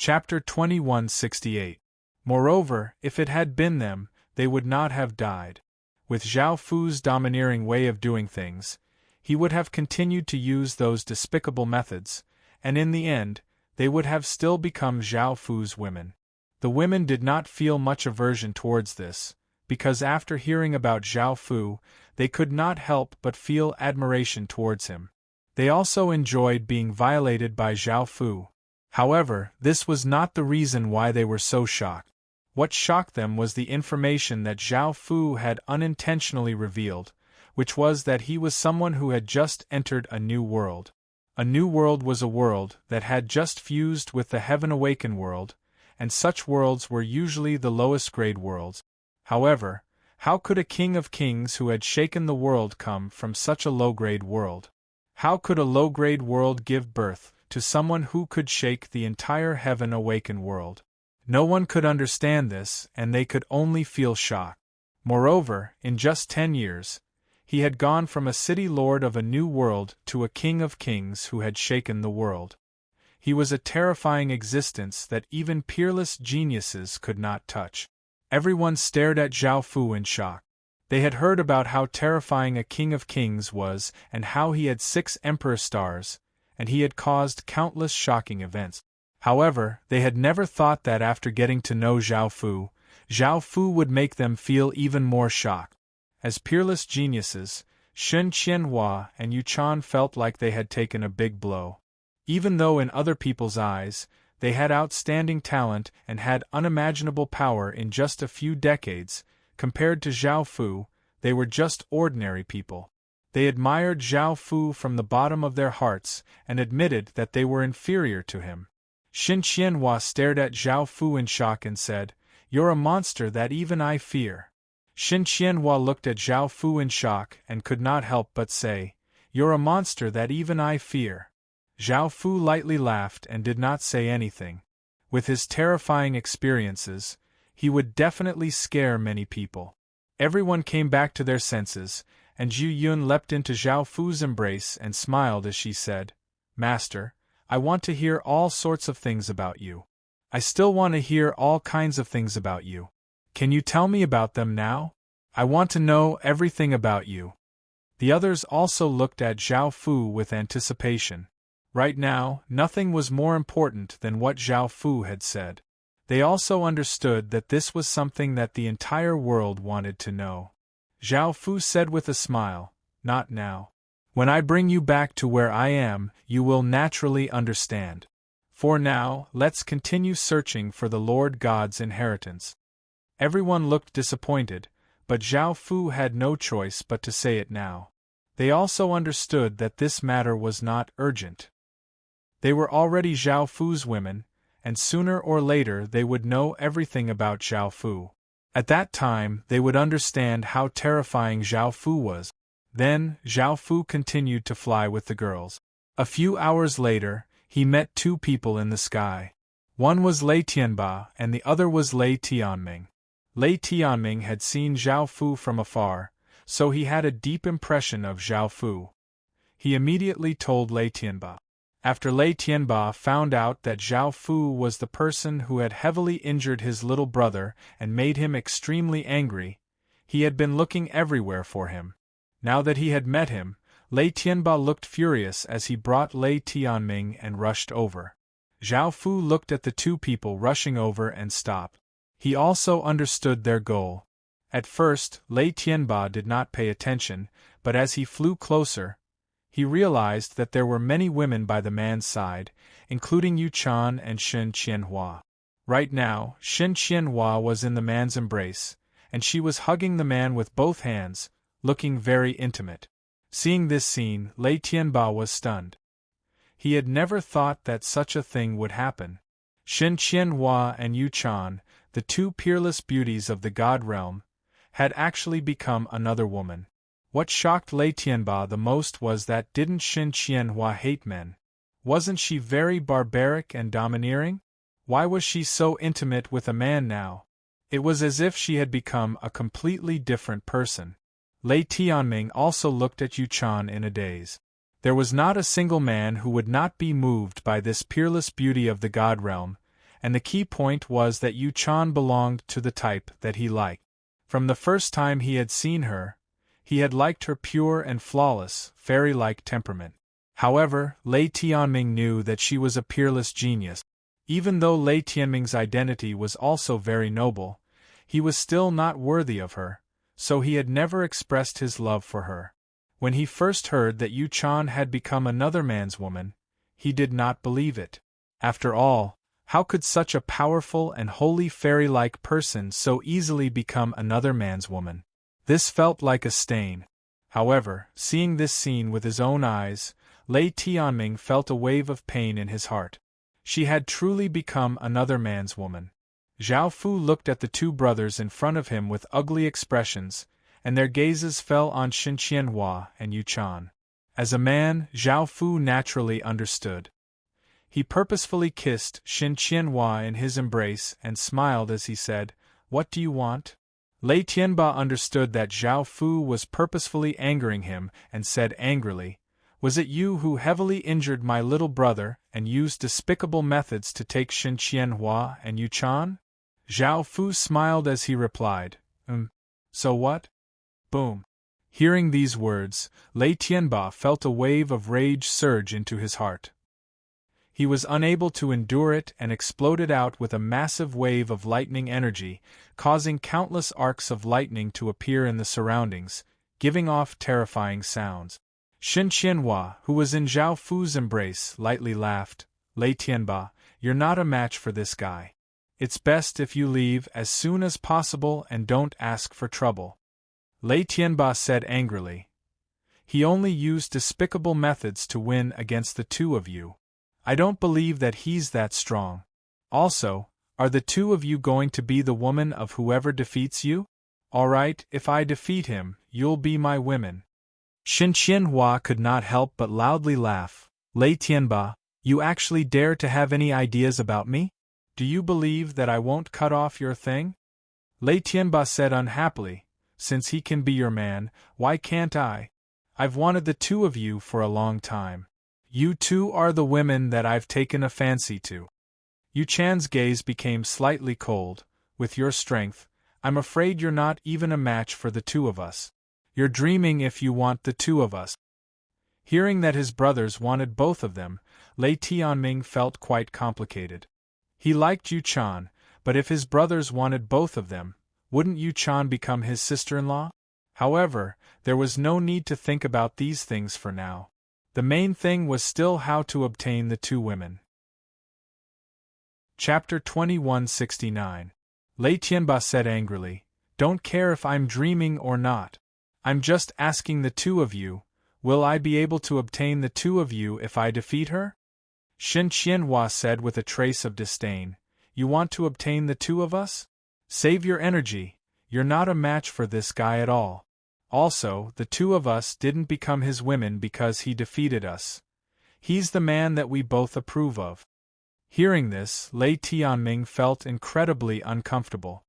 Chapter 2168. Moreover, if it had been them, they would not have died. With Zhao Fu's domineering way of doing things, he would have continued to use those despicable methods, and in the end, they would have still become Zhao Fu's women. The women did not feel much aversion towards this, because after hearing about Zhao Fu, they could not help but feel admiration towards him. They also enjoyed being violated by Zhao Fu. However, this was not the reason why they were so shocked. What shocked them was the information that Zhao Fu had unintentionally revealed, which was that he was someone who had just entered a new world. A new world was a world that had just fused with the Heaven Awakened world, and such worlds were usually the lowest grade worlds. However, how could a king of kings who had shaken the world come from such a low-grade world? How could a low-grade world give birth to someone who could shake the entire Heaven Awakened world? No one could understand this, and they could only feel shocked. Moreover, in just 10 years, he had gone from a city lord of a new world to a king of kings who had shaken the world. He was a terrifying existence that even peerless geniuses could not touch. Everyone stared at Zhao Fu in shock. They had heard about how terrifying a king of kings was and how he had 6 emperor stars, and he had caused countless shocking events. However, they had never thought that after getting to know Zhao Fu would make them feel even more shocked. As peerless geniuses, Shen Qianhua and Yu Chan felt like they had taken a big blow. Even though in other people's eyes, they had outstanding talent and had unimaginable power in just a few decades, compared to Zhao Fu, they were just ordinary people. They admired Zhao Fu from the bottom of their hearts and admitted that they were inferior to him. Shen Qianhua stared at Zhao Fu in shock and said, "You're a monster that even I fear." Shen Qianhua looked at Zhao Fu in shock and could not help but say, "You're a monster that even I fear." Zhao Fu lightly laughed and did not say anything. With his terrifying experiences, he would definitely scare many people. Everyone came back to their senses, and Zhu Yun leapt into Zhao Fu's embrace and smiled as she said, "Master, I want to hear all sorts of things about you. I still want to hear all kinds of things about you. Can you tell me about them now? I want to know everything about you." The others also looked at Zhao Fu with anticipation. Right now, nothing was more important than what Zhao Fu had said. They also understood that this was something that the entire world wanted to know. Zhao Fu said with a smile, "Not now. When I bring you back to where I am, you will naturally understand. For now, let's continue searching for the Lord God's inheritance." Everyone looked disappointed, but Zhao Fu had no choice but to say it now. They also understood that this matter was not urgent. They were already Zhao Fu's women, and sooner or later they would know everything about Zhao Fu. At that time, they would understand how terrifying Zhao Fu was. Then, Zhao Fu continued to fly with the girls. A few hours later, he met 2 people in the sky. One was Lei Tianba and the other was Lei Tianming. Lei Tianming had seen Zhao Fu from afar, so he had a deep impression of Zhao Fu. He immediately told Lei Tianba. After Lei Tianba found out that Zhao Fu was the person who had heavily injured his little brother and made him extremely angry, he had been looking everywhere for him. Now that he had met him, Lei Tianba looked furious as he brought Lei Tianming and rushed over. Zhao Fu looked at the 2 people rushing over and stopped. He also understood their goal. At first, Lei Tianba did not pay attention, but as he flew closer, he realized that there were many women by the man's side, including Yu Chan and Shen Qianhua. Right now, Shen Qianhua was in the man's embrace, and she was hugging the man with both hands, looking very intimate. Seeing this scene, Lei Tianba was stunned. He had never thought that such a thing would happen. Shen Qianhua and Yu Chan, the 2 peerless beauties of the God realm, had actually become another woman. What shocked Lei Tianba the most was that didn't Shen Qianhua hate men? Wasn't she very barbaric and domineering? Why was she so intimate with a man now? It was as if she had become a completely different person. Lei Tianming also looked at Yu Chan in a daze. There was not a single man who would not be moved by this peerless beauty of the God realm, and the key point was that Yu Chan belonged to the type that he liked. From the first time he had seen her, he had liked her pure and flawless, fairy-like temperament. However, Lei Tianming knew that she was a peerless genius. Even though Lei Tianming's identity was also very noble, he was still not worthy of her, so he had never expressed his love for her. When he first heard that Yu Chan had become another man's woman, he did not believe it. After all, how could such a powerful and wholly fairy-like person so easily become another man's woman? This felt like a stain. However, seeing this scene with his own eyes, Lei Tianming felt a wave of pain in his heart. She had truly become another man's woman. Zhao Fu looked at the two brothers in front of him with ugly expressions, and their gazes fell on Shen Qianhua and Yu Chan. As a man, Zhao Fu naturally understood. He purposefully kissed Shen Qianhua in his embrace and smiled as he said, "What do you want?" Lei Tianba understood that Zhao Fu was purposefully angering him and said angrily, "Was it you who heavily injured my little brother and used despicable methods to take Shen Qianhua and Yu Chan?" Zhao Fu smiled as he replied, So what?" Boom. Hearing these words, Lei Tianba felt a wave of rage surge into his heart. He was unable to endure it and exploded out with a massive wave of lightning energy, causing countless arcs of lightning to appear in the surroundings, giving off terrifying sounds. Shen Qianhua, who was in Zhao Fu's embrace, lightly laughed. "Lei Tianba, you're not a match for this guy. It's best if you leave as soon as possible and don't ask for trouble." Lei Tianba said angrily. "He only used despicable methods to win against the two of you. I don't believe that he's that strong. Also, are the two of you going to be the woman of whoever defeats you? All right, if I defeat him, you'll be my women." Shen Qianhua could not help but loudly laugh. "Lei Tianba, you actually dare to have any ideas about me? Do you believe that I won't cut off your thing?" Lei Tianba said unhappily, "Since he can be your man, why can't I? I've wanted the two of you for a long time. You two are the women that I've taken a fancy to." Yu Chan's gaze became slightly cold. "With your strength, I'm afraid you're not even a match for the two of us. You're dreaming if you want the two of us." Hearing that his brothers wanted both of them, Lei Tianming felt quite complicated. He liked Yu Chan, but if his brothers wanted both of them, wouldn't Yu Chan become his sister-in-law? However, there was no need to think about these things for now. The main thing was still how to obtain the two women. Chapter 2169. Lei Tianba said angrily, "Don't care if I'm dreaming or not. I'm just asking the two of you, will I be able to obtain the two of you if I defeat her?" Shen Qianhua said with a trace of disdain, "You want to obtain the two of us? Save your energy, you're not a match for this guy at all. Also, the two of us didn't become his women because he defeated us. He's the man that we both approve of." Hearing this, Lei Tianming felt incredibly uncomfortable.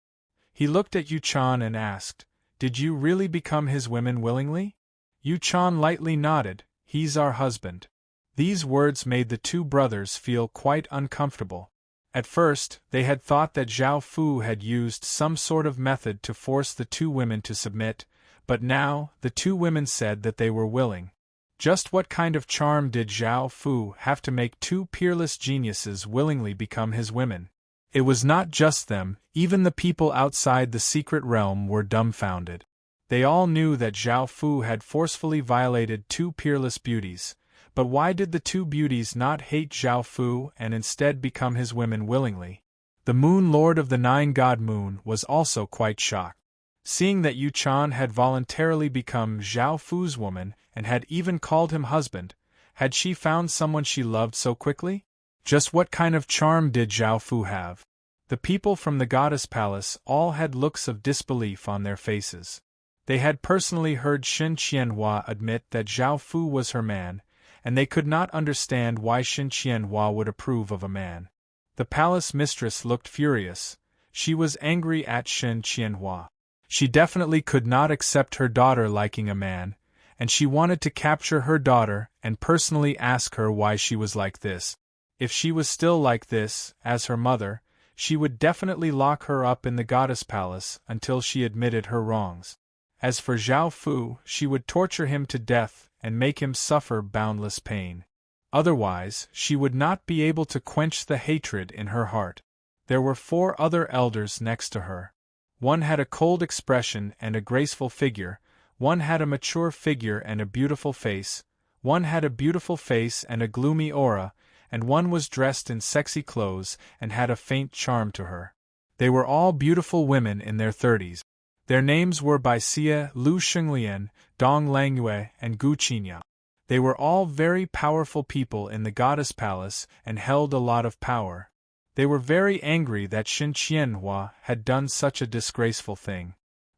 He looked at Yu Chan and asked, "Did you really become his women willingly?" Yu Chan lightly nodded, "He's our husband." These words made the two brothers feel quite uncomfortable. At first, they had thought that Zhao Fu had used some sort of method to force the two women to submit, but now, the two women said that they were willing. Just what kind of charm did Zhao Fu have to make two peerless geniuses willingly become his women? It was not just them, even the people outside the secret realm were dumbfounded. They all knew that Zhao Fu had forcefully violated two peerless beauties, but why did the two beauties not hate Zhao Fu and instead become his women willingly? The Moon Lord of the Nine God Moon was also quite shocked. Seeing that Yu Chan had voluntarily become Zhao Fu's woman and had even called him husband, had she found someone she loved so quickly? Just what kind of charm did Zhao Fu have? The people from the goddess palace all had looks of disbelief on their faces. They had personally heard Shen Qianhua admit that Zhao Fu was her man, and they could not understand why Shen Qianhua would approve of a man. The palace mistress looked furious. She was angry at Shen Qianhua. She definitely could not accept her daughter liking a man, and she wanted to capture her daughter and personally ask her why she was like this. If she was still like this, as her mother, she would definitely lock her up in the goddess palace until she admitted her wrongs. As for Zhao Fu, she would torture him to death and make him suffer boundless pain. Otherwise, she would not be able to quench the hatred in her heart. There were 4 other elders next to her. One had a cold expression and a graceful figure, one had a mature figure and a beautiful face, one had a beautiful face and a gloomy aura, and one was dressed in sexy clothes and had a faint charm to her. They were all beautiful women in their 30s. Their names were Bai Xie, Lu Xinglian, Dong Langyue, and Gu Qinya. They were all very powerful people in the goddess palace and held a lot of power. They were very angry that Xin Qianhua had done such a disgraceful thing.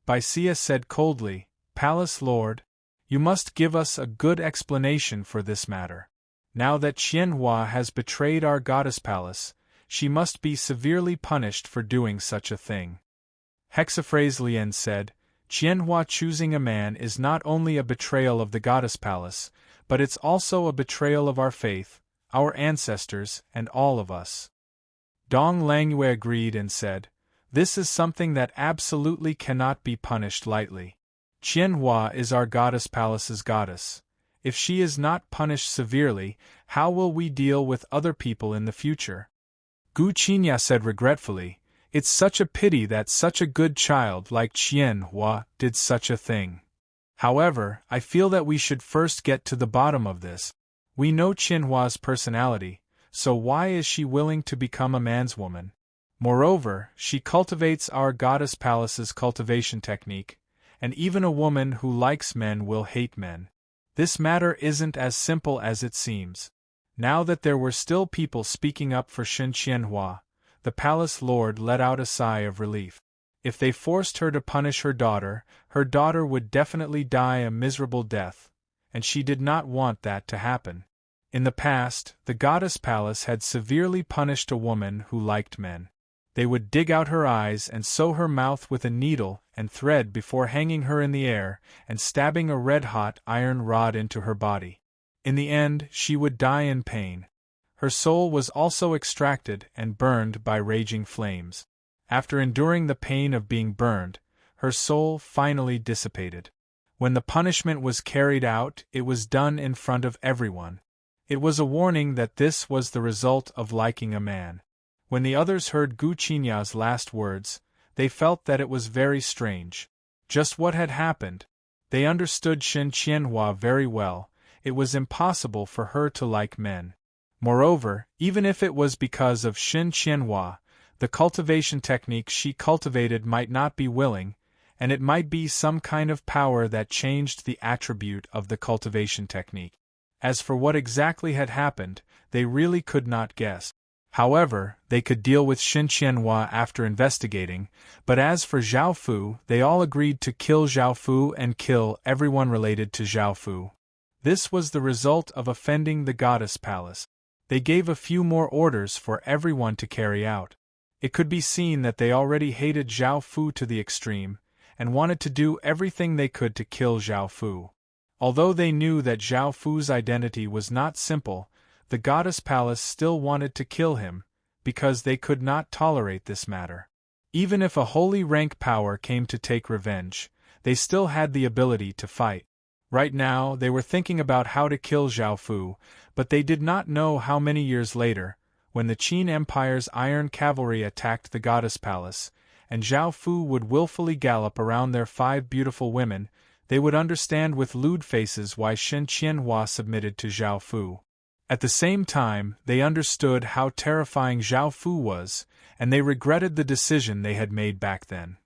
Bai Xie said coldly, "Palace Lord, you must give us a good explanation for this matter. Now that Qianhua has betrayed our goddess palace, she must be severely punished for doing such a thing." Hexaphrase Lien said, "Qianhua choosing a man is not only a betrayal of the goddess palace, but it's also a betrayal of our faith, our ancestors, and all of us." Dong Langyue agreed and said, "This is something that absolutely cannot be punished lightly. Qianhua is our goddess palace's goddess. If she is not punished severely, how will we deal with other people in the future?" Gu Qinya said regretfully, "It's such a pity that such a good child like Qianhua did such a thing. However, I feel that we should first get to the bottom of this. We know Qianhua's personality, so why is she willing to become a man's woman? Moreover, she cultivates our goddess palace's cultivation technique, and even a woman who likes men will hate men. This matter isn't as simple as it seems." Now that there were still people speaking up for Xin Qianhua, the palace lord let out a sigh of relief. If they forced her to punish her daughter would definitely die a miserable death, and she did not want that to happen. In the past, the goddess palace had severely punished a woman who liked men. They would dig out her eyes and sew her mouth with a needle and thread before hanging her in the air and stabbing a red-hot iron rod into her body. In the end, she would die in pain. Her soul was also extracted and burned by raging flames. After enduring the pain of being burned, her soul finally dissipated. When the punishment was carried out, it was done in front of everyone. It was a warning that this was the result of liking a man. When the others heard Gu Qinya's last words, they felt that it was very strange. Just what had happened? They understood Xin Qianhua very well. It was impossible for her to like men. Moreover, even if it was because of Xin Qianhua, the cultivation technique she cultivated might not be willing, and it might be some kind of power that changed the attribute of the cultivation technique. As for what exactly had happened, they really could not guess. However, they could deal with Xin Qianhua after investigating, but as for Zhao Fu, they all agreed to kill Zhao Fu and kill everyone related to Zhao Fu. This was the result of offending the goddess palace. They gave a few more orders for everyone to carry out. It could be seen that they already hated Zhao Fu to the extreme, and wanted to do everything they could to kill Zhao Fu. Although they knew that Zhao Fu's identity was not simple, the goddess palace still wanted to kill him, because they could not tolerate this matter. Even if a holy rank power came to take revenge, they still had the ability to fight. Right now, they were thinking about how to kill Zhao Fu, but they did not know how many years later, when the Qin Empire's iron cavalry attacked the goddess palace, and Zhao Fu would willfully gallop around their 5 beautiful women, they would understand with lewd faces why Xin Qianhua submitted to Zhao Fu. At the same time, they understood how terrifying Zhao Fu was, and they regretted the decision they had made back then.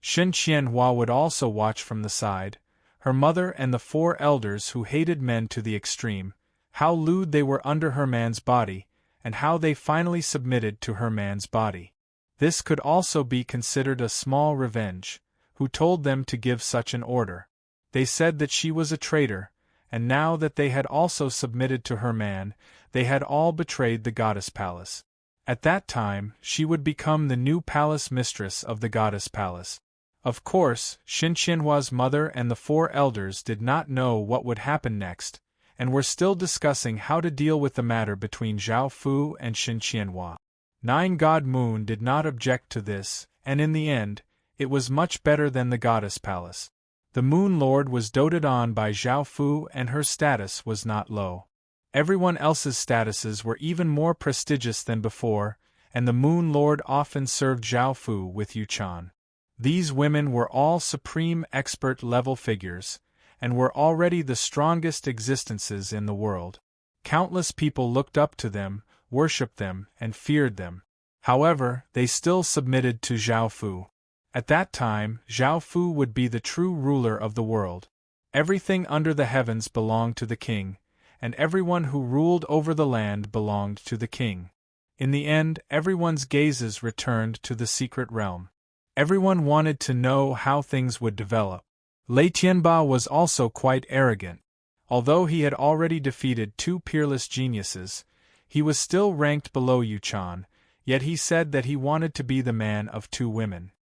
Xin Qianhua would also watch from the side, her mother and the 4 elders who hated men to the extreme, how lewd they were under her man's body, and how they finally submitted to her man's body. This could also be considered a small revenge. Who told them to give such an order? They said that she was a traitor, and now that they had also submitted to her man, they had all betrayed the goddess palace. At that time, she would become the new palace mistress of the goddess palace. Of course, Xin Qianhua's mother and the 4 elders did not know what would happen next, and were still discussing how to deal with the matter between Zhao Fu and Shen Qianhua. 9 God Moon did not object to this, and in the end, it was much better than the Goddess Palace. The Moon Lord was doted on by Zhao Fu and her status was not low. Everyone else's statuses were even more prestigious than before, and the Moon Lord often served Zhao Fu with Yuchan. These women were all supreme expert-level figures, and were already the strongest existences in the world. Countless people looked up to them, worshipped them, and feared them. However, they still submitted to Zhao Fu. At that time, Zhao Fu would be the true ruler of the world. Everything under the heavens belonged to the king, and everyone who ruled over the land belonged to the king. In the end, everyone's gazes returned to the secret realm. Everyone wanted to know how things would develop. Lei Tianba was also quite arrogant. Although he had already defeated 2 peerless geniuses, he was still ranked below Yuchan, yet he said that he wanted to be the man of 2 women.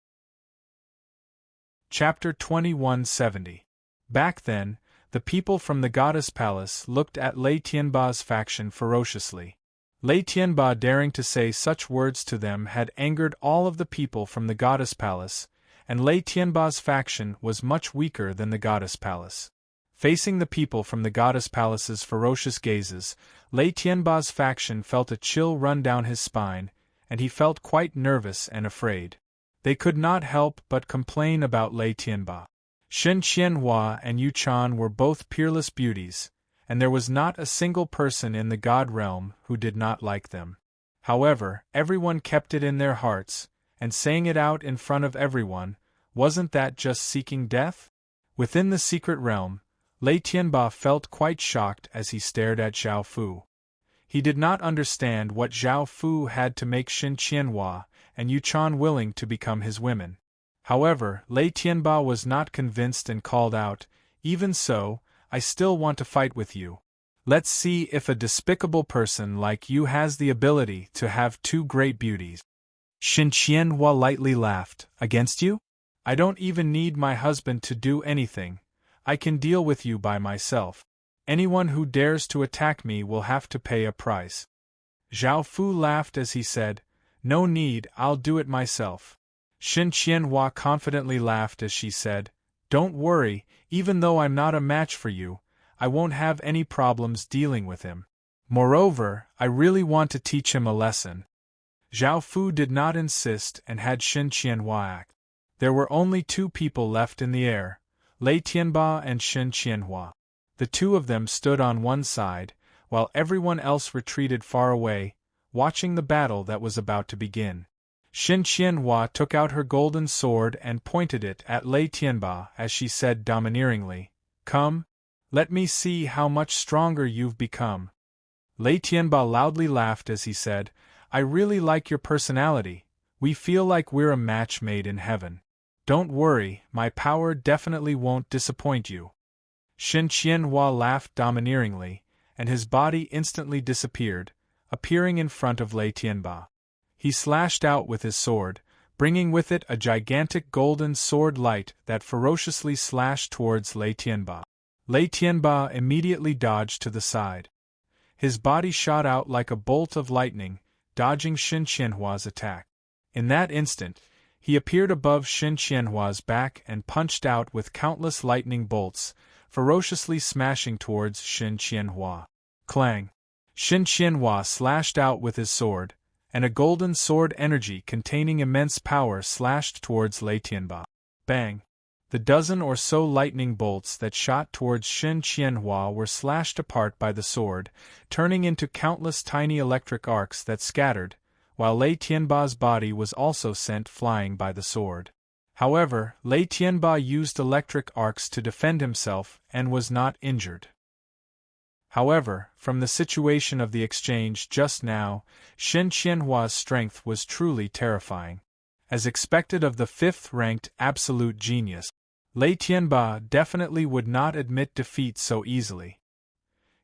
Chapter 2170. Back then, the people from the Goddess Palace looked at Lei Tianba's faction ferociously. Lei Tianba daring to say such words to them had angered all of the people from the Goddess Palace, and Lei Tianba's faction was much weaker than the Goddess Palace. Facing the people from the Goddess Palace's ferocious gazes, Lei Tianba's faction felt a chill run down his spine, and he felt quite nervous and afraid. They could not help but complain about Lei Tianba. Shen Qianhua and Yu Chan were both peerless beauties, and there was not a single person in the God realm who did not like them. However, everyone kept it in their hearts, and saying it out in front of everyone, wasn't that just seeking death? Within the secret realm, Lei Tianba felt quite shocked as he stared at Zhao Fu. He did not understand what Zhao Fu had to make Shen Qianhua and Yu Chan willing to become his women. However, Lei Tianba was not convinced and called out, "Even so, I still want to fight with you. Let's see if a despicable person like you has the ability to have 2 great beauties." Shen Qianhua lightly laughed. "Against you? I don't even need my husband to do anything. I can deal with you by myself. Anyone who dares to attack me will have to pay a price." Zhao Fu laughed as he said, "No need, I'll do it myself." Shen Qianhua confidently laughed as she said, "Don't worry, even though I'm not a match for you, I won't have any problems dealing with him. Moreover, I really want to teach him a lesson." Zhao Fu did not insist and had Shen Qianhua act. There were only 2 people left in the air, Lei Tianba and Shen Qianhua. The 2 of them stood on one side, while everyone else retreated far away, watching the battle that was about to begin. Shen Qianhua took out her golden sword and pointed it at Lei Tianba as she said domineeringly, "Come, let me see how much stronger you've become." Lei Tianba loudly laughed as he said, "I really like your personality. We feel like we're a match made in heaven. Don't worry, my power definitely won't disappoint you." Shen Qianhua laughed domineeringly, and his body instantly disappeared, appearing in front of Lei Tianba. He slashed out with his sword, bringing with it a gigantic golden sword light that ferociously slashed towards Lei Tianba. Lei Tianba immediately dodged to the side. His body shot out like a bolt of lightning, dodging Shen Qianhua's attack. In that instant, he appeared above Shen Qianhua's back and punched out with countless lightning bolts, ferociously smashing towards Shen Qianhua. Clang! Shen Qianhua slashed out with his sword, and a golden sword energy containing immense power slashed towards Lei Tianba. Bang! The dozen or so lightning bolts that shot towards Shen Qianhua were slashed apart by the sword, turning into countless tiny electric arcs that scattered, while Lei Tianba's body was also sent flying by the sword. However, Lei Tianba used electric arcs to defend himself and was not injured. However, from the situation of the exchange just now, Shen Qianhua's strength was truly terrifying. As expected of the 5th-ranked absolute genius, Lei Tianba definitely would not admit defeat so easily.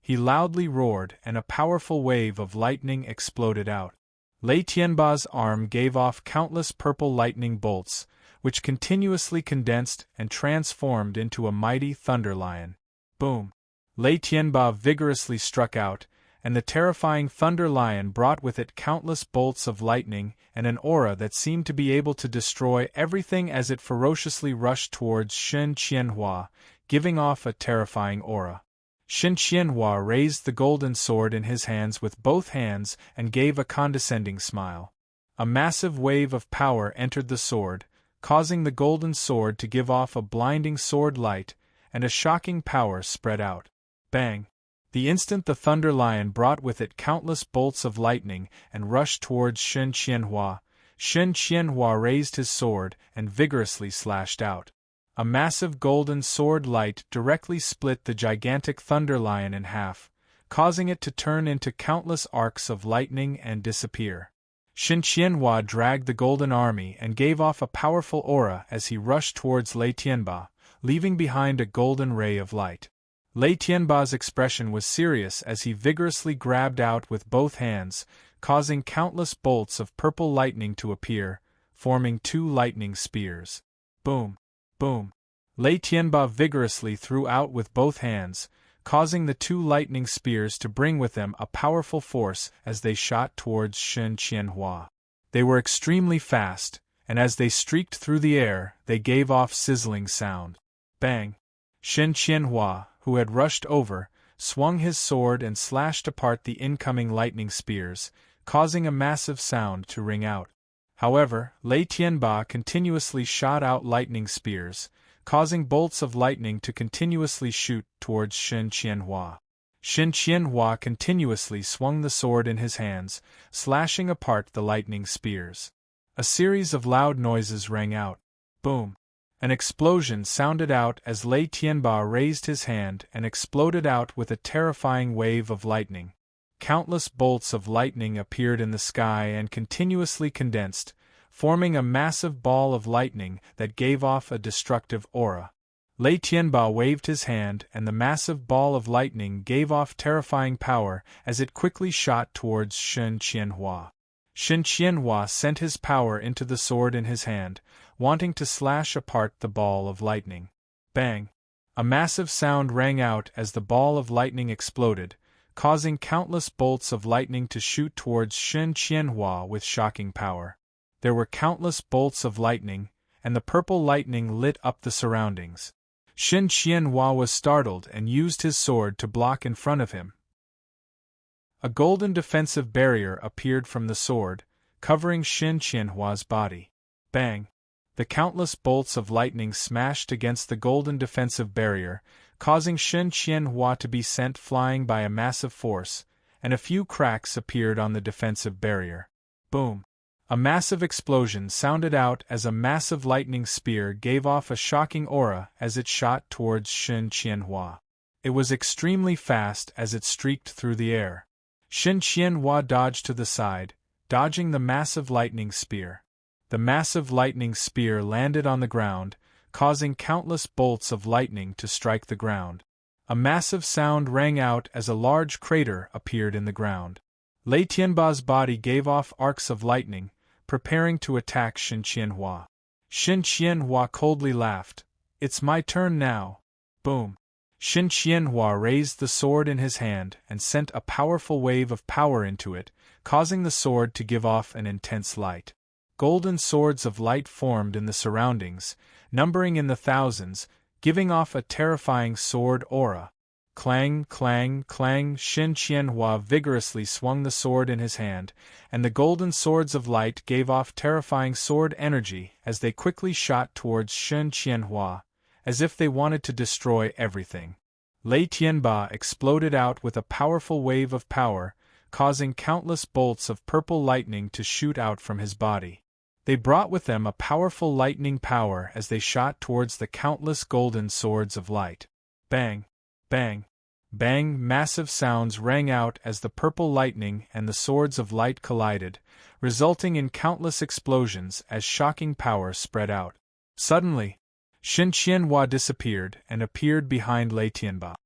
He loudly roared and a powerful wave of lightning exploded out. Lei Tianba's arm gave off countless purple lightning bolts, which continuously condensed and transformed into a mighty thunder lion. Boom! Lei Tianba vigorously struck out, and the terrifying Thunder Lion brought with it countless bolts of lightning and an aura that seemed to be able to destroy everything as it ferociously rushed towards Shen Qianhua, giving off a terrifying aura. Shen Qianhua raised the golden sword in his hands with both hands and gave a condescending smile. A massive wave of power entered the sword, causing the golden sword to give off a blinding sword light, and a shocking power spread out. Bang! The instant the Thunder Lion brought with it countless bolts of lightning and rushed towards Shen Qianhua, Shen Qianhua raised his sword and vigorously slashed out. A massive golden sword light directly split the gigantic Thunder Lion in half, causing it to turn into countless arcs of lightning and disappear. Shen Qianhua dragged the Golden Army and gave off a powerful aura as he rushed towards Lei Tianba, leaving behind a golden ray of light. Lei Tianba's expression was serious as he vigorously grabbed out with both hands, causing countless bolts of purple lightning to appear, forming two lightning spears. Boom! Boom! Lei Tianba vigorously threw out with both hands, causing the two lightning spears to bring with them a powerful force as they shot towards Shen Qianhua. They were extremely fast, and as they streaked through the air, they gave off sizzling sound. Bang! Shen Qianhua, who had rushed over, swung his sword and slashed apart the incoming lightning spears, causing a massive sound to ring out. However, Lei Tianba continuously shot out lightning spears, causing bolts of lightning to continuously shoot towards Shen Qianhua. Shen Qianhua continuously swung the sword in his hands, slashing apart the lightning spears. A series of loud noises rang out. Boom! An explosion sounded out as Lei Tianba raised his hand and exploded out with a terrifying wave of lightning. Countless bolts of lightning appeared in the sky and continuously condensed, forming a massive ball of lightning that gave off a destructive aura. Lei Tianba waved his hand and the massive ball of lightning gave off terrifying power as it quickly shot towards Shen Qianhua. Shen Qianhua sent his power into the sword in his hand, wanting to slash apart the ball of lightning. Bang! A massive sound rang out as the ball of lightning exploded, causing countless bolts of lightning to shoot towards Shen Qianhua with shocking power. There were countless bolts of lightning, and the purple lightning lit up the surroundings. Shen Qianhua was startled and used his sword to block in front of him. A golden defensive barrier appeared from the sword, covering Shen Qianhua's body. Bang! The countless bolts of lightning smashed against the golden defensive barrier, causing Shen Qianhua to be sent flying by a massive force, and a few cracks appeared on the defensive barrier. Boom! A massive explosion sounded out as a massive lightning spear gave off a shocking aura as it shot towards Shen Qianhua. It was extremely fast as it streaked through the air. Shen Qianhua dodged to the side, dodging the massive lightning spear. The massive lightning spear landed on the ground, causing countless bolts of lightning to strike the ground. A massive sound rang out as a large crater appeared in the ground. Lei Tianba's body gave off arcs of lightning, preparing to attack Shen Qianhua. Shen Qianhua coldly laughed. "It's my turn now." Boom! Shen Qianhua raised the sword in his hand and sent a powerful wave of power into it, causing the sword to give off an intense light. Golden swords of light formed in the surroundings, numbering in the thousands, giving off a terrifying sword aura. Clang, clang, clang! Shen Qianhua vigorously swung the sword in his hand, and the golden swords of light gave off terrifying sword energy as they quickly shot towards Shen Qianhua, as if they wanted to destroy everything. Lei Tianba exploded out with a powerful wave of power, causing countless bolts of purple lightning to shoot out from his body. They brought with them a powerful lightning power as they shot towards the countless golden swords of light. Bang! Bang! Bang! Massive sounds rang out as the purple lightning and the swords of light collided, resulting in countless explosions as shocking power spread out. Suddenly, Shen Qianhua disappeared and appeared behind Lei Tianba.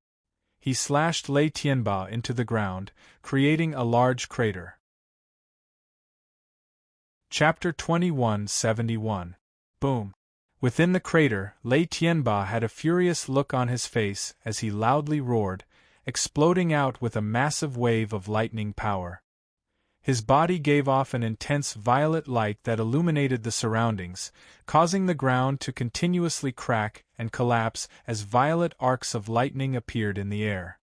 He slashed Lei Tianba into the ground, creating a large crater. Chapter 2171. Boom! Within the crater, Lei Tianba had a furious look on his face as he loudly roared, exploding out with a massive wave of lightning power. His body gave off an intense violet light that illuminated the surroundings, causing the ground to continuously crack and collapse as violet arcs of lightning appeared in the air.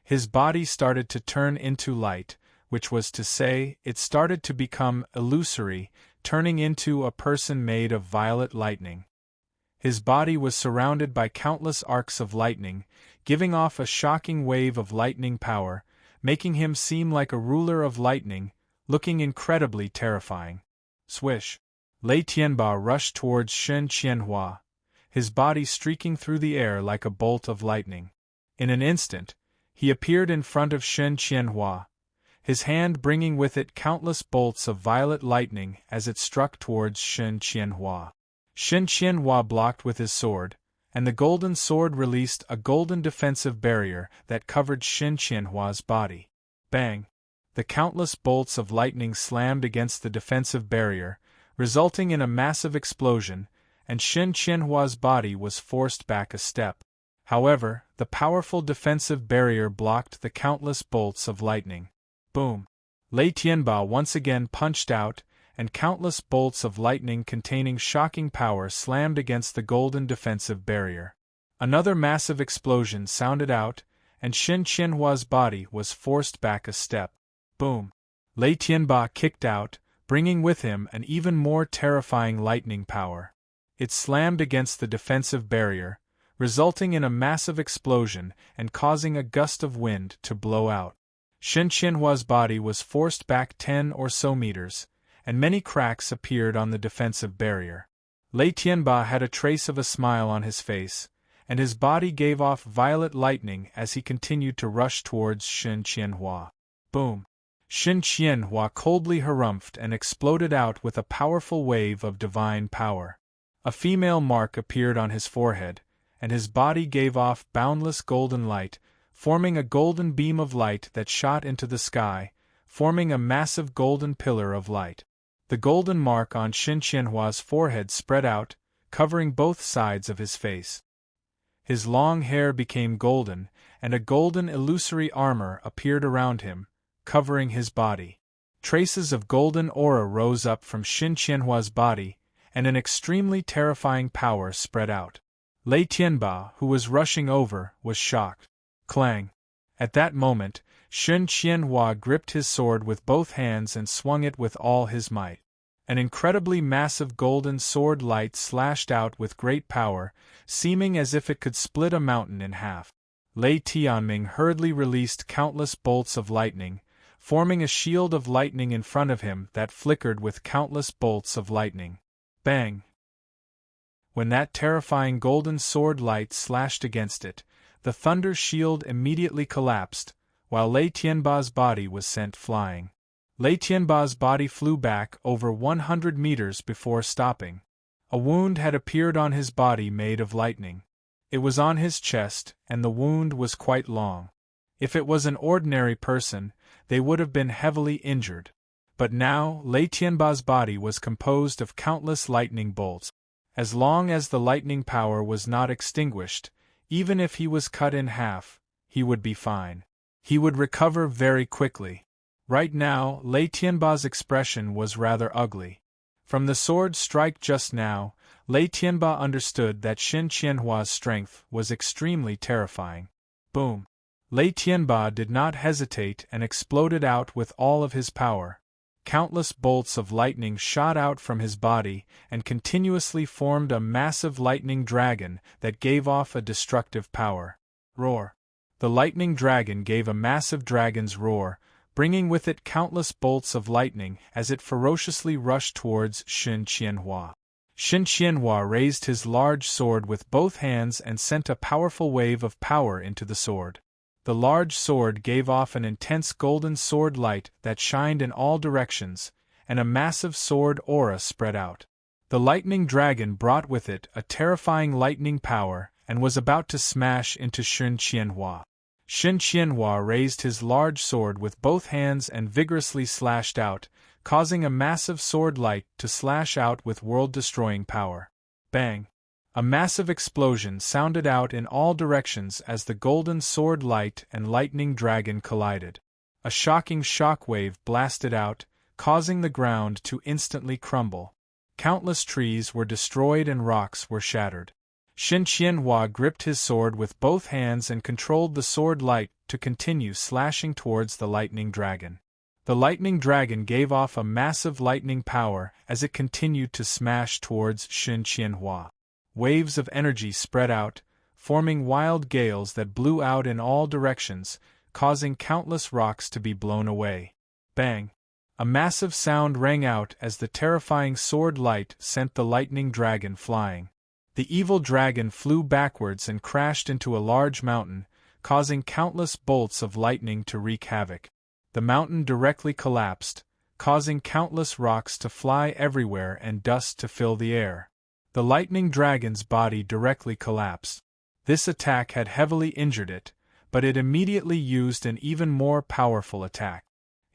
His body started to turn into light, which was to say, it started to become illusory, turning into a person made of violet lightning. His body was surrounded by countless arcs of lightning, giving off a shocking wave of lightning power, making him seem like a ruler of lightning, looking incredibly terrifying. Swish! Lei Tianba rushed towards Shen Qianhua, his body streaking through the air like a bolt of lightning. In an instant, he appeared in front of Shen Qianhua, his hand bringing with it countless bolts of violet lightning as it struck towards Shen Qianhua. Shen Qianhua blocked with his sword, and the golden sword released a golden defensive barrier that covered Shen Qianhua's body. Bang! The countless bolts of lightning slammed against the defensive barrier, resulting in a massive explosion, and Shen Qianhua's body was forced back a step. However, the powerful defensive barrier blocked the countless bolts of lightning. Boom! Lei Tianba once again punched out, and countless bolts of lightning containing shocking power slammed against the golden defensive barrier. Another massive explosion sounded out, and Shen Qianhua's body was forced back a step. Boom! Lei Tianba kicked out, bringing with him an even more terrifying lightning power. It slammed against the defensive barrier, resulting in a massive explosion and causing a gust of wind to blow out. Shen Qianhua's body was forced back 10 or so meters, and many cracks appeared on the defensive barrier. Lei Tianba had a trace of a smile on his face, and his body gave off violet lightning as he continued to rush towards Shen Qianhua. Boom! Shen Qianhua coldly harumphed and exploded out with a powerful wave of divine power. A female mark appeared on his forehead, and his body gave off boundless golden light, forming a golden beam of light that shot into the sky, forming a massive golden pillar of light. The golden mark on Shen Qianhua's forehead spread out, covering both sides of his face. His long hair became golden, and a golden illusory armor appeared around him, covering his body. Traces of golden aura rose up from Shen Qianhua's body, and an extremely terrifying power spread out. Lei Tianba, who was rushing over, was shocked. Clang! At that moment, Shen Qianhua gripped his sword with both hands and swung it with all his might. An incredibly massive golden sword light slashed out with great power, seeming as if it could split a mountain in half. Lei Tianming hurriedly released countless bolts of lightning, forming a shield of lightning in front of him that flickered with countless bolts of lightning. Bang! When that terrifying golden sword light slashed against it, the thunder shield immediately collapsed, while Lei Tianba's body was sent flying. Lei Tianba's body flew back over 100 meters before stopping. A wound had appeared on his body made of lightning. It was on his chest, and the wound was quite long. If it was an ordinary person, they would have been heavily injured. But now, Lei Tianba's body was composed of countless lightning bolts. As long as the lightning power was not extinguished, even if he was cut in half, he would be fine. He would recover very quickly. Right now, Lei Tianba's expression was rather ugly. From the sword strike just now, Lei Tianba understood that Shen Qianhua's strength was extremely terrifying. Boom! Lei Tianba did not hesitate and exploded out with all of his power. Countless bolts of lightning shot out from his body and continuously formed a massive lightning dragon that gave off a destructive power. Roar! The lightning dragon gave a massive dragon's roar, bringing with it countless bolts of lightning as it ferociously rushed towards Shen Qianhua. Shen Qianhua raised his large sword with both hands and sent a powerful wave of power into the sword. The large sword gave off an intense golden sword light that shined in all directions, and a massive sword aura spread out. The lightning dragon brought with it a terrifying lightning power and was about to smash into Shen Qianhua. Shen Qianhua raised his large sword with both hands and vigorously slashed out, causing a massive sword light to slash out with world-destroying power. Bang! A massive explosion sounded out in all directions as the golden sword light and lightning dragon collided. A shocking shockwave blasted out, causing the ground to instantly crumble. Countless trees were destroyed and rocks were shattered. Shen Qianhua gripped his sword with both hands and controlled the sword light to continue slashing towards the lightning dragon. The lightning dragon gave off a massive lightning power as it continued to smash towards Shen Qianhua. Waves of energy spread out, forming wild gales that blew out in all directions, causing countless rocks to be blown away. Bang! A massive sound rang out as the terrifying sword light sent the lightning dragon flying. The evil dragon flew backwards and crashed into a large mountain, causing countless bolts of lightning to wreak havoc. The mountain directly collapsed, causing countless rocks to fly everywhere and dust to fill the air. The lightning dragon's body directly collapsed. This attack had heavily injured it, but it immediately used an even more powerful attack.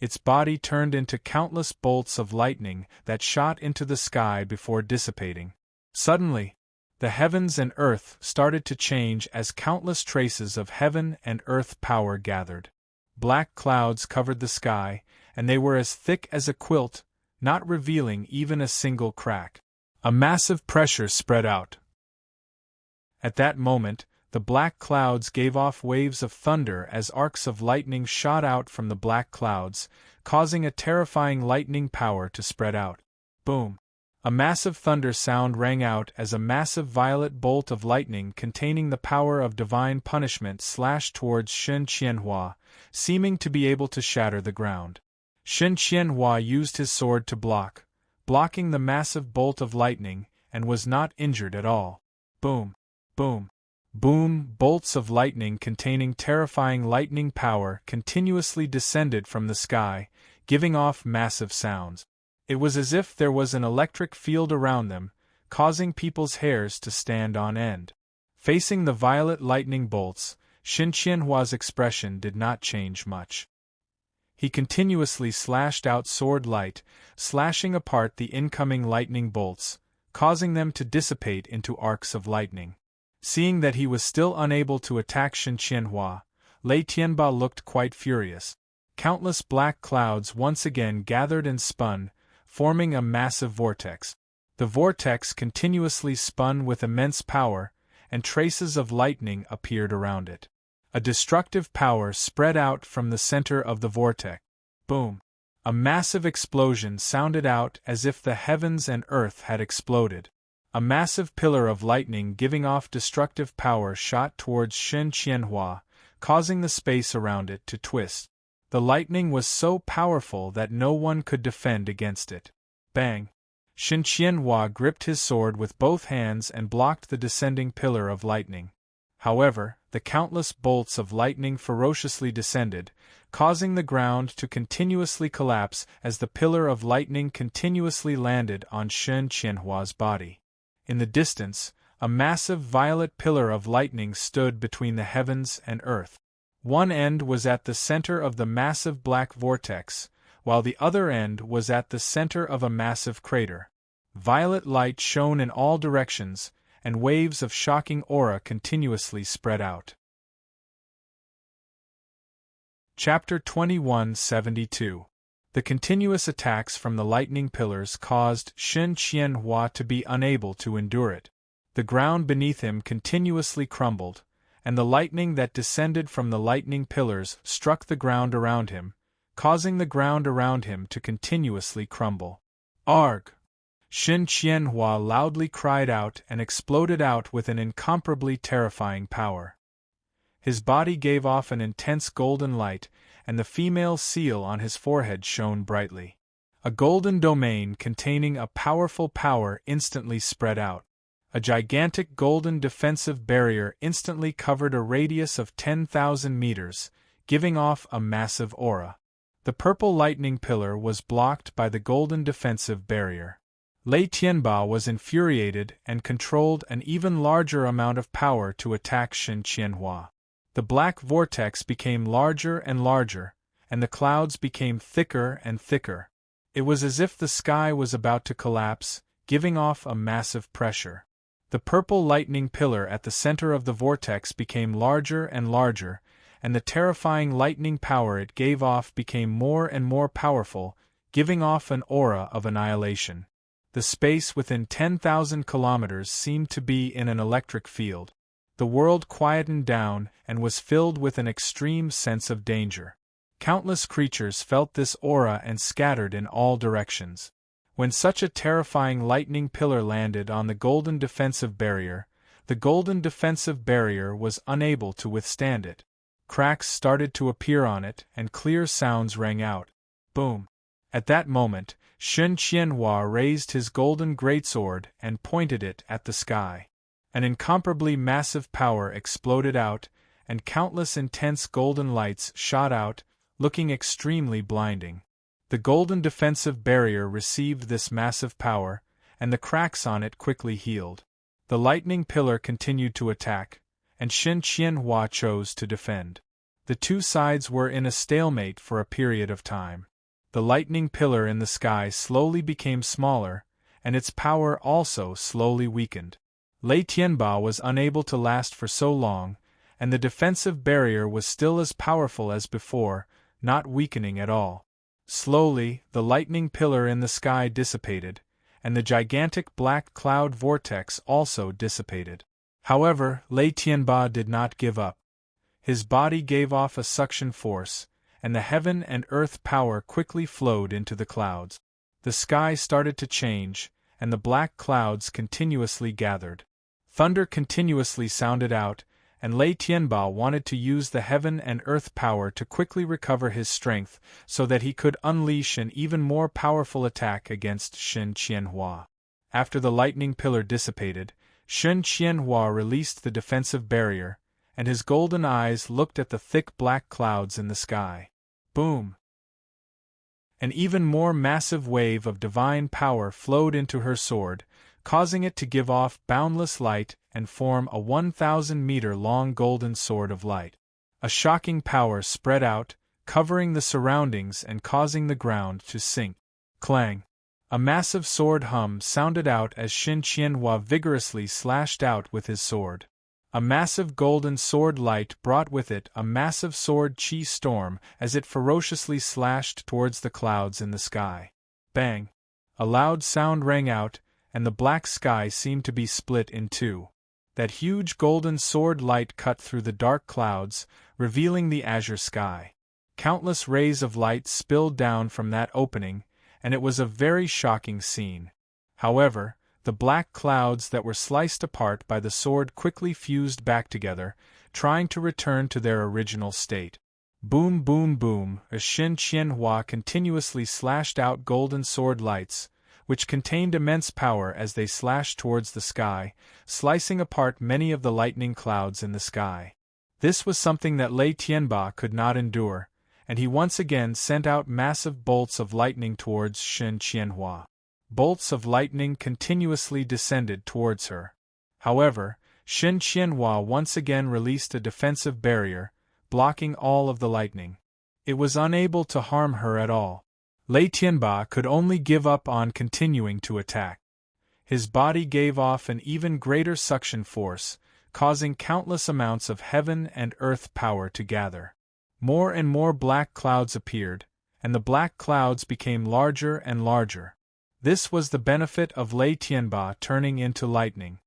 Its body turned into countless bolts of lightning that shot into the sky before dissipating. Suddenly, the heavens and earth started to change as countless traces of heaven and earth power gathered. Black clouds covered the sky, and they were as thick as a quilt, not revealing even a single crack. A massive pressure spread out. At that moment, the black clouds gave off waves of thunder as arcs of lightning shot out from the black clouds, causing a terrifying lightning power to spread out. Boom! A massive thunder sound rang out as a massive violet bolt of lightning containing the power of divine punishment slashed towards Shen Qianhua, seeming to be able to shatter the ground. Shen Qianhua used his sword to blocking the massive bolt of lightning, and was not injured at all. Boom! Boom! Boom! Bolts of lightning containing terrifying lightning power continuously descended from the sky, giving off massive sounds. It was as if there was an electric field around them, causing people's hairs to stand on end. Facing the violet lightning bolts, Shen Qianhua's expression did not change much. He continuously slashed out sword light, slashing apart the incoming lightning bolts, causing them to dissipate into arcs of lightning. Seeing that he was still unable to attack Shen Qianhua, Lei Tianba looked quite furious. Countless black clouds once again gathered and spun, forming a massive vortex. The vortex continuously spun with immense power, and traces of lightning appeared around it. A destructive power spread out from the center of the vortex. Boom! A massive explosion sounded out as if the heavens and earth had exploded. A massive pillar of lightning giving off destructive power shot towards Shen Qianhua, causing the space around it to twist. The lightning was so powerful that no one could defend against it. Bang! Shen Qianhua gripped his sword with both hands and blocked the descending pillar of lightning. However, the countless bolts of lightning ferociously descended, causing the ground to continuously collapse as the pillar of lightning continuously landed on Shen Qianhua's body. In the distance, a massive violet pillar of lightning stood between the heavens and earth. One end was at the center of the massive black vortex, while the other end was at the center of a massive crater. Violet light shone in all directions, and waves of shocking aura continuously spread out. Chapter 2172. The continuous attacks from the lightning pillars caused Shen Qianhua to be unable to endure it. The ground beneath him continuously crumbled, and the lightning that descended from the lightning pillars struck the ground around him, causing the ground around him to continuously crumble. Arg! Shen Qianhua loudly cried out and exploded out with an incomparably terrifying power. His body gave off an intense golden light, and the female seal on his forehead shone brightly. A golden domain containing a powerful power instantly spread out. A gigantic golden defensive barrier instantly covered a radius of 10,000 meters, giving off a massive aura. The purple lightning pillar was blocked by the golden defensive barrier. Lei Tianba was infuriated and controlled an even larger amount of power to attack Shen Qianhua. The black vortex became larger and larger, and the clouds became thicker and thicker. It was as if the sky was about to collapse, giving off a massive pressure. The purple lightning pillar at the center of the vortex became larger and larger, and the terrifying lightning power it gave off became more and more powerful, giving off an aura of annihilation. The space within 10,000 kilometers seemed to be in an electric field. The world quietened down and was filled with an extreme sense of danger. Countless creatures felt this aura and scattered in all directions. When such a terrifying lightning pillar landed on the golden defensive barrier, the golden defensive barrier was unable to withstand it. Cracks started to appear on it and clear sounds rang out. Boom! At that moment, Shen Qianhua raised his golden greatsword and pointed it at the sky. An incomparably massive power exploded out, and countless intense golden lights shot out, looking extremely blinding. The golden defensive barrier received this massive power, and the cracks on it quickly healed. The lightning pillar continued to attack, and Shen Qianhua chose to defend. The two sides were in a stalemate for a period of time. The lightning pillar in the sky slowly became smaller, and its power also slowly weakened. Lei Tianba was unable to last for so long, and the defensive barrier was still as powerful as before, not weakening at all. Slowly, the lightning pillar in the sky dissipated, and the gigantic black cloud vortex also dissipated. However, Lei Tianba did not give up. His body gave off a suction force, and the heaven and earth power quickly flowed into the clouds. The sky started to change, and the black clouds continuously gathered. Thunder continuously sounded out, and Lei Tianba wanted to use the heaven and earth power to quickly recover his strength so that he could unleash an even more powerful attack against Shen Qianhua. After the lightning pillar dissipated, Shen Qianhua released the defensive barrier, and his golden eyes looked at the thick black clouds in the sky. Boom! An even more massive wave of divine power flowed into her sword, causing it to give off boundless light and form a 1,000-meter-long golden sword of light. A shocking power spread out, covering the surroundings and causing the ground to sink. Clang! A massive sword hum sounded out as Shen Qianhua vigorously slashed out with his sword. A massive golden sword light brought with it a massive sword chi storm as it ferociously slashed towards the clouds in the sky. Bang! A loud sound rang out, and the black sky seemed to be split in two. That huge golden sword light cut through the dark clouds, revealing the azure sky. Countless rays of light spilled down from that opening, and it was a very shocking scene. However, the black clouds that were sliced apart by the sword quickly fused back together, trying to return to their original state. Boom boom boom, as Shen Qianhua continuously slashed out golden sword lights, which contained immense power as they slashed towards the sky, slicing apart many of the lightning clouds in the sky. This was something that Lei Tianba could not endure, and he once again sent out massive bolts of lightning towards Shen Qianhua. Bolts of lightning continuously descended towards her. However, Shen Qianhua once again released a defensive barrier, blocking all of the lightning. It was unable to harm her at all. Lei Tianba could only give up on continuing to attack. His body gave off an even greater suction force, causing countless amounts of heaven and earth power to gather. More and more black clouds appeared, and the black clouds became larger and larger. This was the benefit of Lei Tianba turning into lightning.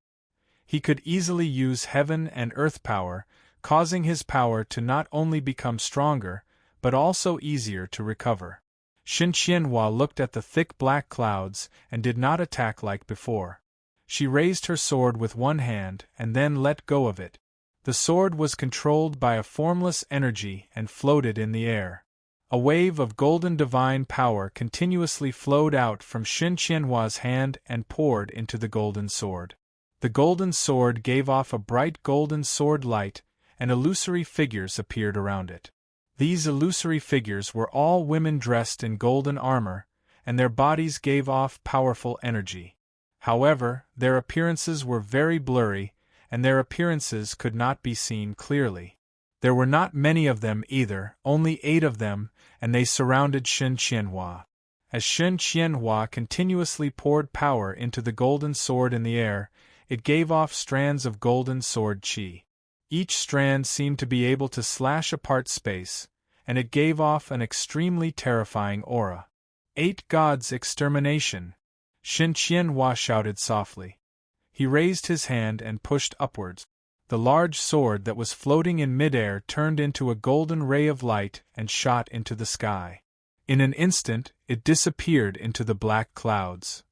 He could easily use heaven and earth power, causing his power to not only become stronger, but also easier to recover. Shen Qianhua looked at the thick black clouds and did not attack like before. She raised her sword with one hand and then let go of it. The sword was controlled by a formless energy and floated in the air. A wave of golden divine power continuously flowed out from Shen Qianhua's hand and poured into the golden sword. The golden sword gave off a bright golden sword light, and illusory figures appeared around it. These illusory figures were all women dressed in golden armor, and their bodies gave off powerful energy. However, their appearances were very blurry, and their appearances could not be seen clearly. There were not many of them either, only 8 of them, and they surrounded Shen Qianhua. As Shen Qianhua continuously poured power into the golden sword in the air, it gave off strands of golden sword chi. Each strand seemed to be able to slash apart space, and it gave off an extremely terrifying aura. 8 gods' extermination! Shin Qianhua shouted softly. He raised his hand and pushed upwards. The large sword that was floating in midair turned into a golden ray of light and shot into the sky. In an instant, it disappeared into the black clouds.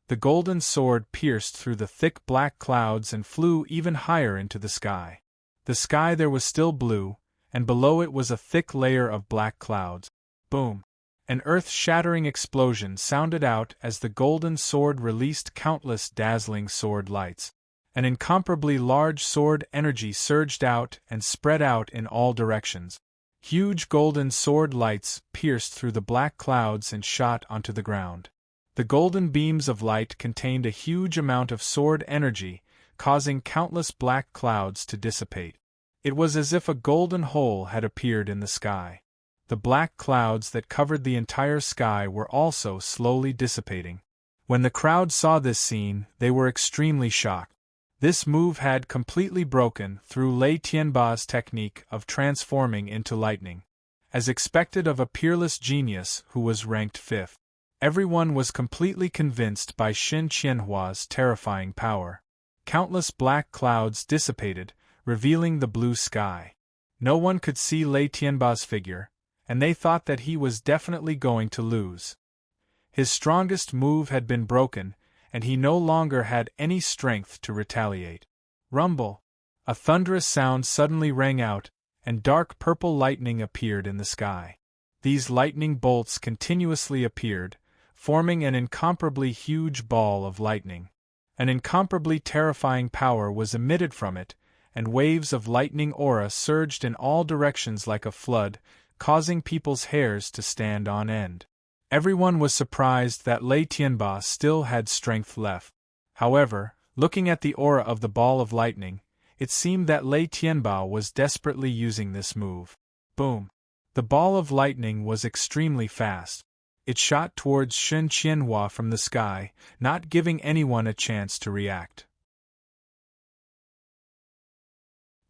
The golden sword pierced through the thick black clouds and flew even higher into the sky. The sky there was still blue, and below it was a thick layer of black clouds. Boom! An earth-shattering explosion sounded out as the golden sword released countless dazzling sword lights. An incomparably large sword energy surged out and spread out in all directions. Huge golden sword lights pierced through the black clouds and shot onto the ground. The golden beams of light contained a huge amount of sword energy, causing countless black clouds to dissipate. It was as if a golden hole had appeared in the sky. The black clouds that covered the entire sky were also slowly dissipating. When the crowd saw this scene, they were extremely shocked. This move had completely broken through Lei Tianba's technique of transforming into lightning. As expected of a peerless genius who was ranked 5th. Everyone was completely convinced by Shin Qianhua's terrifying power. Countless black clouds dissipated, revealing the blue sky. No one could see Lei Tianba's figure, and they thought that he was definitely going to lose. His strongest move had been broken, and he no longer had any strength to retaliate. Rumble! A thunderous sound suddenly rang out, and dark purple lightning appeared in the sky. These lightning bolts continuously appeared, forming an incomparably huge ball of lightning. An incomparably terrifying power was emitted from it, and waves of lightning aura surged in all directions like a flood, causing people's hairs to stand on end. Everyone was surprised that Lei Tianba still had strength left. However, looking at the aura of the ball of lightning, it seemed that Lei Tianba was desperately using this move. Boom! The ball of lightning was extremely fast. It shot towards Shin Qianhua from the sky, not giving anyone a chance to react.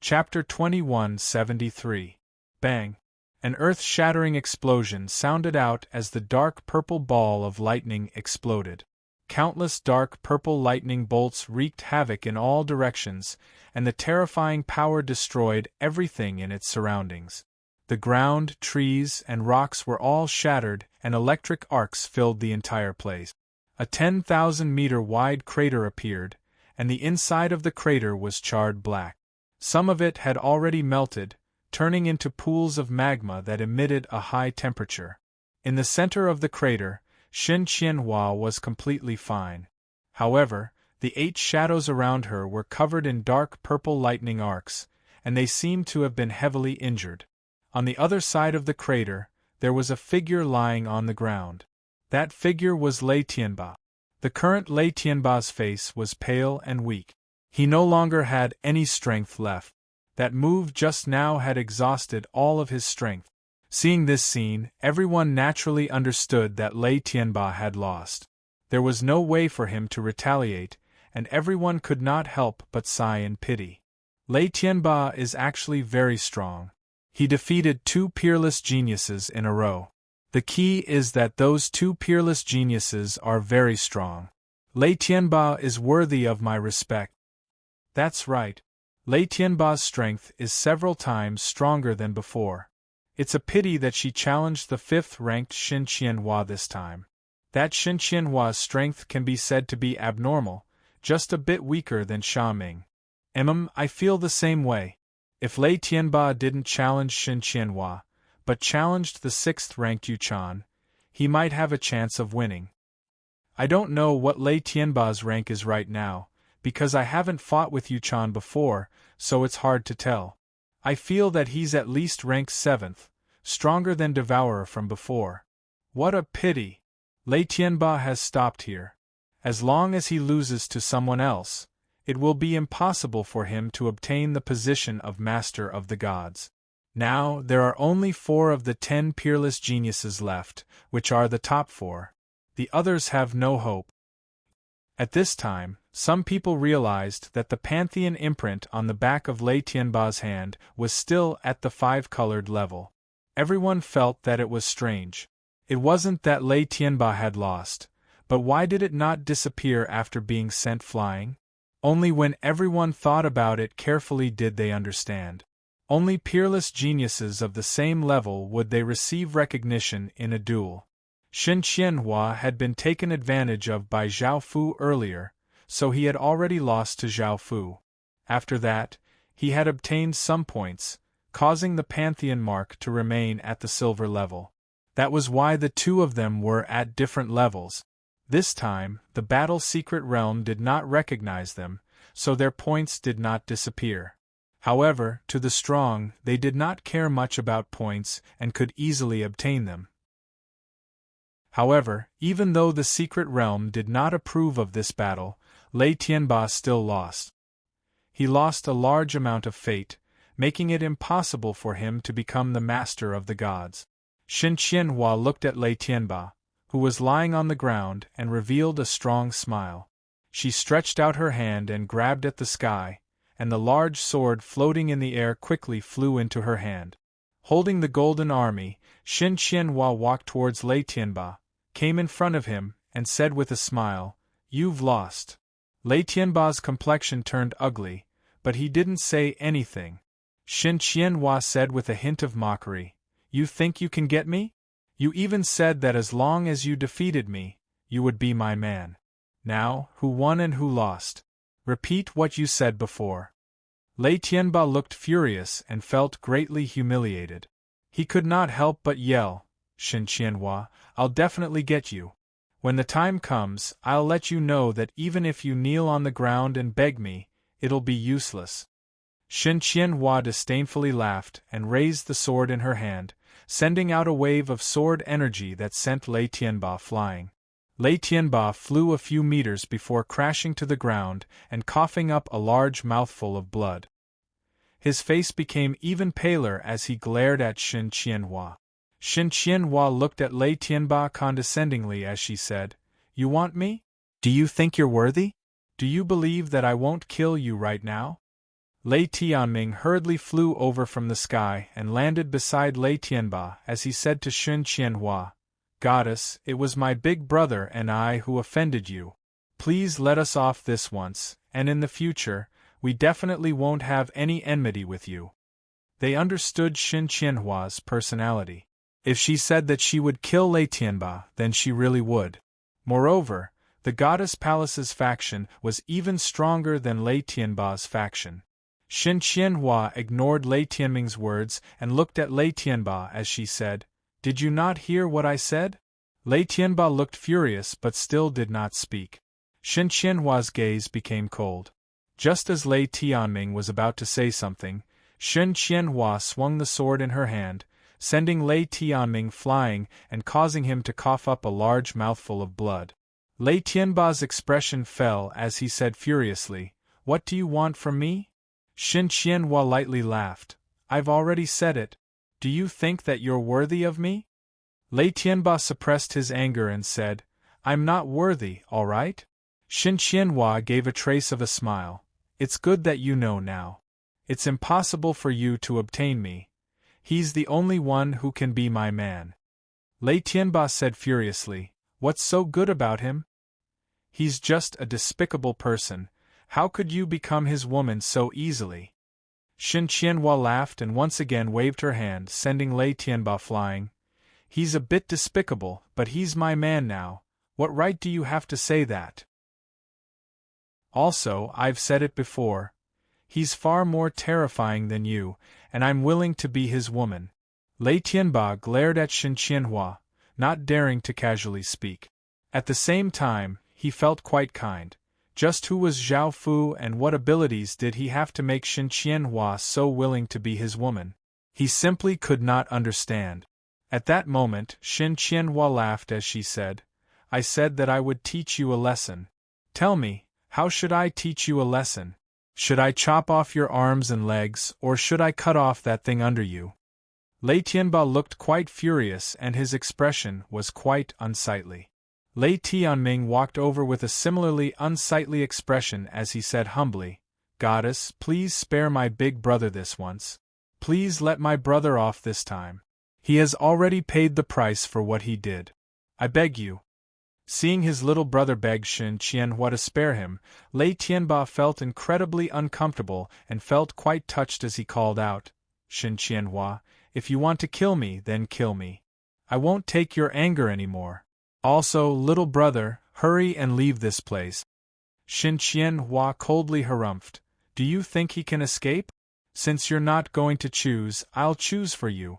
Chapter 2173. Bang! An earth-shattering explosion sounded out as the dark purple ball of lightning exploded. Countless dark purple lightning bolts wreaked havoc in all directions, and the terrifying power destroyed everything in its surroundings. The ground, trees, and rocks were all shattered, and electric arcs filled the entire place. A 10,000-meter wide crater appeared, and the inside of the crater was charred black. Some of it had already melted, turning into pools of magma that emitted a high temperature. In the center of the crater, Shin Qianhua was completely fine. However, the 8 shadows around her were covered in dark purple lightning arcs, and they seemed to have been heavily injured. On the other side of the crater, there was a figure lying on the ground. That figure was Lei Tianba. The current Lei Tianba's face was pale and weak. He no longer had any strength left. That move just now had exhausted all of his strength. Seeing this scene, everyone naturally understood that Lei Tianba had lost. There was no way for him to retaliate, and everyone could not help but sigh in pity. Lei Tianba is actually very strong. He defeated 2 peerless geniuses in a row. The key is that those 2 peerless geniuses are very strong. Lei Tianba is worthy of my respect. That's right. Lei Tianba's strength is several times stronger than before. It's a pity that she challenged the 5th-ranked Shin Qianhua this time. That Shin Qianhua's strength can be said to be abnormal, just a bit weaker than Sha Ming. I feel the same way. If Lei Tianba didn't challenge Shin Qianhua, but challenged the 6th-ranked Yuchan, he might have a chance of winning. I don't know what Lei Tianba's rank is right now, because I haven't fought with Yuchan before, so it's hard to tell. I feel that he's at least ranked 7th, stronger than Devourer from before. What a pity! Lei Tianba has stopped here. As long as he loses to someone else, it will be impossible for him to obtain the position of Master of the Gods. Now, there are only 4 of the 10 peerless geniuses left, which are the top 4. The others have no hope. At this time, some people realized that the Pantheon imprint on the back of Lei Tianba's hand was still at the 5-colored level. Everyone felt that it was strange. It wasn't that Lei Tianba had lost, but why did it not disappear after being sent flying? Only when everyone thought about it carefully did they understand. Only peerless geniuses of the same level would they receive recognition in a duel. Shen Qianhua had been taken advantage of by Zhao Fu earlier, so he had already lost to Zhao Fu. After that, he had obtained some points, causing the Pantheon mark to remain at the silver level. That was why the two of them were at different levels. This time, the battle secret realm did not recognize them, so their points did not disappear. However, to the strong, they did not care much about points and could easily obtain them. However, even though the secret realm did not approve of this battle, Lei Tianba still lost. He lost a large amount of fate, making it impossible for him to become the master of the gods. Shen Qianhua looked at Lei Tianba, who was lying on the ground, and revealed a strong smile. She stretched out her hand and grabbed at the sky, and the large sword floating in the air quickly flew into her hand. Holding the golden army, Shen Qianhua walked towards Lei Tianba, came in front of him, and said with a smile, "You've lost." Lei Tianba's complexion turned ugly, but he didn't say anything. Shen Qianhua said with a hint of mockery, "You think you can get me? You even said that as long as you defeated me, you would be my man. Now, who won and who lost? Repeat what you said before." Lei Tianba looked furious and felt greatly humiliated. He could not help but yell, "Shen Qianhua, I'll definitely get you. When the time comes, I'll let you know that even if you kneel on the ground and beg me, it'll be useless." Shen Qianhua disdainfully laughed and raised the sword in her hand, sending out a wave of sword energy that sent Lei Tianba flying. Lei Tianba flew a few meters before crashing to the ground and coughing up a large mouthful of blood. His face became even paler as he glared at Shen Qianhua. Shen Qianhua looked at Lei Tianba condescendingly as she said, "You want me? Do you think you're worthy? Do you believe that I won't kill you right now?" Lei Tianming hurriedly flew over from the sky and landed beside Lei Tianba as he said to Shen Qianhua, "Goddess, it was my big brother and I who offended you. Please let us off this once, and in the future, we definitely won't have any enmity with you." They understood Shen Qianhua's personality. If she said that she would kill Lei Tianba, then she really would. Moreover, the Goddess Palace's faction was even stronger than Lei Tianba's faction. Shen Qianhua ignored Lei Tianming's words and looked at Lei Tianba as she said, "Did you not hear what I said?" Lei Tianba looked furious but still did not speak. Shen Qianhua's gaze became cold. Just as Lei Tianming was about to say something, Shen Qianhua swung the sword in her hand, sending Lei Tianming flying and causing him to cough up a large mouthful of blood. Lei Tianba's expression fell as he said furiously, "What do you want from me?" Shen Qianhua lightly laughed, "I've already said it. Do you think that you're worthy of me?" Lei Tianba suppressed his anger and said, "I'm not worthy, all right?" Shen Qianhua gave a trace of a smile. "It's good that you know now. It's impossible for you to obtain me. He's the only one who can be my man." Lei Tianba said furiously, "What's so good about him? He's just a despicable person. How could you become his woman so easily?" Shen Qianhua laughed and once again waved her hand, sending Lei Tianba flying. "He's a bit despicable, but he's my man now. What right do you have to say that? Also, I've said it before. He's far more terrifying than you, and I'm willing to be his woman." Lei Tianba glared at Shen Qianhua, not daring to casually speak. At the same time, he felt quite kind. Just who was Zhao Fu and what abilities did he have to make Shen Qianhua so willing to be his woman? He simply could not understand. At that moment, Shen Qianhua laughed as she said, "I said that I would teach you a lesson. Tell me, how should I teach you a lesson? Should I chop off your arms and legs, or should I cut off that thing under you?" Lei Tianba looked quite furious and his expression was quite unsightly. Lei Tianming walked over with a similarly unsightly expression as he said humbly, "Goddess, please spare my big brother this once. Please let my brother off this time. He has already paid the price for what he did. I beg you." Seeing his little brother beg Shen Qianhua to spare him, Lei Tianba felt incredibly uncomfortable and felt quite touched as he called out, "Shen Qianhua, if you want to kill me, then kill me. I won't take your anger anymore. Also, little brother, hurry and leave this place." Shen Qianhua coldly harumphed, "Do you think he can escape? Since you're not going to choose, I'll choose for you."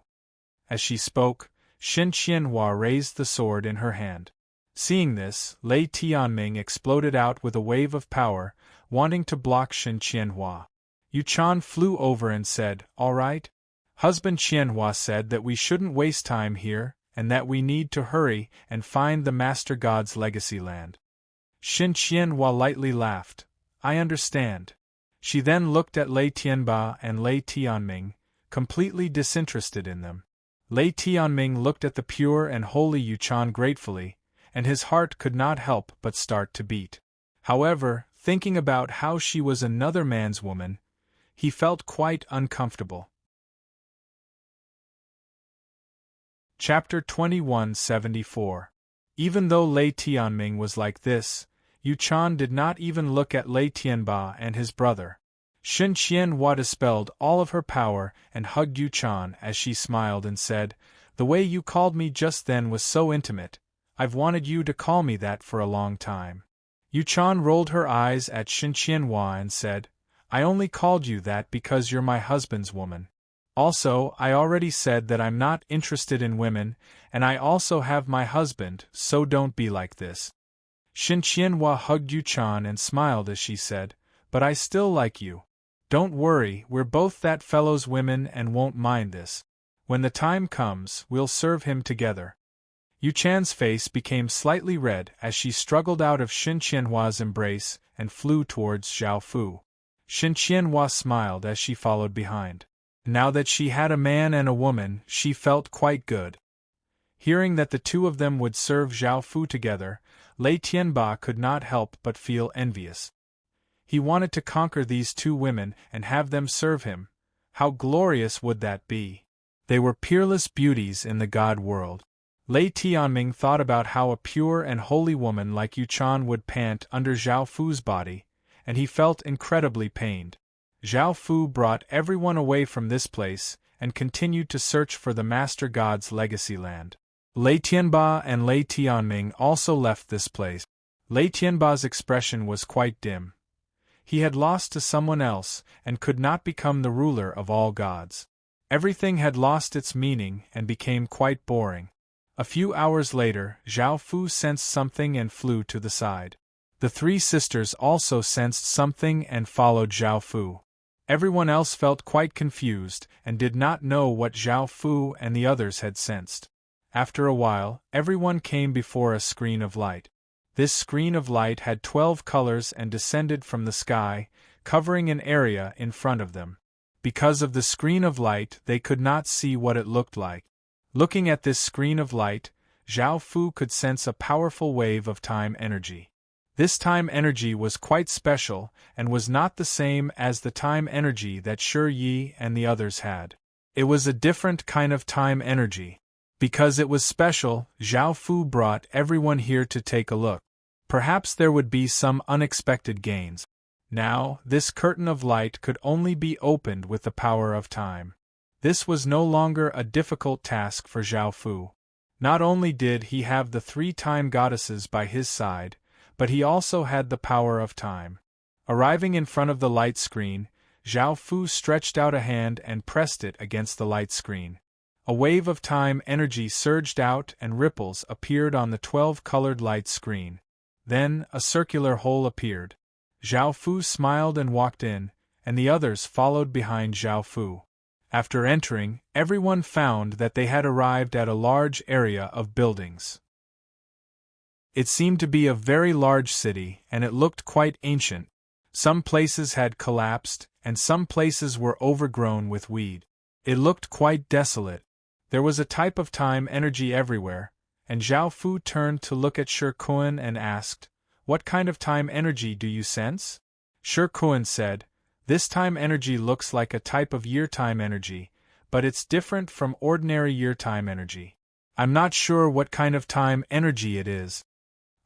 As she spoke, Shen Qianhua raised the sword in her hand. Seeing this, Lei Tianming exploded out with a wave of power, wanting to block Shen Qianhua. Yu Chan flew over and said, "All right." Husband Qianhua said that we shouldn't waste time here, and that we need to hurry and find the Master God's legacy land. Shen Qianhua lightly laughed. "I understand." She then looked at Lei Tianba and Lei Tianming, completely disinterested in them. Lei Tianming looked at the pure and holy Yu Chan gratefully, and his heart could not help but start to beat. However, thinking about how she was another man's woman, he felt quite uncomfortable. Chapter 2174. Even though Lei Tianming was like this, Yu Chan did not even look at Lei Tianba and his brother. Shen Qianhua dispelled all of her power and hugged Yu Chan as she smiled and said, "The way you called me just then was so intimate. I've wanted you to call me that for a long time." Yu Chan rolled her eyes at Shen Qianhua and said, "I only called you that because you're my husband's woman. Also, I already said that I'm not interested in women, and I also have my husband, so don't be like this." Shen Qianhua hugged Yu Chan and smiled as she said, "But I still like you. Don't worry, we're both that fellow's women and won't mind this. When the time comes, we'll serve him together." Yu Chan's face became slightly red as she struggled out of Shen Qianhua's embrace and flew towards Zhao Fu. Shen Qianhua smiled as she followed behind. Now that she had a man and a woman, she felt quite good. Hearing that the two of them would serve Zhao Fu together, Lei Tianba could not help but feel envious. He wanted to conquer these two women and have them serve him. How glorious would that be? They were peerless beauties in the god world. Lei Tianming thought about how a pure and holy woman like Yu Chan would pant under Zhao Fu's body, and he felt incredibly pained. Zhao Fu brought everyone away from this place and continued to search for the Master God's legacy land. Lei Tianba and Lei Tianming also left this place. Lei Tianba's expression was quite dim. He had lost to someone else and could not become the ruler of all gods. Everything had lost its meaning and became quite boring. A few hours later, Zhao Fu sensed something and flew to the side. The three sisters also sensed something and followed Zhao Fu. Everyone else felt quite confused and did not know what Zhao Fu and the others had sensed. After a while, everyone came before a screen of light. This screen of light had 12 colors and descended from the sky, covering an area in front of them. Because of the screen of light, they could not see what it looked like. Looking at this screen of light, Zhao Fu could sense a powerful wave of time energy. This time energy was quite special and was not the same as the time energy that Shi Yi and the others had. It was a different kind of time energy. Because it was special, Zhao Fu brought everyone here to take a look. Perhaps there would be some unexpected gains. Now, this curtain of light could only be opened with the power of time. This was no longer a difficult task for Zhao Fu. Not only did he have the 3 time goddesses by his side, but he also had the power of time. Arriving in front of the light screen, Zhao Fu stretched out a hand and pressed it against the light screen. A wave of time energy surged out and ripples appeared on the 12-colored light screen. Then, a circular hole appeared. Zhao Fu smiled and walked in, and the others followed behind Zhao Fu. After entering, everyone found that they had arrived at a large area of buildings. It seemed to be a very large city, and it looked quite ancient. Some places had collapsed, and some places were overgrown with weed. It looked quite desolate. There was a type of time energy everywhere, and Zhao Fu turned to look at Shi Kuan and asked, "What kind of time energy do you sense?" Shi Kuan said, "This time energy looks like a type of year time energy, but it's different from ordinary year time energy. I'm not sure what kind of time energy it is."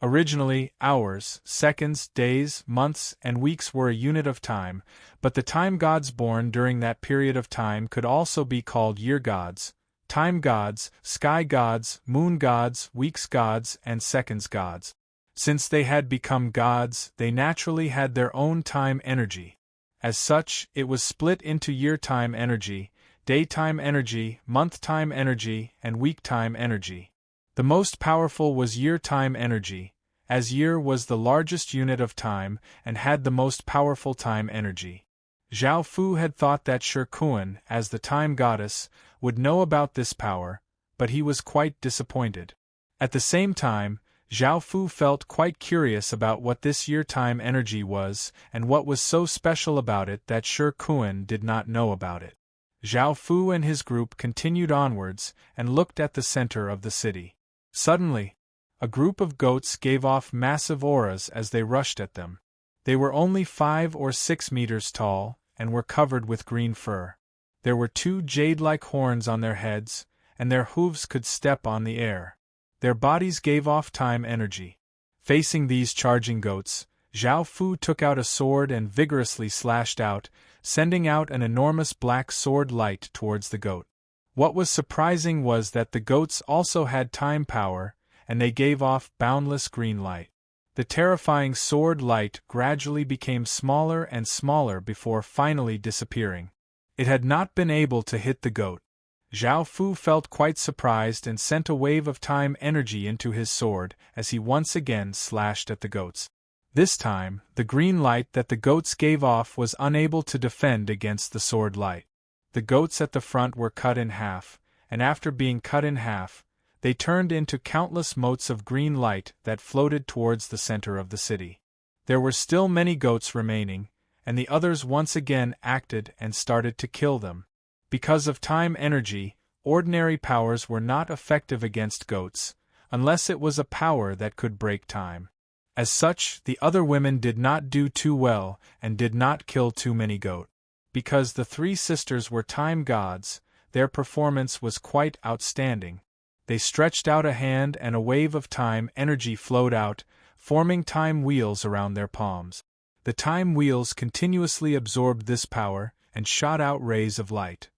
Originally, hours, seconds, days, months, and weeks were a unit of time, but the time gods born during that period of time could also be called year gods, time gods, sky gods, moon gods, weeks gods, and seconds gods. Since they had become gods, they naturally had their own time energy. As such, it was split into year time energy, daytime energy, month time energy, and week time energy. The most powerful was year time energy, as year was the largest unit of time and had the most powerful time energy. Zhao Fu had thought that Shi Kuan, as the time goddess, would know about this power, but he was quite disappointed. At the same time, Zhao Fu felt quite curious about what this year time energy was and what was so special about it that Shi Kuan did not know about it. Zhao Fu and his group continued onwards and looked at the center of the city. Suddenly, a group of goats gave off massive auras as they rushed at them. They were only 5 or 6 meters tall and were covered with green fur. There were 2 jade-like horns on their heads, and their hooves could step on the air. Their bodies gave off time energy. Facing these charging goats, Zhao Fu took out a sword and vigorously slashed out, sending out an enormous black sword light towards the goat. What was surprising was that the goats also had time power, and they gave off boundless green light. The terrifying sword light gradually became smaller and smaller before finally disappearing. It had not been able to hit the goat. Zhao Fu felt quite surprised and sent a wave of time energy into his sword as he once again slashed at the goats. This time, the green light that the goats gave off was unable to defend against the sword light. The goats at the front were cut in half, and after being cut in half, they turned into countless motes of green light that floated towards the center of the city. There were still many goats remaining, and the others once again acted and started to kill them. Because of time energy, ordinary powers were not effective against goats, unless it was a power that could break time. As such, the other women did not do too well and did not kill too many goats. Because the 3 sisters were time gods, their performance was quite outstanding. They stretched out a hand and a wave of time energy flowed out, forming time wheels around their palms. The time wheels continuously absorbed this power and shot out rays of light.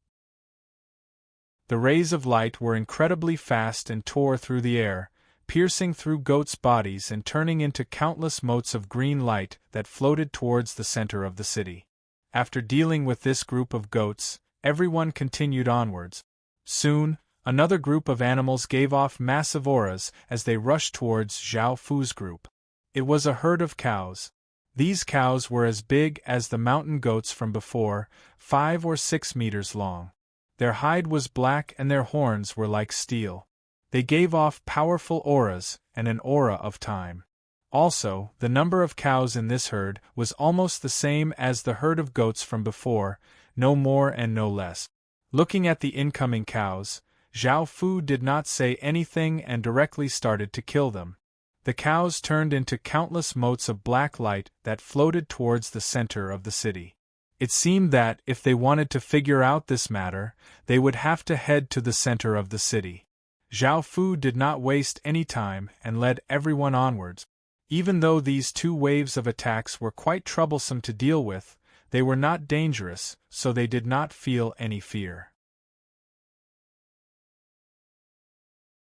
The rays of light were incredibly fast and tore through the air, piercing through goats' bodies and turning into countless motes of green light that floated towards the center of the city. After dealing with this group of goats, everyone continued onwards. Soon, another group of animals gave off massive auras as they rushed towards Zhao Fu's group. It was a herd of cows. These cows were as big as the mountain goats from before, 5 or 6 meters long. Their hide was black and their horns were like steel. They gave off powerful auras and an aura of time. Also, the number of cows in this herd was almost the same as the herd of goats from before, no more and no less. Looking at the incoming cows, Zhao Fu did not say anything and directly started to kill them. The cows turned into countless motes of black light that floated towards the center of the city. It seemed that, if they wanted to figure out this matter, they would have to head to the center of the city. Zhao Fu did not waste any time and led everyone onwards. Even though these 2 waves of attacks were quite troublesome to deal with, they were not dangerous, so they did not feel any fear.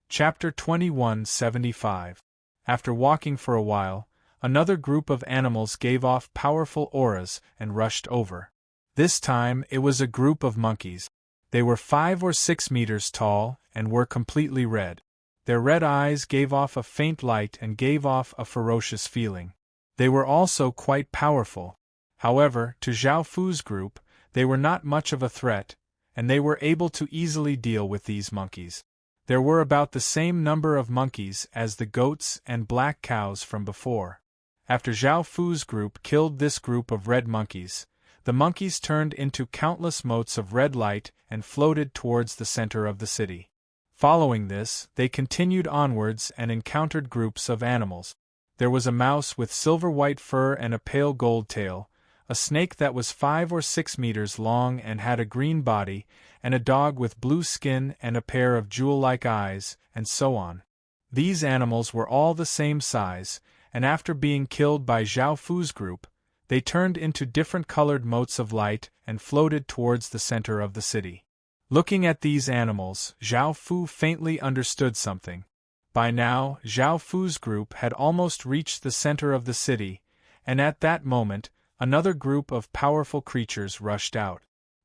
Chapter 2175. After walking for a while, another group of animals gave off powerful auras and rushed over. This time it was a group of monkeys. They were 5 or 6 meters tall and were completely red. Their red eyes gave off a faint light and gave off a ferocious feeling. They were also quite powerful. However, to Zhao Fu's group, they were not much of a threat, and they were able to easily deal with these monkeys. There were about the same number of monkeys as the goats and black cows from before. After Zhao Fu's group killed this group of red monkeys, the monkeys turned into countless motes of red light and floated towards the center of the city. Following this, they continued onwards and encountered groups of animals. There was a mouse with silver-white fur and a pale gold tail, a snake that was 5 or 6 meters long and had a green body, and a dog with blue skin and a pair of jewel-like eyes, and so on. These animals were all the same size, and after being killed by Zhao Fu's group, they turned into different colored motes of light and floated towards the center of the city. Looking at these animals, Zhao Fu faintly understood something. By now, Zhao Fu's group had almost reached the center of the city, and at that moment, another group of powerful creatures rushed out.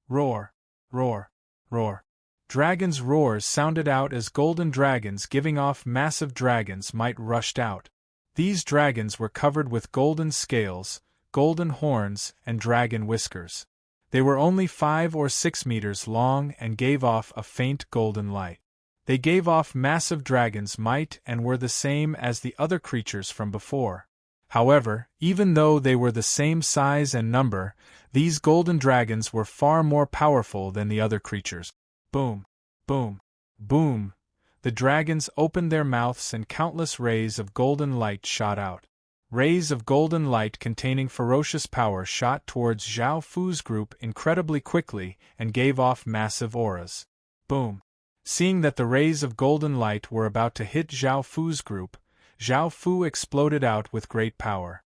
Roar! Roar! Roar! Dragons' roars sounded out as golden dragons giving off massive dragons' might rushed out. These dragons were covered with golden scales, golden horns, and dragon whiskers. They were only 5 or 6 meters long and gave off a faint golden light. They gave off massive dragons' might and were the same as the other creatures from before. However, even though they were the same size and number, these golden dragons were far more powerful than the other creatures. Boom! Boom! Boom! The dragons opened their mouths and countless rays of golden light shot out. Rays of golden light containing ferocious power shot towards Zhao Fu's group incredibly quickly and gave off massive auras. Boom! Seeing that the rays of golden light were about to hit Zhao Fu's group, Zhao Fu exploded out with great power.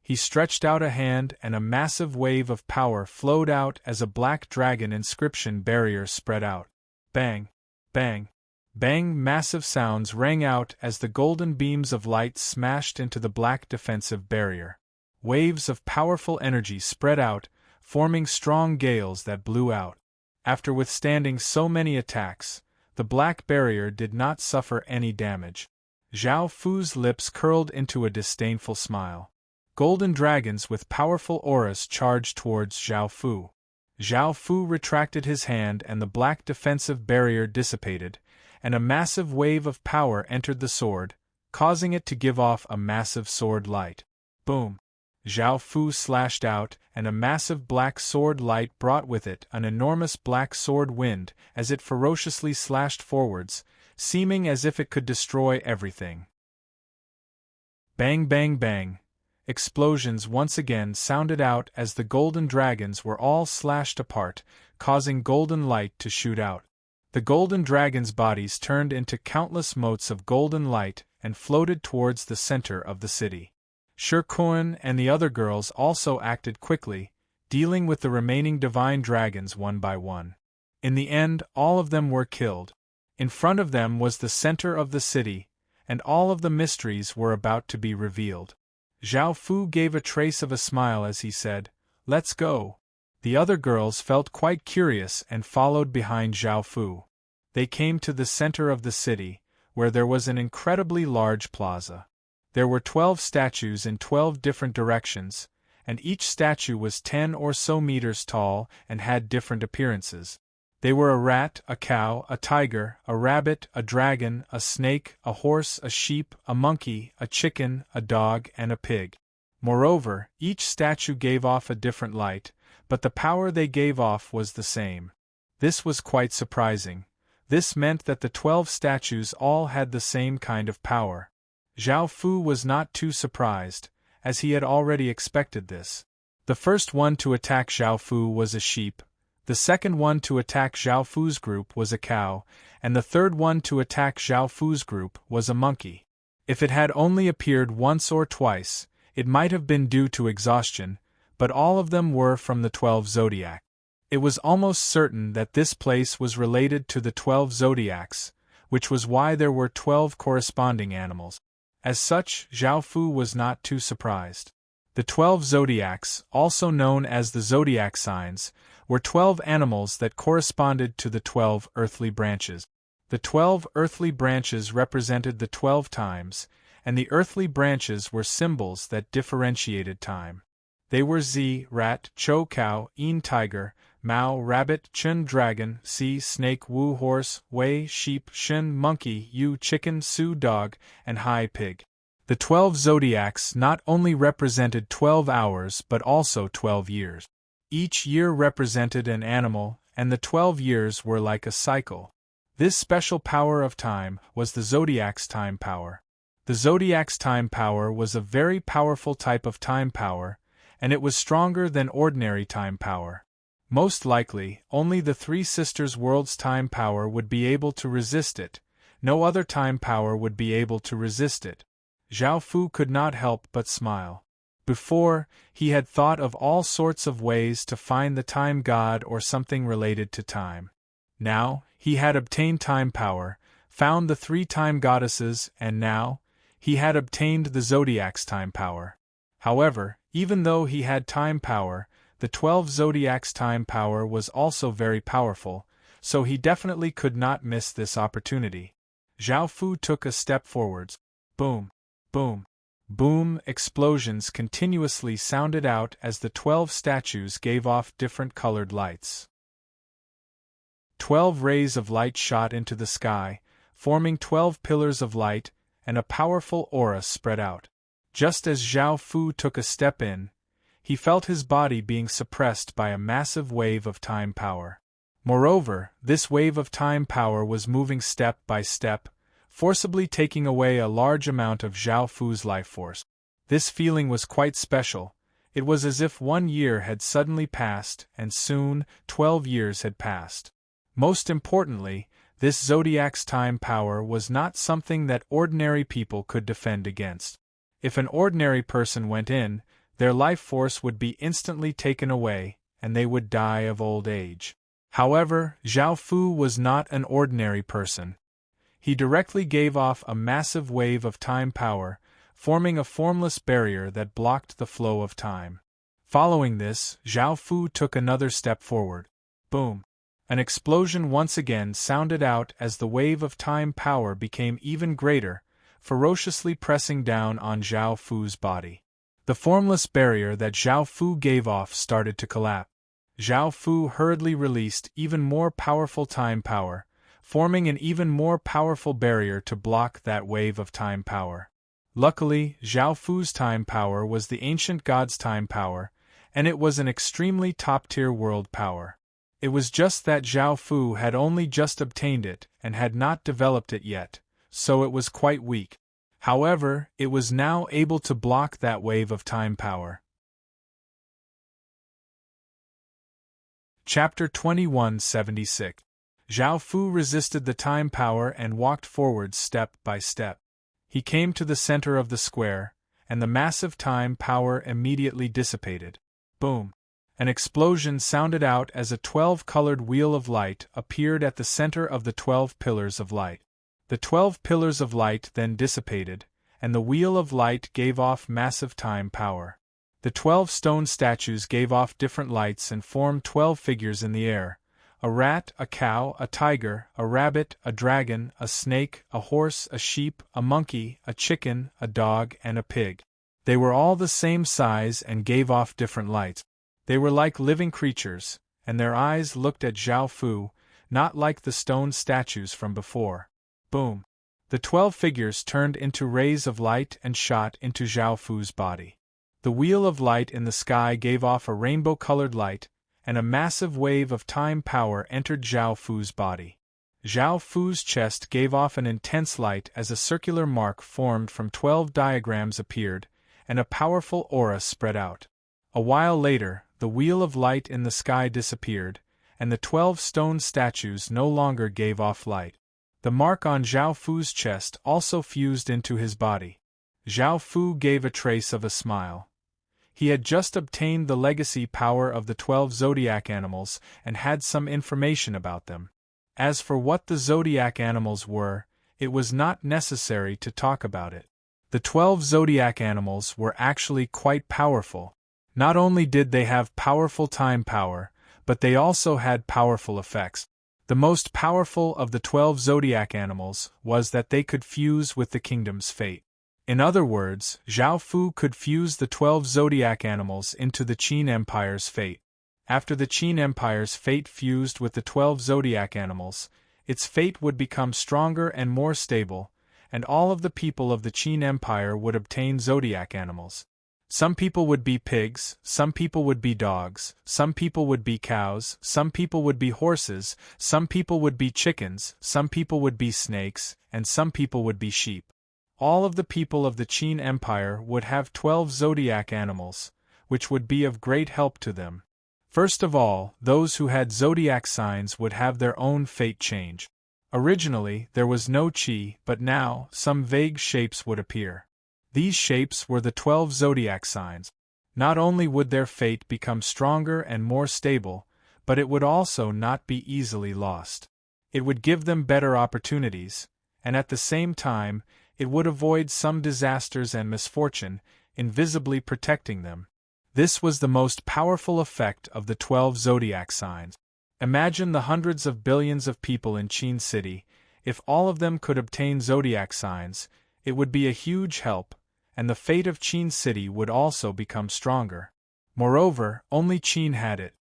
He stretched out a hand and a massive wave of power flowed out as a black dragon inscription barrier spread out. Bang! Bang! Bang! Massive sounds rang out as the golden beams of light smashed into the black defensive barrier. Waves of powerful energy spread out, forming strong gales that blew out. After withstanding so many attacks, the black barrier did not suffer any damage. Zhao Fu's lips curled into a disdainful smile. Golden dragons with powerful auras charged towards Zhao Fu. Zhao Fu retracted his hand and the black defensive barrier dissipated, and a massive wave of power entered the sword, causing it to give off a massive sword light. Boom! Zhao Fu slashed out, and a massive black sword light brought with it an enormous black sword wind as it ferociously slashed forwards, seeming as if it could destroy everything. Bang! Bang! Bang! Explosions once again sounded out as the golden dragons were all slashed apart, causing golden light to shoot out. The golden dragons' bodies turned into countless motes of golden light and floated towards the center of the city. Shirkuan and the other girls also acted quickly, dealing with the remaining divine dragons one by one. In the end, all of them were killed. In front of them was the center of the city, and all of the mysteries were about to be revealed. Zhao Fu gave a trace of a smile as he said, "Let's go." The other girls felt quite curious and followed behind Zhao Fu. They came to the center of the city, where there was an incredibly large plaza. There were 12 statues in 12 different directions, and each statue was 10 or so meters tall and had different appearances. They were a rat, a cow, a tiger, a rabbit, a dragon, a snake, a horse, a sheep, a monkey, a chicken, a dog, and a pig. Moreover, each statue gave off a different light, but the power they gave off was the same. This was quite surprising. This meant that the 12 statues all had the same kind of power. Zhao Fu was not too surprised, as he had already expected this. The first one to attack Zhao Fu was a sheep, the second one to attack Zhao Fu's group was a cow, and the third one to attack Zhao Fu's group was a monkey. If it had only appeared once or twice, it might have been due to exhaustion, but all of them were from the 12 zodiac. It was almost certain that this place was related to the 12 zodiacs, which was why there were 12 corresponding animals. As such, Zhao Fu was not too surprised. The 12 zodiacs, also known as the zodiac signs, were 12 animals that corresponded to the 12 earthly branches. The 12 earthly branches represented the 12 times, and the earthly branches were symbols that differentiated time. They were Z, rat, Chou cow, Yin tiger, Mao rabbit, Chun dragon, Si snake, Wu horse, Wei sheep, Shen monkey, Yu chicken, Su dog, and Hai pig. The 12 zodiacs not only represented 12 hours but also 12 years. Each year represented an animal, and the 12 years were like a cycle. This special power of time was the Zodiac's time power. The Zodiac's time power was a very powerful type of time power, and it was stronger than ordinary time power. Most likely, only the Three Sisters World's time power would be able to resist it. No other time power would be able to resist it. Zhao Fu could not help but smile. Before, he had thought of all sorts of ways to find the time god or something related to time. Now, he had obtained time power, found the three time goddesses, and now, he had obtained the Zodiac's time power. However, even though he had time power, the 12 Zodiac's time power was also very powerful, so he definitely could not miss this opportunity. Zhao Fu took a step forwards. Boom! Boom! Boom! Explosions continuously sounded out as the 12 statues gave off different colored lights. 12 rays of light shot into the sky, forming 12 pillars of light, and a powerful aura spread out. Just as Zhao Fu took a step in, he felt his body being suppressed by a massive wave of time power. Moreover, this wave of time power was moving step by step, forcibly taking away a large amount of Zhao Fu's life force. This feeling was quite special. It was as if 1 year had suddenly passed, and soon 12 years had passed. Most importantly, this Zodiac's time power was not something that ordinary people could defend against. If an ordinary person went in, their life force would be instantly taken away, and they would die of old age. However, Zhao Fu was not an ordinary person. He directly gave off a massive wave of time power, forming a formless barrier that blocked the flow of time. Following this, Zhao Fu took another step forward. Boom! An explosion once again sounded out as the wave of time power became even greater, ferociously pressing down on Zhao Fu's body. The formless barrier that Zhao Fu gave off started to collapse. Zhao Fu hurriedly released even more powerful time power, forming an even more powerful barrier to block that wave of time power. Luckily, Zhao Fu's time power was the ancient god's time power, and it was an extremely top-tier world power. It was just that Zhao Fu had only just obtained it and had not developed it yet, so it was quite weak. However, it was now able to block that wave of time power. Chapter 2176. Zhao Fu resisted the time power and walked forward step by step. He came to the center of the square, and the massive time power immediately dissipated. Boom! An explosion sounded out as a 12-colored wheel of light appeared at the center of the 12 pillars of light. The 12 pillars of light then dissipated, and the wheel of light gave off massive time power. The 12 stone statues gave off different lights and formed 12 figures in the air: a rat, a cow, a tiger, a rabbit, a dragon, a snake, a horse, a sheep, a monkey, a chicken, a dog, and a pig. They were all the same size and gave off different lights. They were like living creatures, and their eyes looked at Zhao Fu, not like the stone statues from before. Boom! The 12 figures turned into rays of light and shot into Zhao Fu's body. The wheel of light in the sky gave off a rainbow-colored light, and a massive wave of time power entered Zhao Fu's body. Zhao Fu's chest gave off an intense light as a circular mark formed from 12 diagrams appeared, and a powerful aura spread out. A while later, the wheel of light in the sky disappeared, and the 12 stone statues no longer gave off light. The mark on Zhao Fu's chest also fused into his body. Zhao Fu gave a trace of a smile. He had just obtained the legacy power of the 12 zodiac animals and had some information about them. As for what the zodiac animals were, it was not necessary to talk about it. The 12 zodiac animals were actually quite powerful. Not only did they have powerful time power, but they also had powerful effects. The most powerful of the 12 zodiac animals was that they could fuse with the kingdom's fate. In other words, Zhao Fu could fuse the 12 zodiac animals into the Qin Empire's fate. After the Qin Empire's fate fused with the 12 zodiac animals, its fate would become stronger and more stable, and all of the people of the Qin Empire would obtain zodiac animals. Some people would be pigs, some people would be dogs, some people would be cows, some people would be horses, some people would be chickens, some people would be snakes, and some people would be sheep. All of the people of the Qin Empire would have 12 zodiac animals, which would be of great help to them. First of all, those who had zodiac signs would have their own fate change. Originally, there was no qi, but now, some vague shapes would appear. These shapes were the 12 zodiac signs. Not only would their fate become stronger and more stable, but it would also not be easily lost. It would give them better opportunities, and at the same time, it would avoid some disasters and misfortune, invisibly protecting them. This was the most powerful effect of the 12 zodiac signs. Imagine the hundreds of billions of people in Qin City. If all of them could obtain zodiac signs, it would be a huge help, and the fate of Qin City would also become stronger. Moreover, only Qin had it.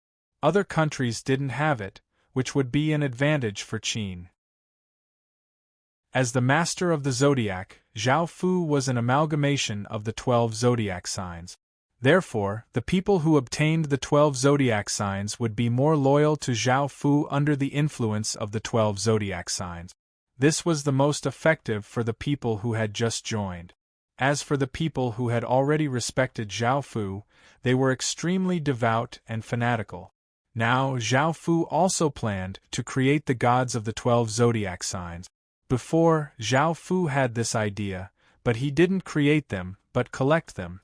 Other countries didn't have it, which would be an advantage for Qin. As the master of the zodiac, Zhao Fu was an amalgamation of the 12 zodiac signs. Therefore, the people who obtained the 12 zodiac signs would be more loyal to Zhao Fu under the influence of the 12 zodiac signs. This was the most effective for the people who had just joined. As for the people who had already respected Zhao Fu, they were extremely devout and fanatical. Now Zhao Fu also planned to create the gods of the 12 zodiac signs. Before, Zhao Fu had this idea, but he didn't create them, but collect them.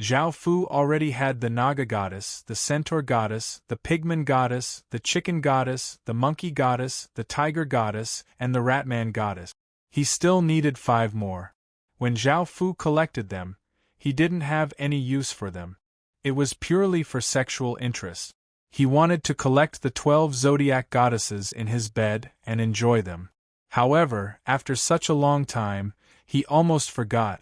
Zhao Fu already had the Naga goddess, the centaur goddess, the pigman goddess, the chicken goddess, the monkey goddess, the tiger goddess, and the ratman goddess. He still needed 5 more. When Zhao Fu collected them, he didn't have any use for them. It was purely for sexual interest. He wanted to collect the 12 zodiac goddesses in his bed and enjoy them. However, after such a long time, he almost forgot.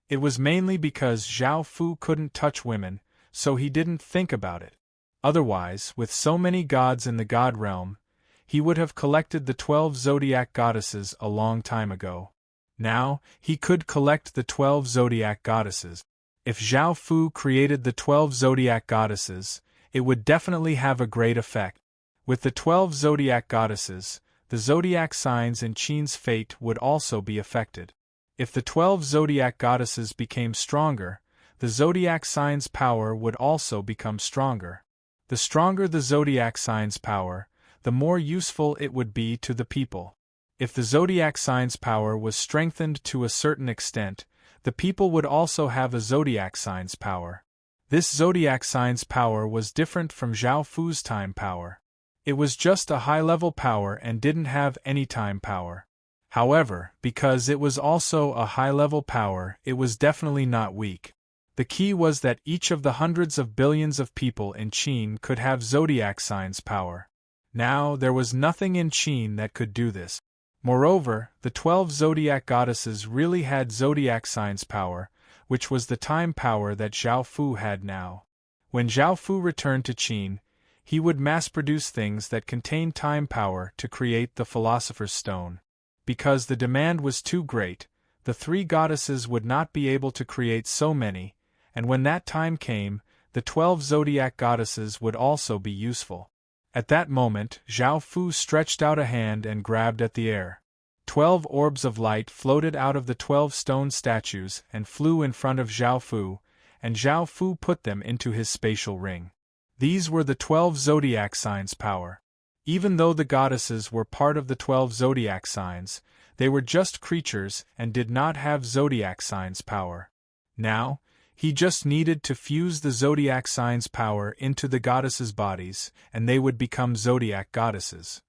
It was mainly because Zhao Fu couldn't touch women, so he didn't think about it. Otherwise, with so many gods in the god realm, he would have collected the 12 zodiac goddesses a long time ago. Now, he could collect the 12 zodiac goddesses. If Zhao Fu created the 12 zodiac goddesses, it would definitely have a great effect. With the 12 zodiac goddesses, the zodiac signs in Qin's fate would also be affected. If the 12 zodiac goddesses became stronger, the zodiac sign's power would also become stronger. The stronger the zodiac sign's power, the more useful it would be to the people. If the zodiac sign's power was strengthened to a certain extent, the people would also have a zodiac sign's power. This zodiac sign's power was different from Zhao Fu's time power. It was just a high-level power and didn't have any time power. However, because it was also a high-level power, it was definitely not weak. The key was that each of the hundreds of billions of people in Qin could have zodiac signs power. Now, there was nothing in Qin that could do this. Moreover, the 12 zodiac goddesses really had zodiac signs power, which was the time power that Zhao Fu had now. When Zhao Fu returned to Qin, he would mass-produce things that contained time power to create the Philosopher's Stone. Because the demand was too great, the 3 goddesses would not be able to create so many, and when that time came, the 12 zodiac goddesses would also be useful. At that moment, Zhao Fu stretched out a hand and grabbed at the air. 12 orbs of light floated out of the 12 stone statues and flew in front of Zhao Fu, and Zhao Fu put them into his spatial ring. These were the 12 zodiac signs' power. Even though the goddesses were part of the 12 zodiac signs, they were just creatures and did not have zodiac signs' power. Now, he just needed to fuse the zodiac signs' power into the goddesses' bodies, and they would become zodiac goddesses.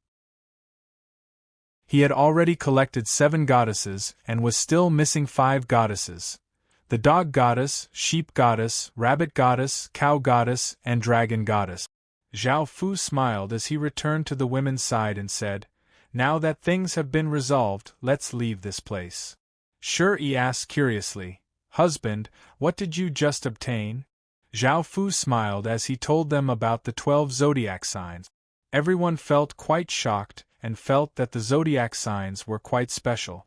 He had already collected 7 goddesses and was still missing 5 goddesses: the dog goddess, sheep goddess, rabbit goddess, cow goddess, and dragon goddess. Zhao Fu smiled as he returned to the women's side and said, "Now that things have been resolved, let's leave this place." Sure, he asked curiously, "Husband, what did you just obtain?" Zhao Fu smiled as he told them about the 12 zodiac signs. Everyone felt quite shocked and felt that the zodiac signs were quite special.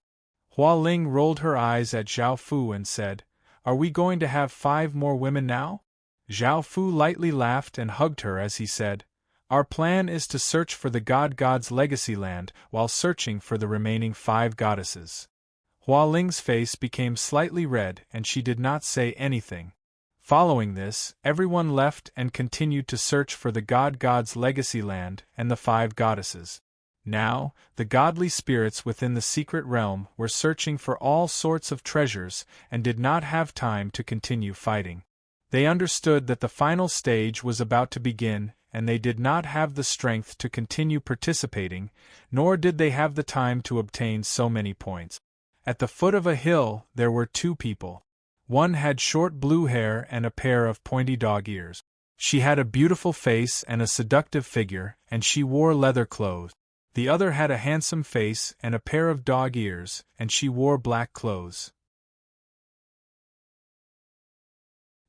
Hua Ling rolled her eyes at Zhao Fu and said, Are we going to have 5 more women now? Zhao Fu lightly laughed and hugged her as he said, Our plan is to search for the god's legacy land while searching for the remaining 5 goddesses. Hua Ling's face became slightly red and she did not say anything. Following this, everyone left and continued to search for the god's legacy land and the 5 goddesses. Now, the godly spirits within the secret realm were searching for all sorts of treasures and did not have time to continue fighting. They understood that the final stage was about to begin, and they did not have the strength to continue participating, nor did they have the time to obtain so many points. At the foot of a hill, there were 2 people. One had short blue hair and a pair of pointy dog ears. She had a beautiful face and a seductive figure, and she wore leather clothes. The other had a handsome face and a pair of dog ears, and she wore black clothes.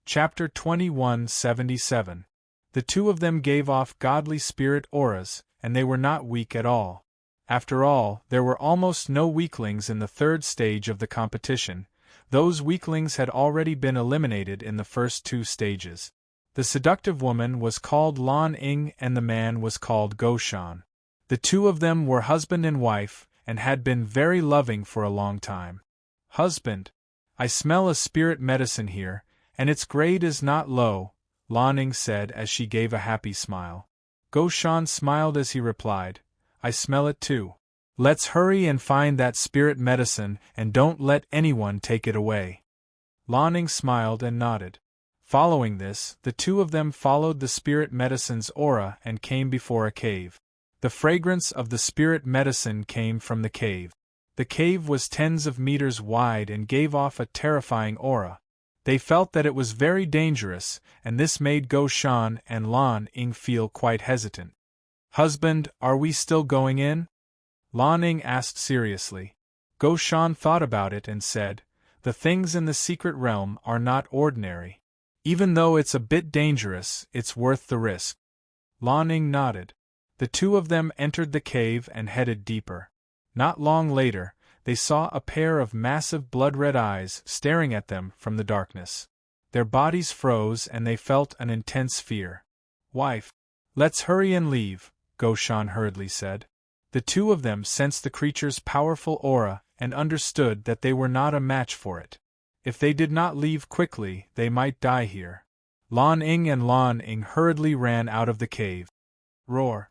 Chapter 2177. The 2 of them gave off godly spirit auras, and they were not weak at all. After all, there were almost no weaklings in the 3rd stage of the competition. Those weaklings had already been eliminated in the first 2 stages. The seductive woman was called Lan Ying and the man was called Go Shan. The 2 of them were husband and wife, and had been very loving for a long time. Husband, I smell a spirit medicine here, and its grade is not low, Lan Ying said as she gave a happy smile. Go Shan smiled as he replied, I smell it too. Let's hurry and find that spirit medicine and don't let anyone take it away. Lan Ying smiled and nodded. Following this, the 2 of them followed the spirit medicine's aura and came before a cave. The fragrance of the spirit medicine came from the cave. The cave was tens of meters wide and gave off a terrifying aura. They felt that it was very dangerous, and this made Go Shan and Lan Ying feel quite hesitant. Husband, are we still going in? Lan Ying asked seriously. Go Shan thought about it and said, The things in the secret realm are not ordinary. Even though it's a bit dangerous, it's worth the risk. Lan Ying nodded. The 2 of them entered the cave and headed deeper. Not long later, they saw a pair of massive blood-red eyes staring at them from the darkness. Their bodies froze and they felt an intense fear. Wife, let's hurry and leave, Go Shan hurriedly said. The 2 of them sensed the creature's powerful aura and understood that they were not a match for it. If they did not leave quickly, they might die here. Lan Ying and Lan Ying hurriedly ran out of the cave. Roar.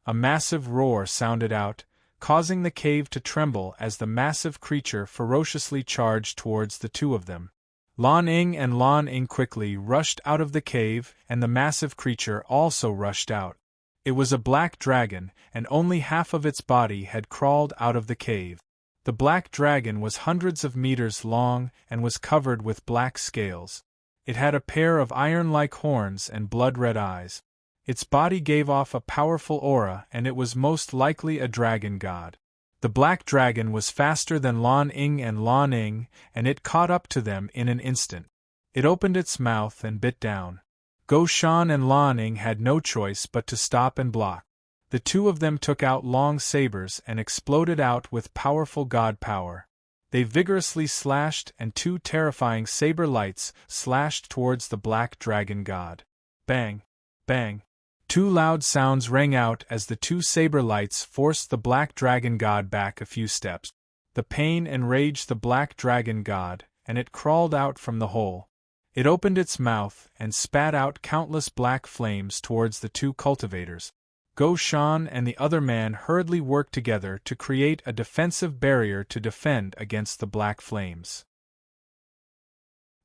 A massive roar sounded out, causing the cave to tremble as the massive creature ferociously charged towards the 2 of them. Lan Ying and Lan Ying quickly rushed out of the cave, and the massive creature also rushed out. It was a black dragon, and only half of its body had crawled out of the cave. The black dragon was hundreds of meters long and was covered with black scales. It had a pair of iron-like horns and blood-red eyes. Its body gave off a powerful aura and it was most likely a dragon god. The black dragon was faster than Lan Ying and Lan Ying, and it caught up to them in an instant. It opened its mouth and bit down. Go Shan and Lan Ying had no choice but to stop and block. The 2 of them took out long sabers and exploded out with powerful god power. They vigorously slashed and 2 terrifying saber lights slashed towards the black dragon god. Bang! Bang! 2 loud sounds rang out as the 2 saber lights forced the black dragon god back a few steps. The pain enraged the black dragon god, and it crawled out from the hole. It opened its mouth and spat out countless black flames towards the 2 cultivators. Go Shan and the other man hurriedly worked together to create a defensive barrier to defend against the black flames.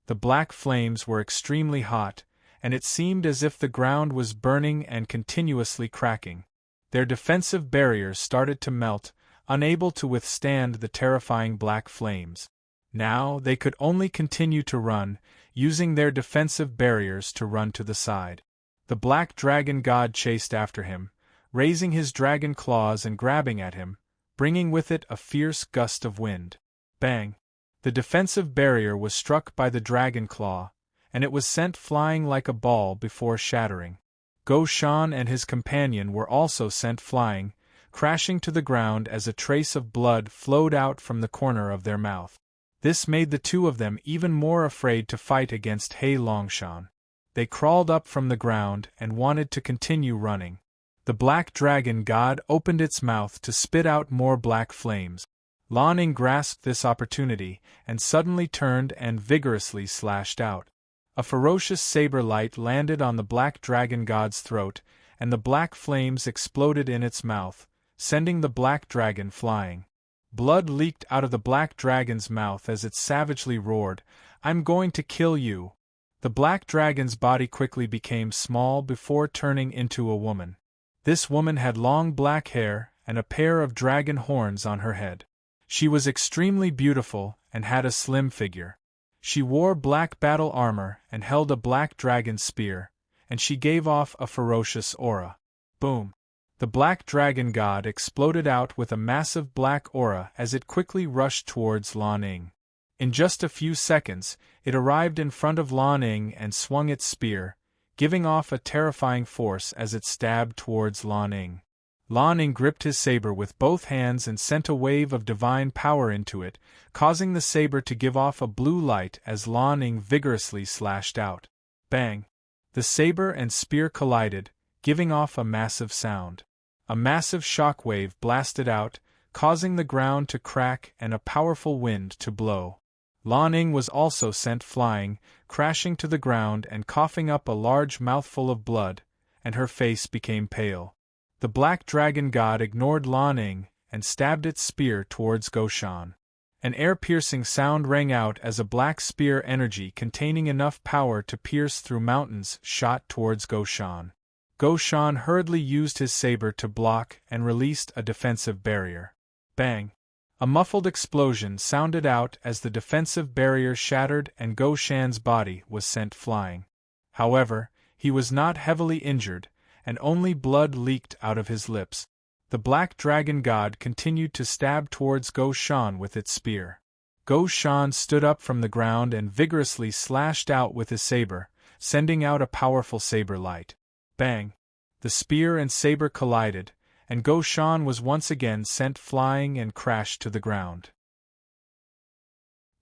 The black flames were extremely hot, and it seemed as if the ground was burning and continuously cracking. Their defensive barriers started to melt, unable to withstand the terrifying black flames. Now they could only continue to run, using their defensive barriers to run to the side. The black dragon god chased after him, raising his dragon claws and grabbing at him, bringing with it a fierce gust of wind. Bang! The defensive barrier was struck by the dragon claw, and it was sent flying like a ball before shattering. Go Shan and his companion were also sent flying, crashing to the ground as a trace of blood flowed out from the corner of their mouth. This made the two of them even more afraid to fight against He Longshan. They crawled up from the ground and wanted to continue running. The black dragon god opened its mouth to spit out more black flames. Lan Ning grasped this opportunity and suddenly turned and vigorously slashed out. A ferocious saber light landed on the black dragon god's throat, and the black flames exploded in its mouth, sending the black dragon flying. Blood leaked out of the black dragon's mouth as it savagely roared, "I'm going to kill you!" The black dragon's body quickly became small before turning into a woman. This woman had long black hair and a pair of dragon horns on her head. She was extremely beautiful and had a slim figure. She wore black battle armor and held a black dragon spear, and she gave off a ferocious aura. Boom! The black dragon god exploded out with a massive black aura as it quickly rushed towards Lan Ning. In just a few seconds, it arrived in front of Lan Ning and swung its spear, giving off a terrifying force as it stabbed towards Lan Ning. Lan Ning gripped his saber with both hands and sent a wave of divine power into it, causing the saber to give off a blue light as Lan Ning vigorously slashed out. Bang! The saber and spear collided, giving off a massive sound. A massive shock wave blasted out, causing the ground to crack and a powerful wind to blow. Lan Ning was also sent flying, crashing to the ground and coughing up a large mouthful of blood, and her face became pale. The black dragon god ignored Lan Ning and stabbed its spear towards Goshan. An air-piercing sound rang out as a black spear energy containing enough power to pierce through mountains shot towards Goshan. Goshan hurriedly used his saber to block and released a defensive barrier. Bang! A muffled explosion sounded out as the defensive barrier shattered and Goshan's body was sent flying. However, he was not heavily injured, and only blood leaked out of his lips. The black dragon god continued to stab towards Goshan with its spear. Goshan stood up from the ground and vigorously slashed out with his saber, sending out a powerful saber light. Bang! The spear and saber collided, and Goshan was once again sent flying and crashed to the ground.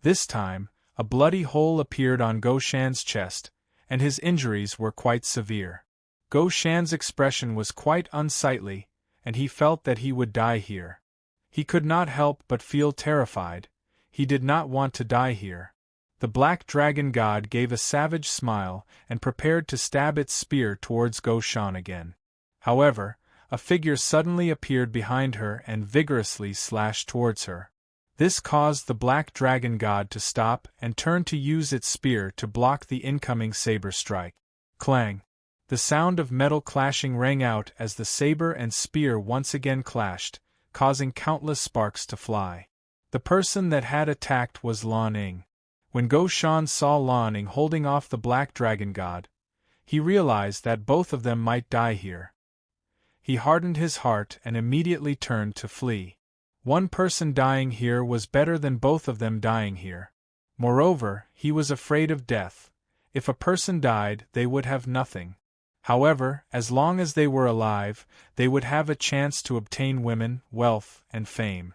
This time, a bloody hole appeared on Goshan's chest, and his injuries were quite severe. Goshan's expression was quite unsightly, and he felt that he would die here. He could not help but feel terrified. He did not want to die here. The black dragon god gave a savage smile and prepared to stab its spear towards Goshan again. However, a figure suddenly appeared behind her and vigorously slashed towards her. This caused the black dragon god to stop and turn to use its spear to block the incoming saber strike. Clang! The sound of metal clashing rang out as the saber and spear once again clashed, causing countless sparks to fly. The person that had attacked was Lan Ning. When Goshan saw Lan Ning holding off the black dragon god, he realized that both of them might die here. He hardened his heart and immediately turned to flee. One person dying here was better than both of them dying here. Moreover, he was afraid of death. If a person died, they would have nothing. However, as long as they were alive, they would have a chance to obtain women, wealth, and fame.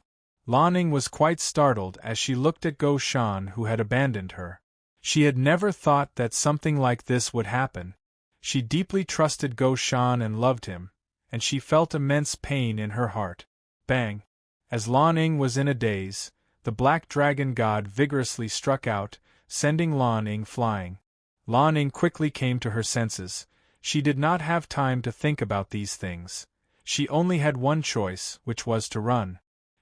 Lan Ning was quite startled as she looked at Goshan, who had abandoned her. She had never thought that something like this would happen. She deeply trusted Goshan and loved him, and she felt immense pain in her heart. Bang! As Lan Ning was in a daze, the black dragon god vigorously struck out, sending Lan Ning flying. Lan Ning quickly came to her senses. She did not have time to think about these things. She only had one choice, which was to run.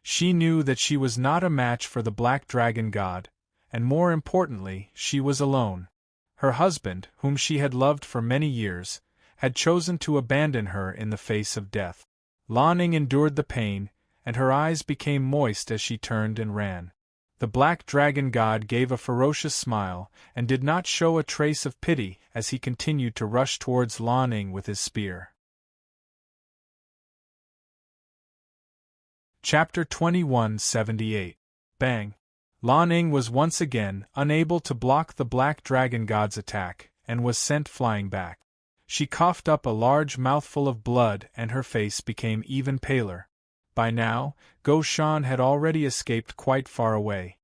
She knew that she was not a match for the black dragon god, and more importantly, she was alone. Her husband, whom she had loved for many years, had chosen to abandon her in the face of death. Lan Ning endured the pain, and her eyes became moist as she turned and ran. The black dragon god gave a ferocious smile, and did not show a trace of pity as he continued to rush towards Lan Ning with his spear. Chapter 2178. Bang! Lan Ning was once again unable to block the black dragon god's attack, and was sent flying back. She coughed up a large mouthful of blood and her face became even paler. By now, Goshan had already escaped quite far away.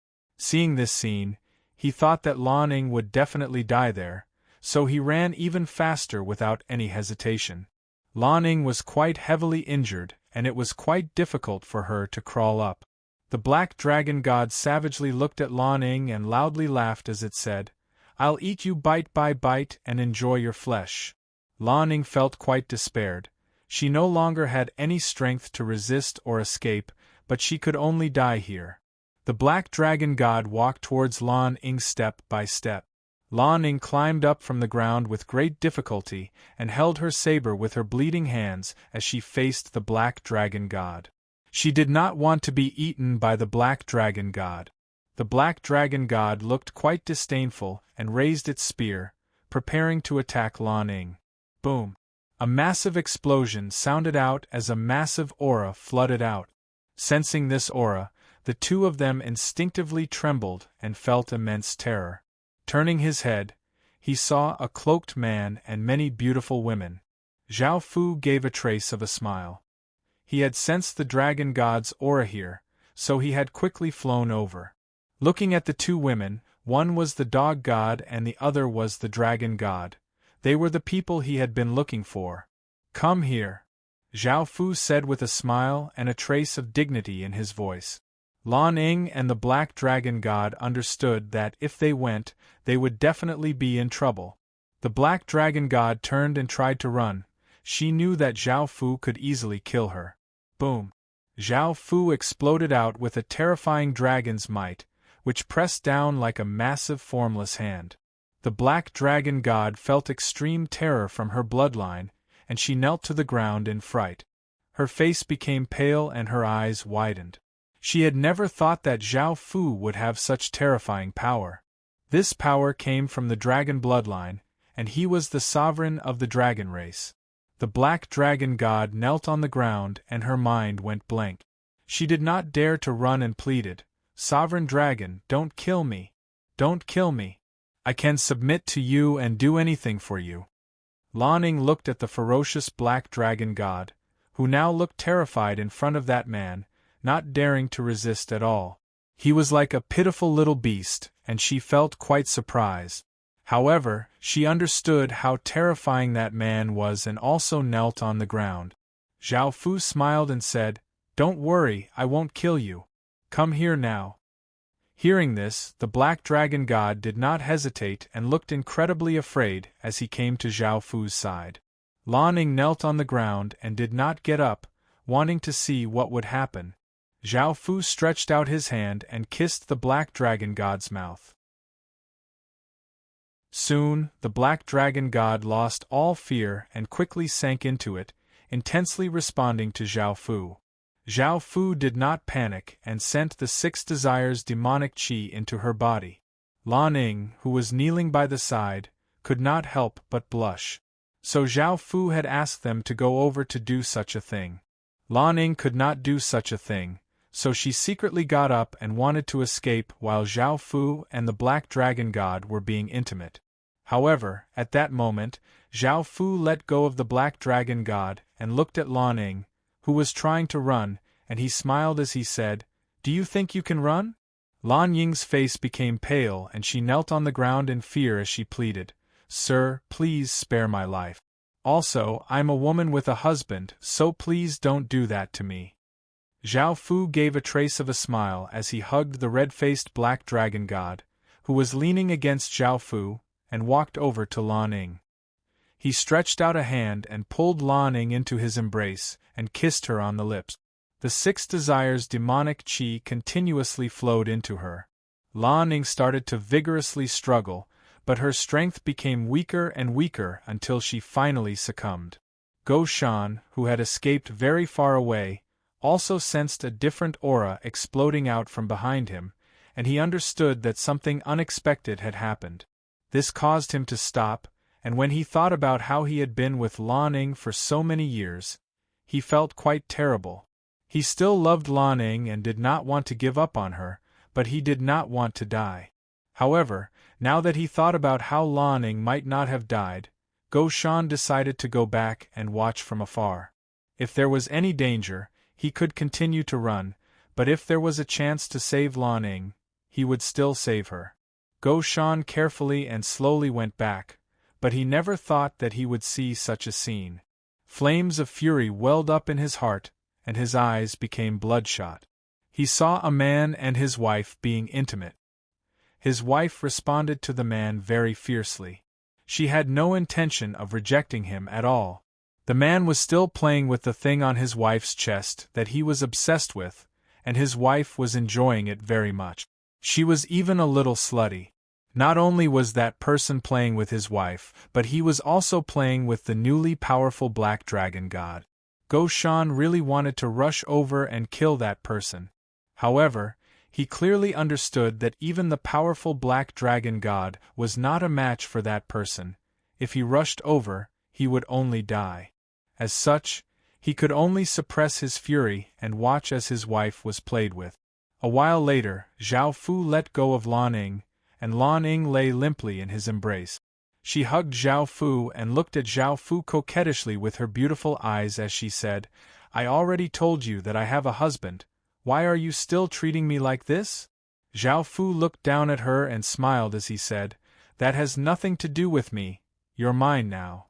Seeing this scene, he thought that Lan Ning would definitely die there, so he ran even faster without any hesitation. Lan Ning was quite heavily injured, and it was quite difficult for her to crawl up. The black dragon god savagely looked at Lan Ning and loudly laughed as it said, "I'll eat you bite by bite and enjoy your flesh." Lan Ning felt quite despaired. She no longer had any strength to resist or escape, but she could only die here. The black dragon god walked towards Lan Ning step by step. Lan Ning climbed up from the ground with great difficulty and held her saber with her bleeding hands as she faced the black dragon god. She did not want to be eaten by the black dragon god. The black dragon god looked quite disdainful and raised its spear, preparing to attack Lan Ning. Boom! A massive explosion sounded out as a massive aura flooded out. Sensing this aura, the two of them instinctively trembled and felt immense terror. Turning his head, he saw a cloaked man and many beautiful women. Zhao Fu gave a trace of a smile. He had sensed the dragon god's aura here, so he had quickly flown over. Looking at the two women, one was the dog god and the other was the dragon god. They were the people he had been looking for. "Come here," Zhao Fu said with a smile and a trace of dignity in his voice. Lan Ning and the black dragon god understood that if they went, they would definitely be in trouble. The black dragon god turned and tried to run. She knew that Zhao Fu could easily kill her. Boom! Zhao Fu exploded out with a terrifying dragon's might, which pressed down like a massive formless hand. The black dragon god felt extreme terror from her bloodline, and she knelt to the ground in fright. Her face became pale and her eyes widened. She had never thought that Zhao Fu would have such terrifying power. This power came from the dragon bloodline, and he was the sovereign of the dragon race. The black dragon god knelt on the ground and her mind went blank. She did not dare to run and pleaded, "Sovereign dragon, don't kill me. Don't kill me. I can submit to you and do anything for you." Lan Ning looked at the ferocious black dragon god, who now looked terrified in front of that man, not daring to resist at all. He was like a pitiful little beast, and she felt quite surprised. However, she understood how terrifying that man was and also knelt on the ground. Zhao Fu smiled and said, "Don't worry, I won't kill you. Come here now." Hearing this, the black dragon god did not hesitate and looked incredibly afraid as he came to Zhao Fu's side. Lan Ning knelt on the ground and did not get up, wanting to see what would happen. Zhao Fu stretched out his hand and kissed the black dragon god's mouth. Soon, the black dragon god lost all fear and quickly sank into it, intensely responding to Zhao Fu. Zhao Fu did not panic and sent the 6 desires demonic qi into her body. Lan Ning, who was kneeling by the side, could not help but blush. So Zhao Fu had asked them to go over to do such a thing. Lan Ning could not do such a thing, so she secretly got up and wanted to escape while Zhao Fu and the black dragon god were being intimate. However, at that moment, Zhao Fu let go of the black dragon god and looked at Lan Ning, who was trying to run, and he smiled as he said, "Do you think you can run?" Lan Ying's face became pale and she knelt on the ground in fear as she pleaded, "Sir, please spare my life. Also, I'm a woman with a husband, so please don't do that to me." Zhao Fu gave a trace of a smile as he hugged the red-faced black dragon god, who was leaning against Zhao Fu, and walked over to Lan Ning. He stretched out a hand and pulled Lan Ning into his embrace, and kissed her on the lips. The 6 desires demonic qi continuously flowed into her. Lan Ning started to vigorously struggle, but her strength became weaker and weaker until she finally succumbed. Go Shan, who had escaped very far away, also sensed a different aura exploding out from behind him, and he understood that something unexpected had happened. This caused him to stop, and when he thought about how he had been with Lan Ning for so many years, he felt quite terrible. He still loved Lan Ning and did not want to give up on her, but he did not want to die. However, now that he thought about how Lan Ning might not have died, Go Shan decided to go back and watch from afar. If there was any danger, he could continue to run, but if there was a chance to save Lan Ning, he would still save her. Goshan carefully and slowly went back, but he never thought that he would see such a scene. Flames of fury welled up in his heart, and his eyes became bloodshot. He saw a man and his wife being intimate. His wife responded to the man very fiercely. She had no intention of rejecting him at all. The man was still playing with the thing on his wife's chest that he was obsessed with, and his wife was enjoying it very much. She was even a little slutty. Not only was that person playing with his wife, but he was also playing with the newly powerful black dragon god. Goshan really wanted to rush over and kill that person. However, he clearly understood that even the powerful black dragon god was not a match for that person. If he rushed over, he would only die. As such, he could only suppress his fury and watch as his wife was played with. A while later, Zhao Fu let go of Lan Ying, and Lan Ying lay limply in his embrace. She hugged Zhao Fu and looked at Zhao Fu coquettishly with her beautiful eyes as she said, "I already told you that I have a husband. Why are you still treating me like this?" Zhao Fu looked down at her and smiled as he said, "That has nothing to do with me, you're mine now."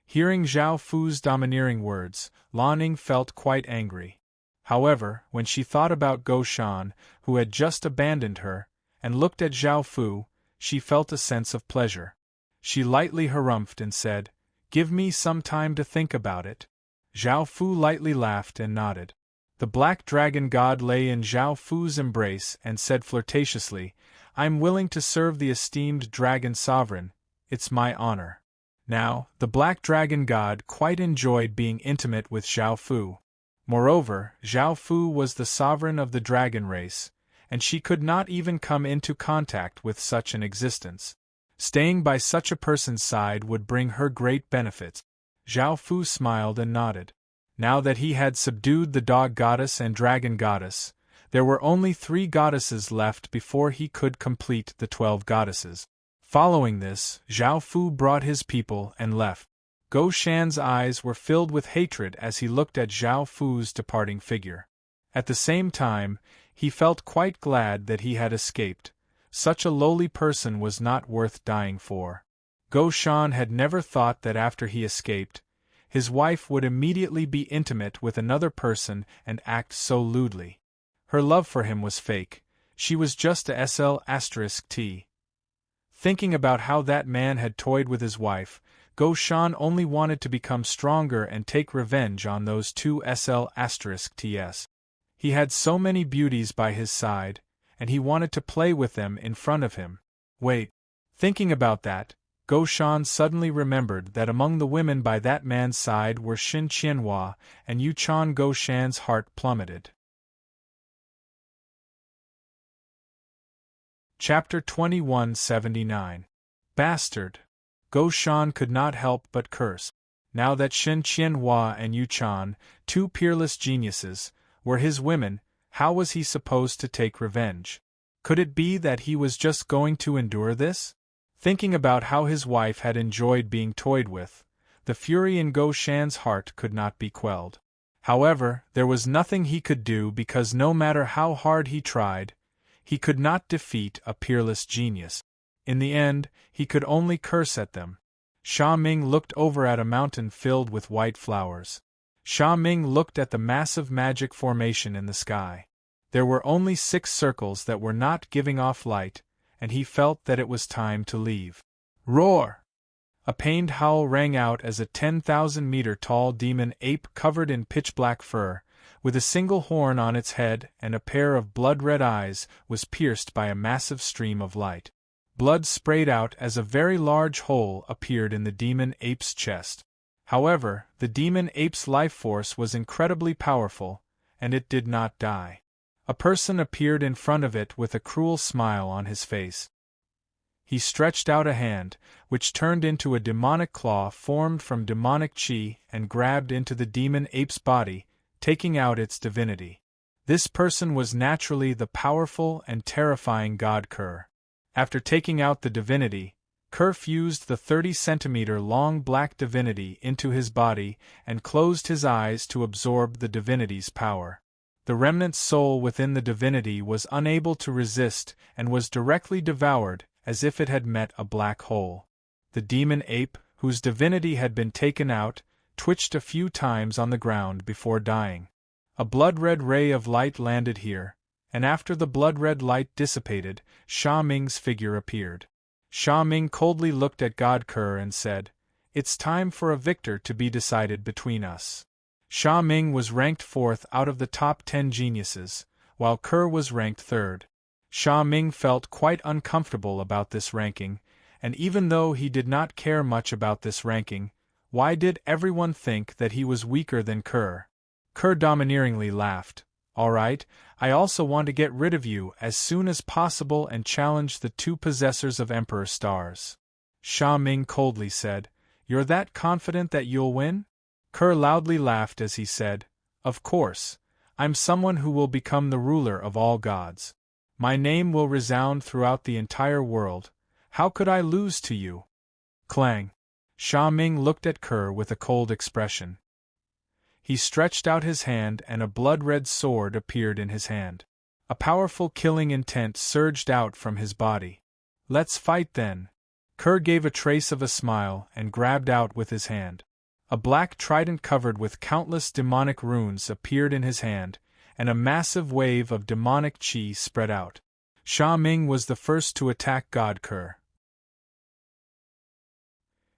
Hearing Zhao Fu's domineering words, Lan Ying felt quite angry. However, when she thought about Goshan, who had just abandoned her, and looked at Zhao Fu, she felt a sense of pleasure. She lightly harumphed and said, "Give me some time to think about it." Zhao Fu lightly laughed and nodded. The black dragon god lay in Zhao Fu's embrace and said flirtatiously, "I'm willing to serve the esteemed dragon sovereign, it's my honor." Now, the black dragon god quite enjoyed being intimate with Zhao Fu. Moreover, Zhao Fu was the sovereign of the dragon race, and she could not even come into contact with such an existence. Staying by such a person's side would bring her great benefits. Zhao Fu smiled and nodded. Now that he had subdued the dog goddess and dragon goddess, there were only 3 goddesses left before he could complete the 12 goddesses. Following this, Zhao Fu brought his people and left. Goshan's eyes were filled with hatred as he looked at Zhao Fu's departing figure. At the same time, he felt quite glad that he had escaped. Such a lowly person was not worth dying for. Goshan had never thought that after he escaped, his wife would immediately be intimate with another person and act so lewdly. Her love for him was fake. She was just a SL*T. Thinking about how that man had toyed with his wife, Goshan only wanted to become stronger and take revenge on those 2 SL*Ts. He had so many beauties by his side, and he wanted to play with them in front of him. Wait. Thinking about that, Goshan suddenly remembered that among the women by that man's side were Xin Qianhua and Yu Chan. Goshan's heart plummeted. Chapter 2179. Bastard. Goshan could not help but curse. Now that Xin Qianhua and Yu Chan, 2 peerless geniuses, were his women, how was he supposed to take revenge? Could it be that he was just going to endure this? Thinking about how his wife had enjoyed being toyed with, the fury in Goshan's heart could not be quelled. However, there was nothing he could do because no matter how hard he tried, he could not defeat a peerless genius. In the end, he could only curse at them. Xia Ming looked over at a mountain filled with white flowers. Xia Ming looked at the massive magic formation in the sky. There were only 6 circles that were not giving off light, and he felt that it was time to leave. Roar! A pained howl rang out as a 10,000-meter tall demon ape covered in pitch-black fur, with a single horn on its head and a pair of blood-red eyes, was pierced by a massive stream of light. Blood sprayed out as a very large hole appeared in the demon ape's chest. However, the demon ape's life force was incredibly powerful, and it did not die. A person appeared in front of it with a cruel smile on his face. He stretched out a hand, which turned into a demonic claw formed from demonic chi and grabbed into the demon ape's body, taking out its divinity. This person was naturally the powerful and terrifying god Kerr. After taking out the divinity, Kerr fused the 30-centimeter-long black divinity into his body and closed his eyes to absorb the divinity's power. The remnant soul within the divinity was unable to resist and was directly devoured, as if it had met a black hole. The demon ape, whose divinity had been taken out, twitched a few times on the ground before dying. A blood-red ray of light landed here, and after the blood-red light dissipated, Sha Ming's figure appeared. Sha Ming coldly looked at God Kerr and said, "It's time for a victor to be decided between us." Sha Ming was ranked 4th out of the top 10 geniuses, while Kerr was ranked 3rd. Sha Ming felt quite uncomfortable about this ranking, and even though he did not care much about this ranking, why did everyone think that he was weaker than Kerr? Kerr domineeringly laughed. "All right, I also want to get rid of you as soon as possible and challenge the 2 possessors of Emperor Stars." Sha Ming coldly said, "You're that confident that you'll win?" Kerr loudly laughed as he said, "Of course, I'm someone who will become the ruler of all gods. My name will resound throughout the entire world. How could I lose to you?" Clang! Sha Ming looked at Kerr with a cold expression. He stretched out his hand and a blood-red sword appeared in his hand. A powerful killing intent surged out from his body. "Let's fight then." Kerr gave a trace of a smile and grabbed out with his hand. A black trident covered with countless demonic runes appeared in his hand, and a massive wave of demonic chi spread out. Sha Ming was the first to attack God Kerr.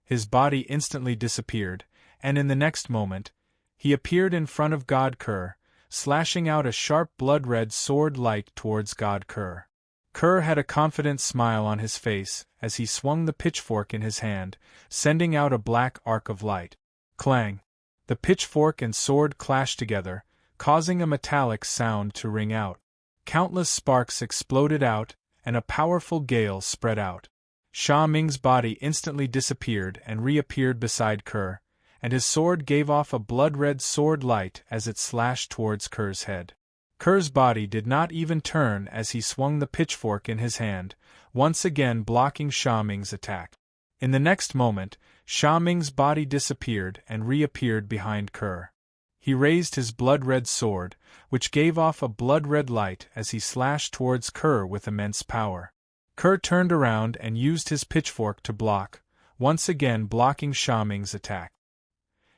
His body instantly disappeared, and in the next moment, he appeared in front of God Kerr, slashing out a sharp blood-red sword light towards God Kerr. Kerr had a confident smile on his face as he swung the pitchfork in his hand, sending out a black arc of light. Clang! The pitchfork and sword clashed together, causing a metallic sound to ring out. Countless sparks exploded out, and a powerful gale spread out. Sha Ming's body instantly disappeared and reappeared beside Kerr, and his sword gave off a blood-red sword light as it slashed towards Kerr's head. Kerr's body did not even turn as he swung the pitchfork in his hand, once again blocking Sha Ming's attack. In the next moment, Sha Ming's body disappeared and reappeared behind Kerr. He raised his blood-red sword, which gave off a blood-red light as he slashed towards Kerr with immense power. Kerr turned around and used his pitchfork to block, once again blocking Sha Ming's attack.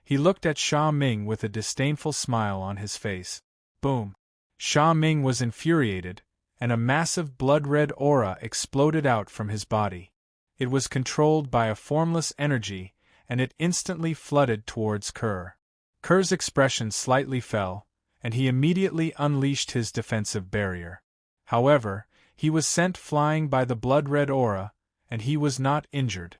He looked at Sha Ming with a disdainful smile on his face. Boom! Sha Ming was infuriated, and a massive blood-red aura exploded out from his body. It was controlled by a formless energy, and it instantly flooded towards Kerr. Kerr's expression slightly fell, and he immediately unleashed his defensive barrier. However, he was sent flying by the blood-red aura, and he was not injured.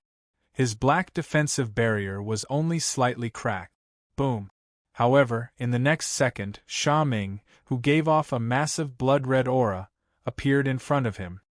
His black defensive barrier was only slightly cracked. Boom! However, in the next second, Sha Ming, who gave off a massive blood-red aura, appeared in front of him.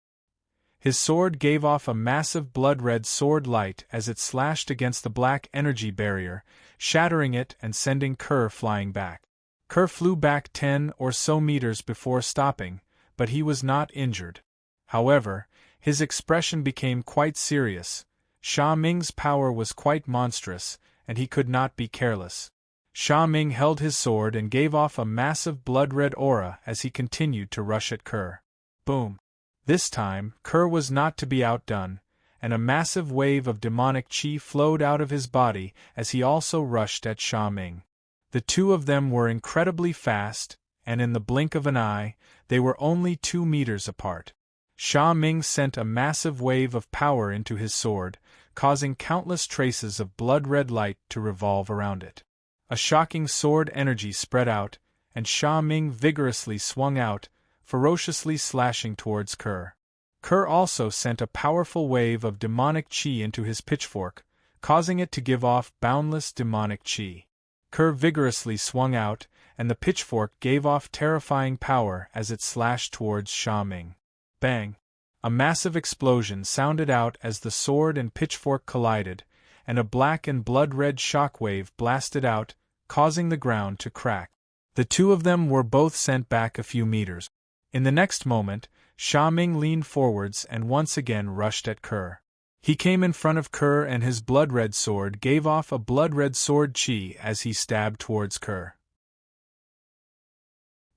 His sword gave off a massive blood-red sword light as it slashed against the black energy barrier, shattering it and sending Kerr flying back. Kerr flew back 10 or so meters before stopping, but he was not injured. However, his expression became quite serious. Sha Ming's power was quite monstrous, and he could not be careless. Sha Ming held his sword and gave off a massive blood-red aura as he continued to rush at Kerr. Boom! This time, Kerr was not to be outdone, and a massive wave of demonic chi flowed out of his body as he also rushed at Sha Ming. The two of them were incredibly fast, and in the blink of an eye, they were only 2 meters apart. Sha Ming sent a massive wave of power into his sword, causing countless traces of blood-red light to revolve around it. A shocking sword energy spread out, and Sha Ming vigorously swung out, ferociously slashing towards Kerr. Kerr also sent a powerful wave of demonic chi into his pitchfork, causing it to give off boundless demonic chi. Kerr vigorously swung out, and the pitchfork gave off terrifying power as it slashed towards Sha Ming. Bang! A massive explosion sounded out as the sword and pitchfork collided, and a black and blood-red shockwave blasted out, causing the ground to crack. The two of them were both sent back a few meters. In the next moment, Sha Ming leaned forwards and once again rushed at Kerr. He came in front of Kerr and his blood-red sword gave off a blood-red sword chi as he stabbed towards Kerr.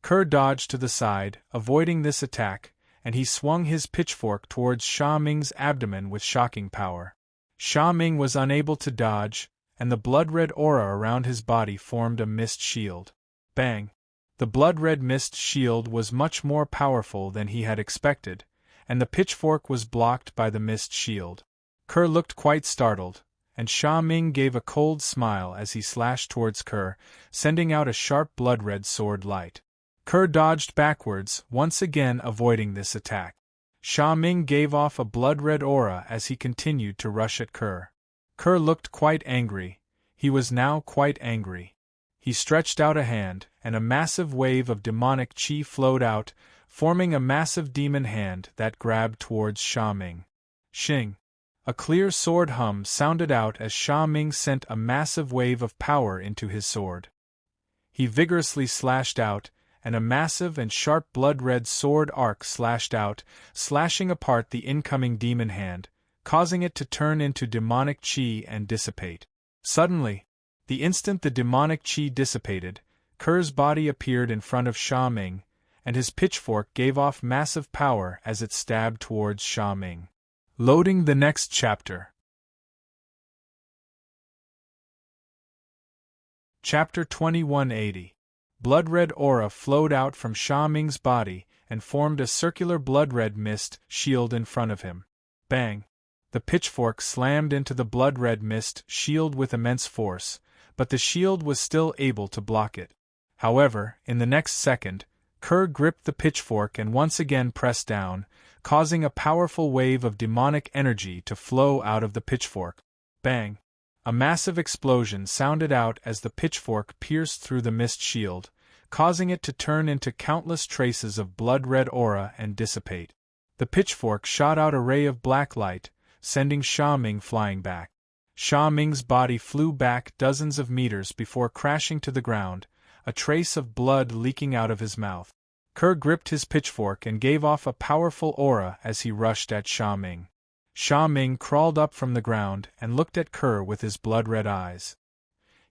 Kerr dodged to the side, avoiding this attack, and he swung his pitchfork towards Sha Ming's abdomen with shocking power. Sha Ming was unable to dodge, and the blood-red aura around his body formed a mist shield. Bang! The blood-red mist shield was much more powerful than he had expected, and the pitchfork was blocked by the mist shield. Kerr looked quite startled, and Sha Ming gave a cold smile as he slashed towards Kerr, sending out a sharp blood-red sword light. Kerr dodged backwards, once again avoiding this attack. Sha Ming gave off a blood-red aura as he continued to rush at Kerr. Kerr looked quite angry. He was now quite angry. He stretched out a hand, and a massive wave of demonic chi flowed out, forming a massive demon hand that grabbed towards Sha Ming. Shing! A clear sword hum sounded out as Sha Ming sent a massive wave of power into his sword. He vigorously slashed out, and a massive and sharp blood-red sword arc slashed out, slashing apart the incoming demon hand, causing it to turn into demonic chi and dissipate. Suddenly, the instant the demonic chi dissipated, Kerr's body appeared in front of Sha Ming, and his pitchfork gave off massive power as it stabbed towards Sha Ming. Loading the next chapter. Chapter 2180. Blood-red aura flowed out from Sha Ming's body and formed a circular blood-red mist shield in front of him. Bang! The pitchfork slammed into the blood-red mist shield with immense force, but the shield was still able to block it. However, in the next second, Kerr gripped the pitchfork and once again pressed down, causing a powerful wave of demonic energy to flow out of the pitchfork. Bang! A massive explosion sounded out as the pitchfork pierced through the mist shield, causing it to turn into countless traces of blood-red aura and dissipate. The pitchfork shot out a ray of black light, sending Sha Ming flying back. Sha Ming's body flew back dozens of meters before crashing to the ground, a trace of blood leaking out of his mouth. Kerr gripped his pitchfork and gave off a powerful aura as he rushed at Sha Ming. Sha Ming crawled up from the ground and looked at Kerr with his blood-red eyes.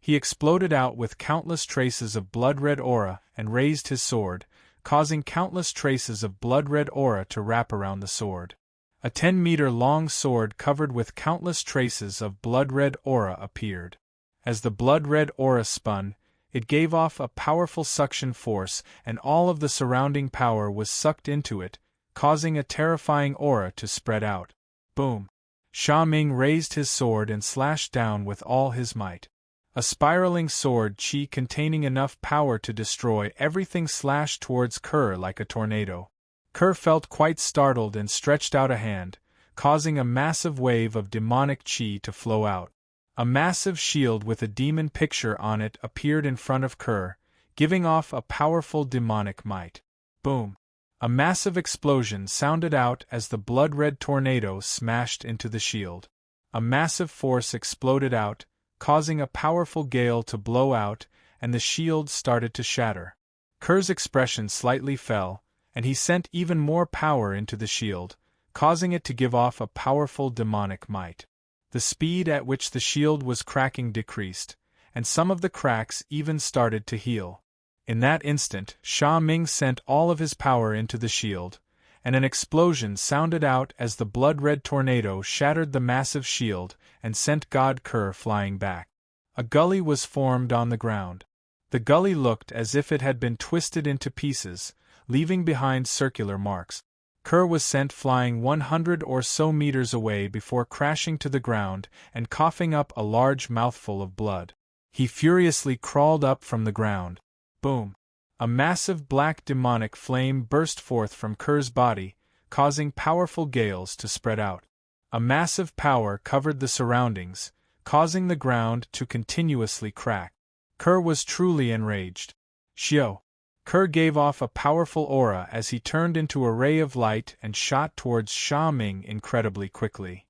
He exploded out with countless traces of blood-red aura and raised his sword, causing countless traces of blood-red aura to wrap around the sword. A 10-meter-long sword covered with countless traces of blood-red aura appeared. As the blood-red aura spun, it gave off a powerful suction force and all of the surrounding power was sucked into it, causing a terrifying aura to spread out. Boom! Sha Ming raised his sword and slashed down with all his might. A spiraling sword chi containing enough power to destroy everything slashed towards Kerr like a tornado. Kerr felt quite startled and stretched out a hand, causing a massive wave of demonic chi to flow out. A massive shield with a demon picture on it appeared in front of Kerr, giving off a powerful demonic might. Boom! A massive explosion sounded out as the blood-red tornado smashed into the shield. A massive force exploded out, causing a powerful gale to blow out, and the shield started to shatter. Kerr's expression slightly fell, and he sent even more power into the shield, causing it to give off a powerful demonic might. The speed at which the shield was cracking decreased, and some of the cracks even started to heal. In that instant, Sha Ming sent all of his power into the shield, and an explosion sounded out as the blood-red tornado shattered the massive shield and sent God Kerr flying back. A gully was formed on the ground. The gully looked as if it had been twisted into pieces, leaving behind circular marks. Kerr was sent flying 100 or so meters away before crashing to the ground and coughing up a large mouthful of blood. He furiously crawled up from the ground. Boom! A massive black demonic flame burst forth from Kerr's body, causing powerful gales to spread out. A massive power covered the surroundings, causing the ground to continuously crack. Kerr was truly enraged. Xiao! Kerr gave off a powerful aura as he turned into a ray of light and shot towards Sha Ming incredibly quickly.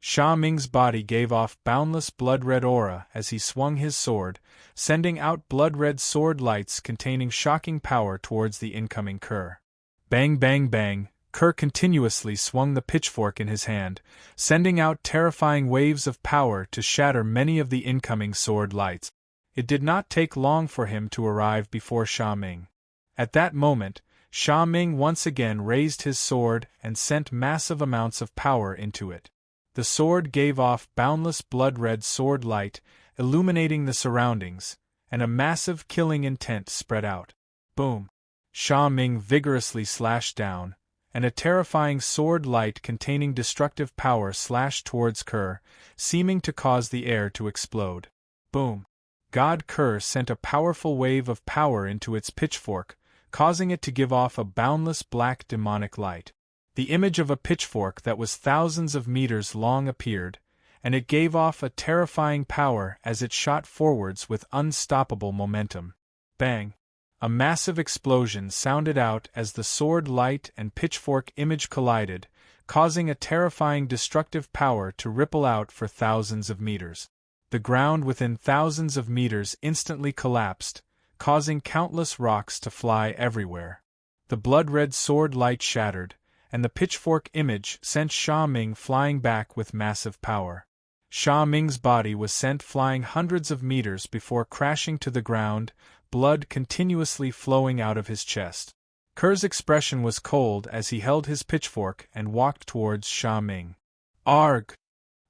Sha Ming's body gave off boundless blood-red aura as he swung his sword, sending out blood-red sword lights containing shocking power towards the incoming Kerr. Bang bang bang, Kerr continuously swung the pitchfork in his hand, sending out terrifying waves of power to shatter many of the incoming sword lights. It did not take long for him to arrive before Sha Ming. At that moment, Sha Ming once again raised his sword and sent massive amounts of power into it. The sword gave off boundless blood-red sword light, illuminating the surroundings, and a massive killing intent spread out. Boom! Sha Ming vigorously slashed down, and a terrifying sword light containing destructive power slashed towards Kerr, seeming to cause the air to explode. Boom! God Kerr sent a powerful wave of power into its pitchfork, causing it to give off a boundless black demonic light. The image of a pitchfork that was thousands of meters long appeared, and it gave off a terrifying power as it shot forwards with unstoppable momentum. Bang! A massive explosion sounded out as the sword light and pitchfork image collided, causing a terrifying destructive power to ripple out for thousands of meters. The ground within thousands of meters instantly collapsed, causing countless rocks to fly everywhere. The blood-red sword light shattered, and the pitchfork image sent Sha Ming flying back with massive power. Sha Ming's body was sent flying hundreds of meters before crashing to the ground, blood continuously flowing out of his chest. Kerr's expression was cold as he held his pitchfork and walked towards Sha Ming. Arg!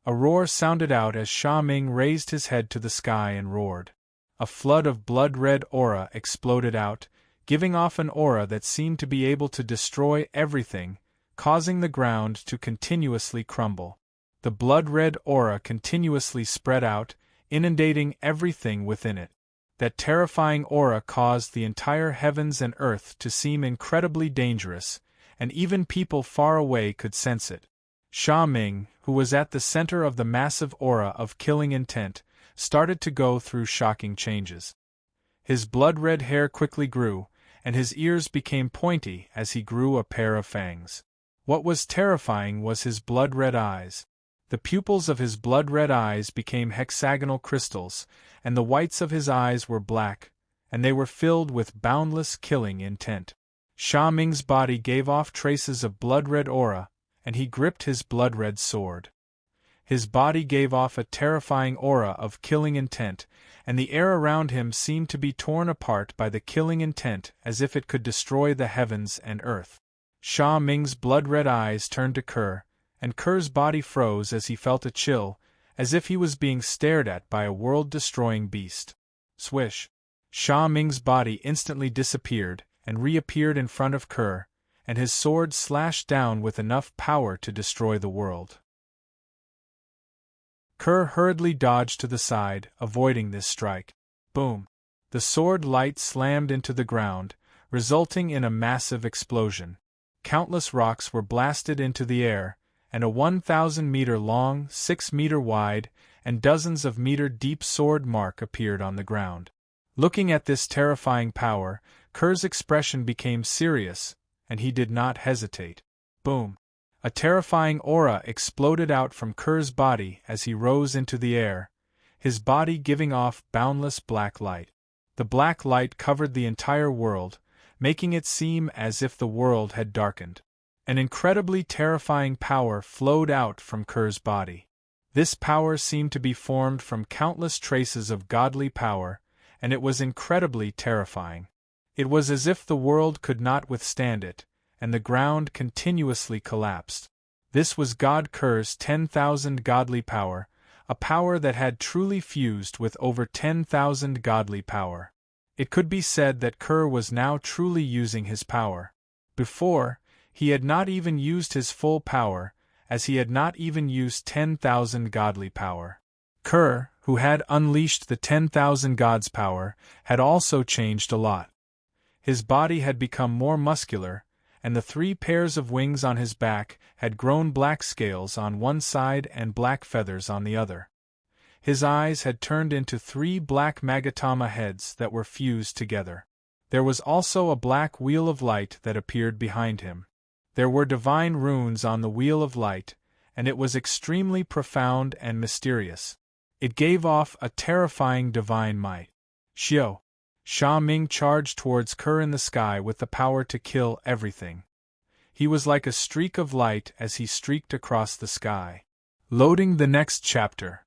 A roar sounded out as Sha Ming raised his head to the sky and roared. A flood of blood-red aura exploded out, giving off an aura that seemed to be able to destroy everything, causing the ground to continuously crumble. The blood-red aura continuously spread out, inundating everything within it. That terrifying aura caused the entire heavens and earth to seem incredibly dangerous, and even people far away could sense it. Sha Ming, who was at the center of the massive aura of killing intent, started to go through shocking changes. His blood-red hair quickly grew, and his ears became pointy as he grew a pair of fangs. What was terrifying was his blood-red eyes. The pupils of his blood-red eyes became hexagonal crystals, and the whites of his eyes were black, and they were filled with boundless killing intent. Sha Ming's body gave off traces of blood-red aura, and he gripped his blood-red sword. His body gave off a terrifying aura of killing intent, and the air around him seemed to be torn apart by the killing intent as if it could destroy the heavens and earth. Sha Ming's blood-red eyes turned to Kerr, and Kerr's body froze as he felt a chill, as if he was being stared at by a world-destroying beast. Swish! Sha Ming's body instantly disappeared and reappeared in front of Kerr, and his sword slashed down with enough power to destroy the world. Kerr hurriedly dodged to the side, avoiding this strike. Boom! The sword light slammed into the ground, resulting in a massive explosion. Countless rocks were blasted into the air, and a 1,000-meter-long, 6-meter-wide, and dozens of meter-deep sword mark appeared on the ground. Looking at this terrifying power, Kerr's expression became serious, and he did not hesitate. Boom! A terrifying aura exploded out from Kerr's body as he rose into the air, his body giving off boundless black light. The black light covered the entire world, making it seem as if the world had darkened. An incredibly terrifying power flowed out from Kerr's body. This power seemed to be formed from countless traces of godly power, and it was incredibly terrifying. It was as if the world could not withstand it, and the ground continuously collapsed. This was God Kerr's 10,000 godly power, a power that had truly fused with over 10,000 godly power. It could be said that Kerr was now truly using his power. Before, he had not even used his full power, as he had not even used 10,000 godly power. Kerr, who had unleashed the 10,000 gods' power, had also changed a lot. His body had become more muscular, and the 3 pairs of wings on his back had grown black scales on one side and black feathers on the other. His eyes had turned into 3 black Magatama heads that were fused together. There was also a black wheel of light that appeared behind him. There were divine runes on the wheel of light, and it was extremely profound and mysterious. It gave off a terrifying divine might. Xiao! Sha Ming charged towards Kerr in the sky with the power to kill everything. He was like a streak of light as he streaked across the sky. Loading the next chapter.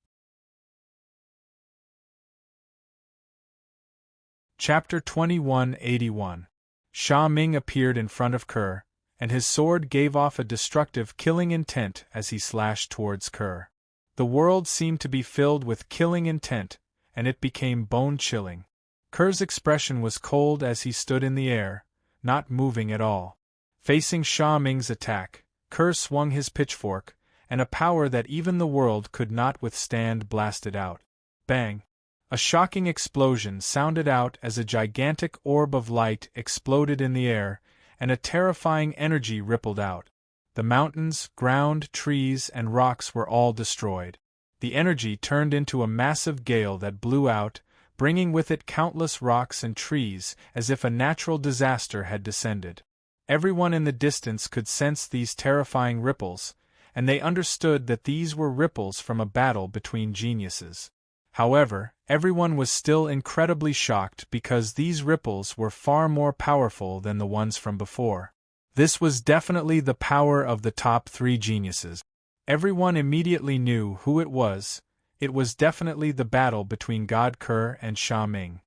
Chapter 2181. Sha Ming appeared in front of Kerr, and his sword gave off a destructive killing intent as he slashed towards Kerr. The world seemed to be filled with killing intent, and it became bone-chilling. Kerr's expression was cold as he stood in the air, not moving at all. Facing Sha Ming's attack, Kerr swung his pitchfork, and a power that even the world could not withstand blasted out. Bang! A shocking explosion sounded out as a gigantic orb of light exploded in the air, and a terrifying energy rippled out. The mountains, ground, trees, and rocks were all destroyed. The energy turned into a massive gale that blew out, bringing with it countless rocks and trees, as if a natural disaster had descended. Everyone in the distance could sense these terrifying ripples, and they understood that these were ripples from a battle between geniuses. However, everyone was still incredibly shocked because these ripples were far more powerful than the ones from before. This was definitely the power of the top 3 geniuses. Everyone immediately knew who it was. It was definitely the battle between God Kerr and Sha Ming.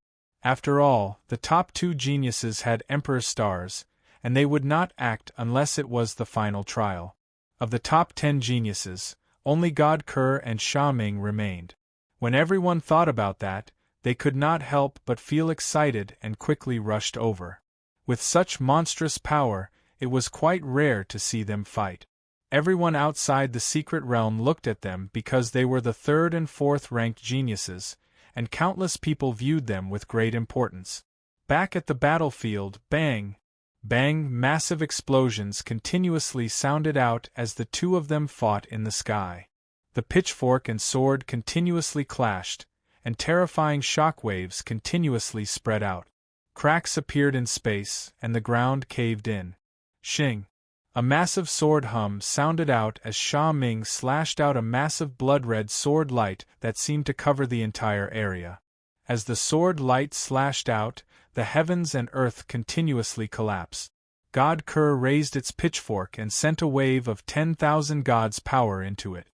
After all, the top 2 geniuses had Emperor stars, and they would not act unless it was the final trial. Of the top 10 geniuses, only God Kerr and Sha Ming remained. When everyone thought about that, they could not help but feel excited and quickly rushed over. With such monstrous power, it was quite rare to see them fight. Everyone outside the secret realm looked at them because they were the 3rd and 4th ranked geniuses, and countless people viewed them with great importance. Back at the battlefield, bang! Bang! Massive explosions continuously sounded out as the 2 of them fought in the sky. The pitchfork and sword continuously clashed, and terrifying shockwaves continuously spread out. Cracks appeared in space, and the ground caved in. Shing! A massive sword hum sounded out as Sha Ming slashed out a massive blood-red sword light that seemed to cover the entire area. As the sword light slashed out, the heavens and earth continuously collapsed. God Kerr raised its pitchfork and sent a wave of 10,000 gods' power into it.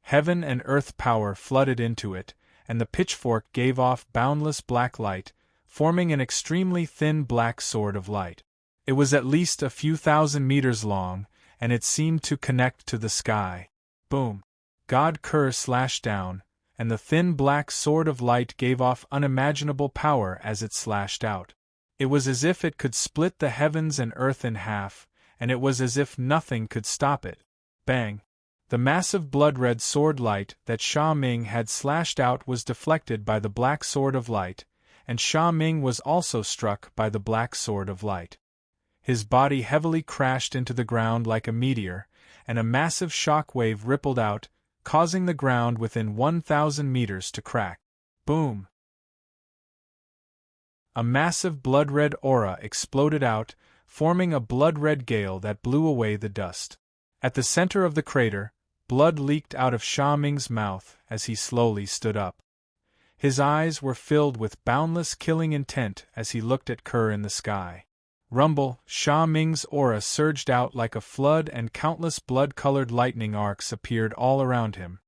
Heaven and earth power flooded into it, and the pitchfork gave off boundless black light, forming an extremely thin black sword of light. It was at least a few thousand meters long, and it seemed to connect to the sky. Boom! God Kerr slashed down, and the thin black sword of light gave off unimaginable power as it slashed out. It was as if it could split the heavens and earth in half, and it was as if nothing could stop it. Bang! The massive blood-red sword light that Sha Ming had slashed out was deflected by the black sword of light, and Sha Ming was also struck by the black sword of light. His body heavily crashed into the ground like a meteor, and a massive shock wave rippled out, causing the ground within 1,000 meters to crack. Boom! A massive blood-red aura exploded out, forming a blood-red gale that blew away the dust. At the center of the crater, blood leaked out of Sha Ming's mouth as he slowly stood up. His eyes were filled with boundless killing intent as he looked at Kerr in the sky. Rumble! Sha Ming's aura surged out like a flood and countless blood-colored lightning arcs appeared all around him.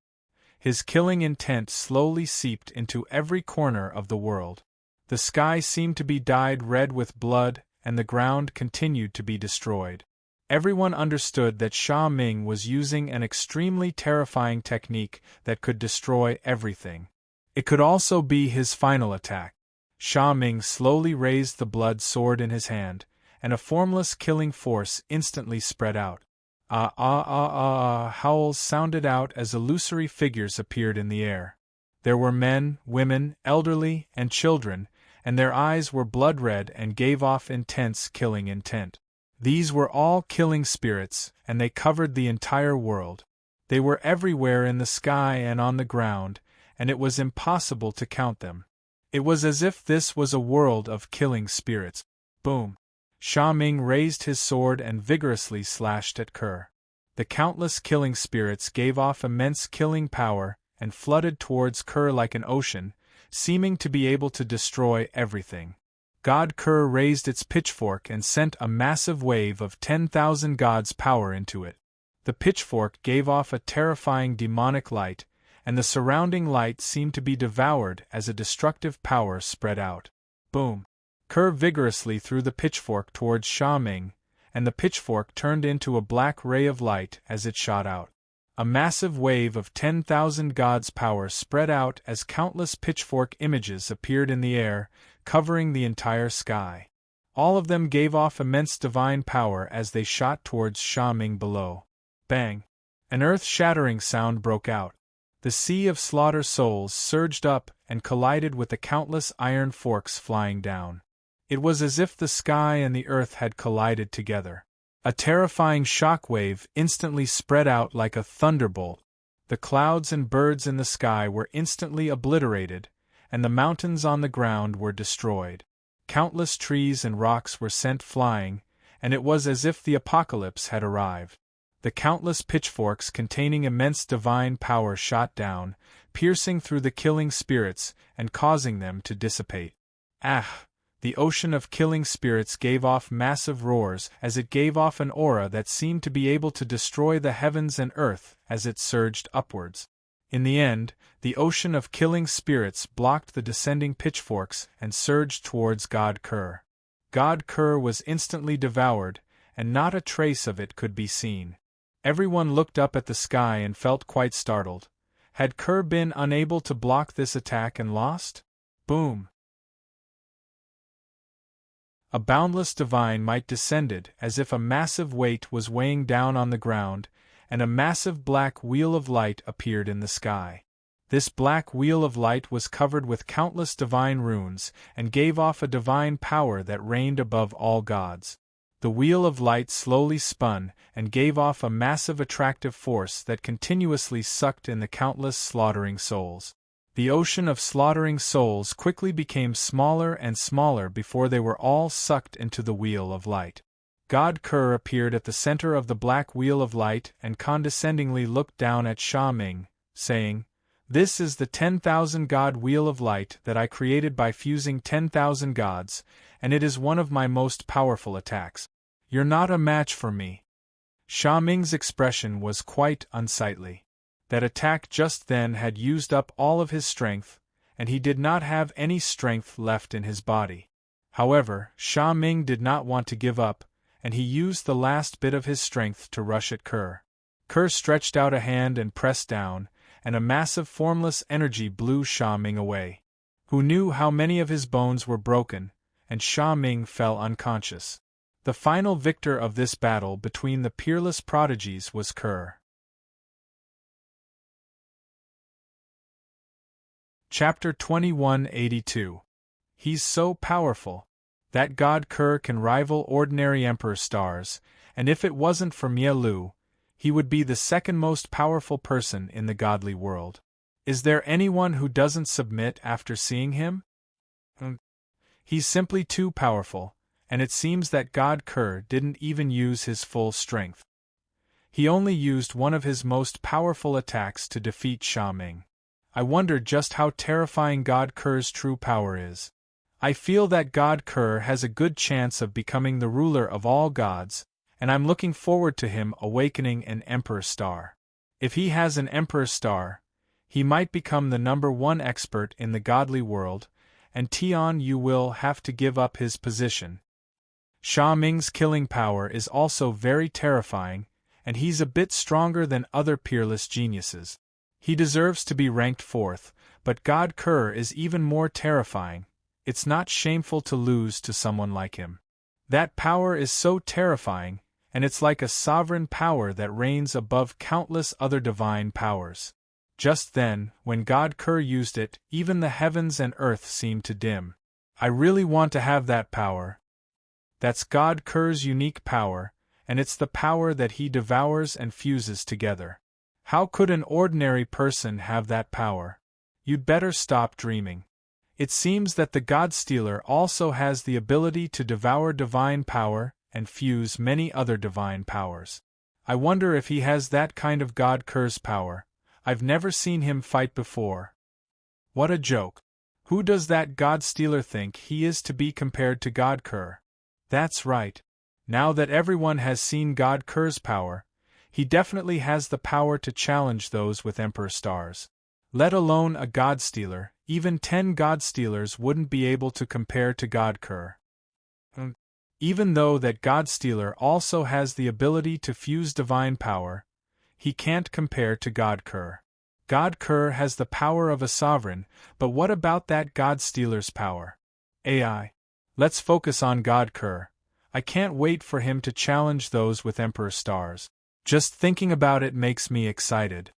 His killing intent slowly seeped into every corner of the world. The sky seemed to be dyed red with blood, and the ground continued to be destroyed. Everyone understood that Sha Ming was using an extremely terrifying technique that could destroy everything. It could also be his final attack. Sha Ming slowly raised the blood sword in his hand, and a formless killing force instantly spread out. Howls sounded out as illusory figures appeared in the air. There were men, women, elderly, and children, and their eyes were blood-red and gave off intense killing intent. These were all killing spirits, and they covered the entire world. They were everywhere in the sky and on the ground, and it was impossible to count them. It was as if this was a world of killing spirits. Boom! Sha Ming raised his sword and vigorously slashed at Kerr. The countless killing spirits gave off immense killing power and flooded towards Kerr like an ocean, seeming to be able to destroy everything. God Kerr raised its pitchfork and sent a massive wave of 10,000 gods' power into it. The pitchfork gave off a terrifying demonic light, and the surrounding light seemed to be devoured as a destructive power spread out. Boom! Kerr vigorously threw the pitchfork towards Sha Ming, and the pitchfork turned into a black ray of light as it shot out. A massive wave of 10,000 gods' power spread out as countless pitchfork images appeared in the air, covering the entire sky. All of them gave off immense divine power as they shot towards Sha Ming below. Bang! An earth-shattering sound broke out. The sea of slaughter souls surged up and collided with the countless iron forks flying down. It was as if the sky and the earth had collided together. A terrifying shockwave instantly spread out like a thunderbolt. The clouds and birds in the sky were instantly obliterated, and the mountains on the ground were destroyed. Countless trees and rocks were sent flying, and it was as if the apocalypse had arrived. The countless pitchforks containing immense divine power shot down, piercing through the killing spirits and causing them to dissipate. Ah! The ocean of killing spirits gave off massive roars as it gave off an aura that seemed to be able to destroy the heavens and earth as it surged upwards. In the end, the ocean of killing spirits blocked the descending pitchforks and surged towards God Kerr. God Kerr was instantly devoured, and not a trace of it could be seen. Everyone looked up at the sky and felt quite startled. Had Kerr been unable to block this attack and lost? Boom! A boundless divine might descended as if a massive weight was weighing down on the ground, and a massive black wheel of light appeared in the sky. This black wheel of light was covered with countless divine runes and gave off a divine power that reigned above all gods. The wheel of light slowly spun and gave off a massive attractive force that continuously sucked in the countless slaughtering souls. The ocean of slaughtering souls quickly became smaller and smaller before they were all sucked into the wheel of light. God Kerr appeared at the center of the black wheel of light and condescendingly looked down at Sha Ming, saying, "This is the 10,000 god wheel of light that I created by fusing 10,000 gods, and it is one of my most powerful attacks. You're not a match for me." Sha Ming's expression was quite unsightly. That attack just then had used up all of his strength, and he did not have any strength left in his body. However, Sha Ming did not want to give up, and he used the last bit of his strength to rush at Kerr. Kerr stretched out a hand and pressed down, and a massive formless energy blew Sha Ming away. Who knew how many of his bones were broken, and Sha Ming fell unconscious. The final victor of this battle between the peerless prodigies was Kerr. Chapter 2182. He's so powerful. That God Kerr can rival ordinary Emperor stars, and if it wasn't for Mia Lu, he would be the second most powerful person in the godly world. Is there anyone who doesn't submit after seeing him? He's simply too powerful, and it seems that God Kerr didn't even use his full strength. He only used one of his most powerful attacks to defeat Sha Ming. I wonder just how terrifying God Kerr's true power is. I feel that God Kerr has a good chance of becoming the ruler of all gods, and I'm looking forward to him awakening an Emperor star. If he has an Emperor star, he might become the #1 expert in the godly world, and Tian Yu will have to give up his position. Sha Ming's killing power is also very terrifying, and he's a bit stronger than other peerless geniuses. He deserves to be ranked 4th, but God Kerr is even more terrifying. It's not shameful to lose to someone like him. That power is so terrifying, and it's like a sovereign power that reigns above countless other divine powers. Just then, when God Kerr used it, even the heavens and earth seemed to dim. I really want to have that power. That's God Kerr's unique power, and it's the power that he devours and fuses together. How could an ordinary person have that power? You'd better stop dreaming. It seems that the God-stealer also has the ability to devour divine power and fuse many other divine powers. I wonder if he has that kind of God Kerr's power. I've never seen him fight before. What a joke. Who does that God-stealer think he is to be compared to God Kerr? That's right. Now that everyone has seen God Kerr's power, he definitely has the power to challenge those with Emperor stars. Let alone a God-stealer, even 10 God-stealers wouldn't be able to compare to God Kerr. Even though that God-stealer also has the ability to fuse divine power, he can't compare to God Kerr. God Kerr has the power of a sovereign, but what about that God-stealer's power? AI. Let's focus on God Kerr. I can't wait for him to challenge those with Emperor stars. Just thinking about it makes me excited.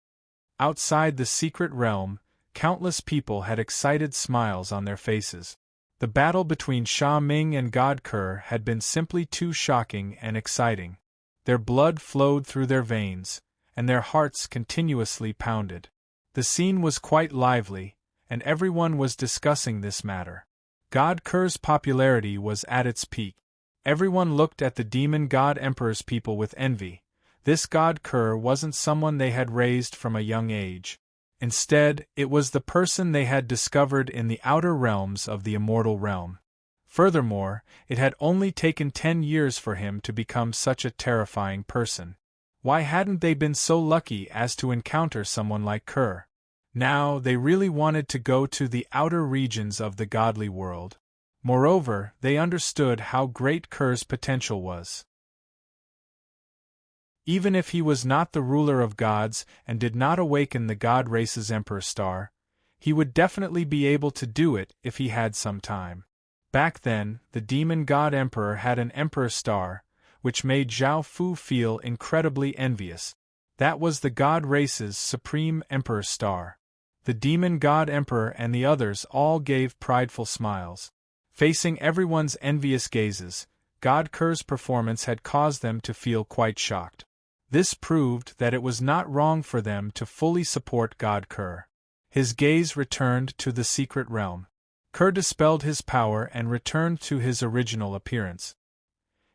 Outside the secret realm, countless people had excited smiles on their faces. The battle between Sha Ming and God Kerr had been simply too shocking and exciting. Their blood flowed through their veins, and their hearts continuously pounded. The scene was quite lively, and everyone was discussing this matter. God Kerr's popularity was at its peak. Everyone looked at the demon god Emperor's people with envy. This God Kerr wasn't someone they had raised from a young age. Instead, it was the person they had discovered in the outer realms of the immortal realm. Furthermore, it had only taken 10 years for him to become such a terrifying person. Why hadn't they been so lucky as to encounter someone like Kerr? Now they really wanted to go to the outer regions of the godly world. Moreover, they understood how great Kerr's potential was. Even if he was not the ruler of gods and did not awaken the god race's Emperor star, he would definitely be able to do it if he had some time. Back then, the demon god Emperor had an Emperor star, which made Zhao Fu feel incredibly envious. That was the god race's supreme Emperor star. The demon god Emperor and the others all gave prideful smiles. Facing everyone's envious gazes, God Kerr's performance had caused them to feel quite shocked. This proved that it was not wrong for them to fully support God Kerr. His gaze returned to the secret realm. Kerr dispelled his power and returned to his original appearance.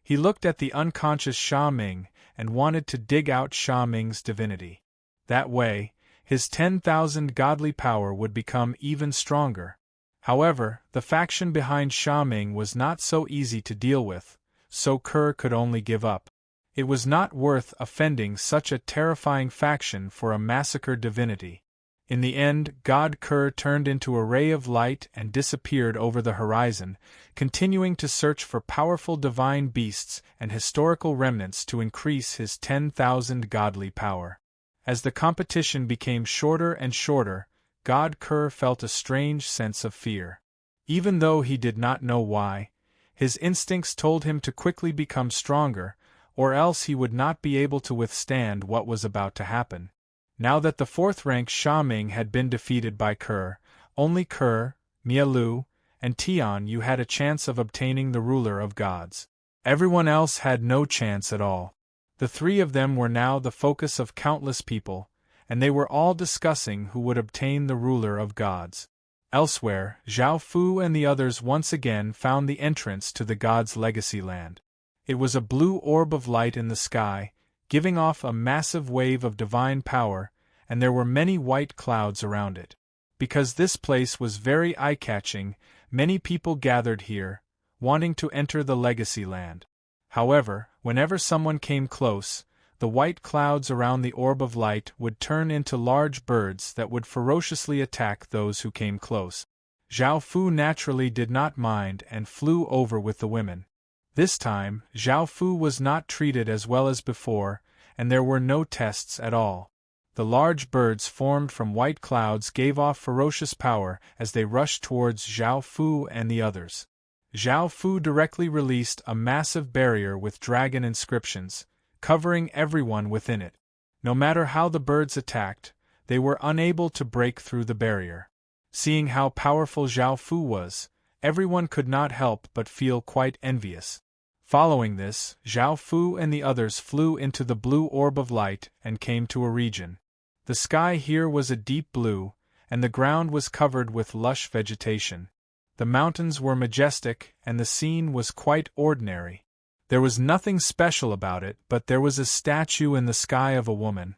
He looked at the unconscious Sha Ming and wanted to dig out Sha Ming's divinity. That way, his 10,000 godly power would become even stronger. However, the faction behind Sha Ming was not so easy to deal with, so Kerr could only give up. It was not worth offending such a terrifying faction for a massacred divinity. In the end, God Kerr turned into a ray of light and disappeared over the horizon, continuing to search for powerful divine beasts and historical remnants to increase his 10,000 godly power. As the competition became shorter and shorter, God Kerr felt a strange sense of fear. Even though he did not know why, his instincts told him to quickly become stronger, or else he would not be able to withstand what was about to happen. Now that the 4th-rank Sha Ming had been defeated by Kerr, only Kerr, Mialu, and Tian Yu had a chance of obtaining the ruler of gods. Everyone else had no chance at all. The three of them were now the focus of countless people, and they were all discussing who would obtain the ruler of gods. Elsewhere, Zhao Fu and the others once again found the entrance to the gods' legacy land. It was a blue orb of light in the sky, giving off a massive wave of divine power, and there were many white clouds around it. Because this place was very eye-catching, many people gathered here, wanting to enter the legacy land. However, whenever someone came close, the white clouds around the orb of light would turn into large birds that would ferociously attack those who came close. Zhao Fu naturally did not mind and flew over with the women. This time, Zhao Fu was not treated as well as before, and there were no tests at all. The large birds formed from white clouds gave off ferocious power as they rushed towards Zhao Fu and the others. Zhao Fu directly released a massive barrier with dragon inscriptions, covering everyone within it. No matter how the birds attacked, they were unable to break through the barrier. Seeing how powerful Zhao Fu was, everyone could not help but feel quite envious. Following this, Zhao Fu and the others flew into the blue orb of light and came to a region. The sky here was a deep blue, and the ground was covered with lush vegetation. The mountains were majestic, and the scene was quite ordinary. There was nothing special about it, but there was a statue in the sky of a woman.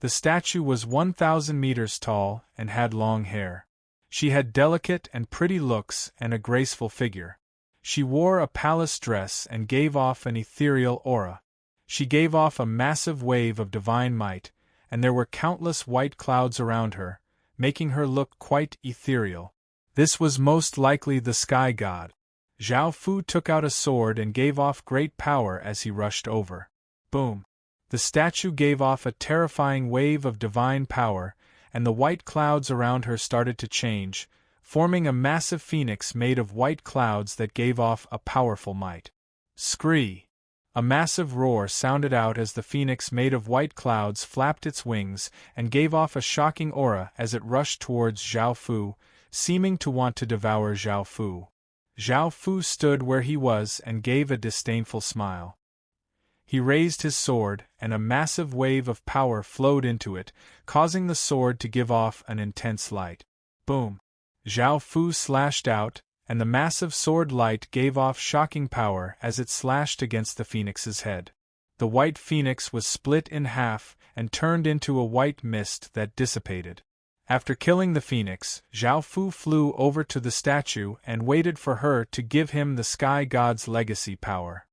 The statue was 1,000 meters tall and had long hair. She had delicate and pretty looks and a graceful figure. She wore a palace dress and gave off an ethereal aura. She gave off a massive wave of divine might, and there were countless white clouds around her, making her look quite ethereal. This was most likely the sky god. Zhao Fu took out a sword and gave off great power as he rushed over. Boom! The statue gave off a terrifying wave of divine power, and the white clouds around her started to change, forming a massive phoenix made of white clouds that gave off a powerful might. Scree! A massive roar sounded out as the phoenix made of white clouds flapped its wings and gave off a shocking aura as it rushed towards Zhao Fu, seeming to want to devour Zhao Fu. Zhao Fu stood where he was and gave a disdainful smile. He raised his sword, and a massive wave of power flowed into it, causing the sword to give off an intense light. Boom! Zhao Fu slashed out, and the massive sword light gave off shocking power as it slashed against the phoenix's head. The white phoenix was split in half and turned into a white mist that dissipated. After killing the phoenix, Zhao Fu flew over to the statue and waited for her to give him the sky god's legacy power.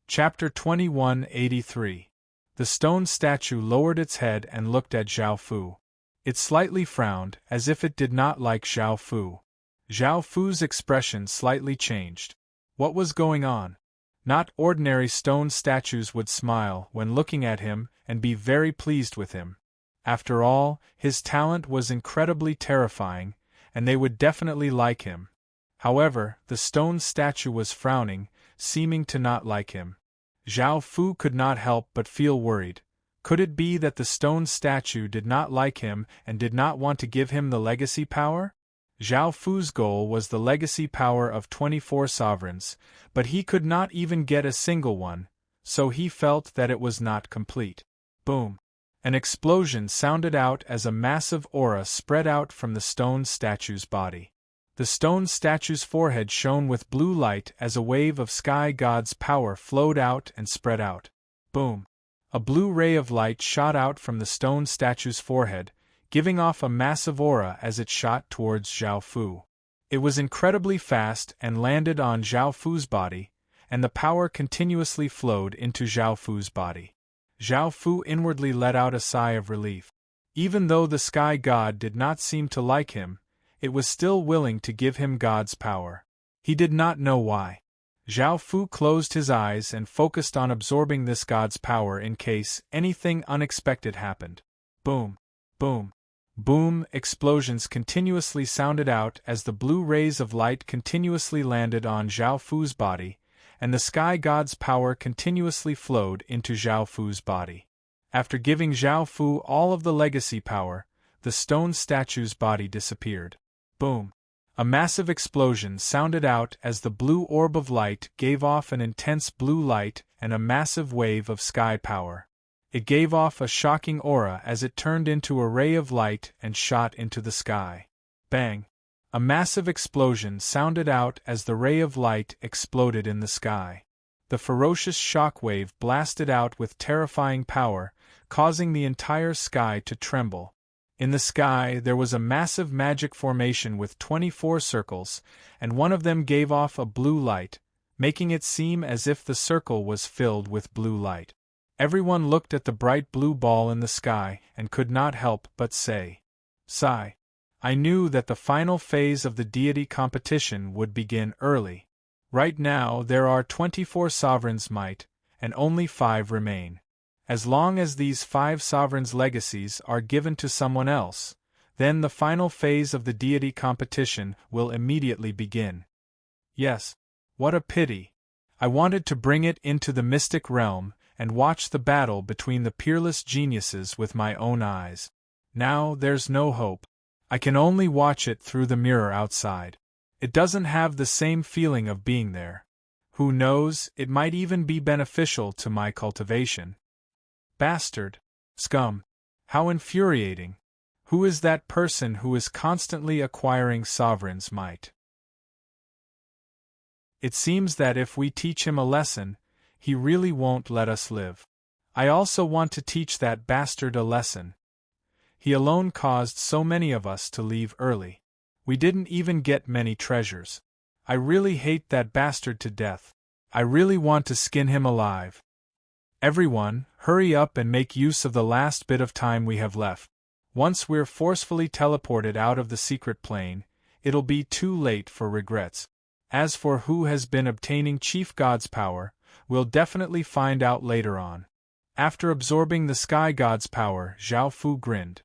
Chapter 2183. The stone statue lowered its head and looked at Zhao Fu. It slightly frowned, as if it did not like Zhao Fu. Zhao Fu's expression slightly changed. What was going on? Not ordinary stone statues would smile when looking at him and be very pleased with him. After all, his talent was incredibly terrifying, and they would definitely like him. However, the stone statue was frowning, seeming to not like him. Zhao Fu could not help but feel worried. Could it be that the stone statue did not like him and did not want to give him the legacy power? Zhao Fu's goal was the legacy power of 24 sovereigns, but he could not even get a single one, so he felt that it was not complete. Boom! An explosion sounded out as a massive aura spread out from the stone statue's body. The stone statue's forehead shone with blue light as a wave of sky god's power flowed out and spread out. Boom! A blue ray of light shot out from the stone statue's forehead, giving off a massive aura as it shot towards Zhao Fu. It was incredibly fast and landed on Zhao Fu's body, and the power continuously flowed into Zhao Fu's body. Zhao Fu inwardly let out a sigh of relief. Even though the sky god did not seem to like him, it was still willing to give him God's power. He did not know why. Zhao Fu closed his eyes and focused on absorbing this God's power in case anything unexpected happened. Boom! Boom! Boom! Explosions continuously sounded out as the blue rays of light continuously landed on Zhao Fu's body, and the sky god's power continuously flowed into Zhao Fu's body. After giving Zhao Fu all of the legacy power, the stone statue's body disappeared. Boom! A massive explosion sounded out as the blue orb of light gave off an intense blue light and a massive wave of sky power. It gave off a shocking aura as it turned into a ray of light and shot into the sky. Bang! A massive explosion sounded out as the ray of light exploded in the sky. The ferocious shock wave blasted out with terrifying power, causing the entire sky to tremble. In the sky there was a massive magic formation with 24 circles, and one of them gave off a blue light, making it seem as if the circle was filled with blue light. Everyone looked at the bright blue ball in the sky and could not help but say, "Sigh." I knew that the final phase of the deity competition would begin early. Right now there are 24 sovereigns might, and only 5 remain. As long as these 5 sovereigns' legacies are given to someone else, then the final phase of the deity competition will immediately begin. Yes, what a pity. I wanted to bring it into the mystic realm and watch the battle between the peerless geniuses with my own eyes. Now there's no hope. I can only watch it through the mirror outside. It doesn't have the same feeling of being there. Who knows, it might even be beneficial to my cultivation. Bastard. Scum. How infuriating. Who is that person who is constantly acquiring sovereigns' might? It seems that if we teach him a lesson, he really won't let us live. I also want to teach that bastard a lesson. He alone caused so many of us to leave early. We didn't even get many treasures. I really hate that bastard to death. I really want to skin him alive. Everyone, hurry up and make use of the last bit of time we have left. Once we're forcefully teleported out of the secret plane, it'll be too late for regrets. As for who has been obtaining Chief God's power, we'll definitely find out later on. After absorbing the Sky God's power, Zhao Fu grinned.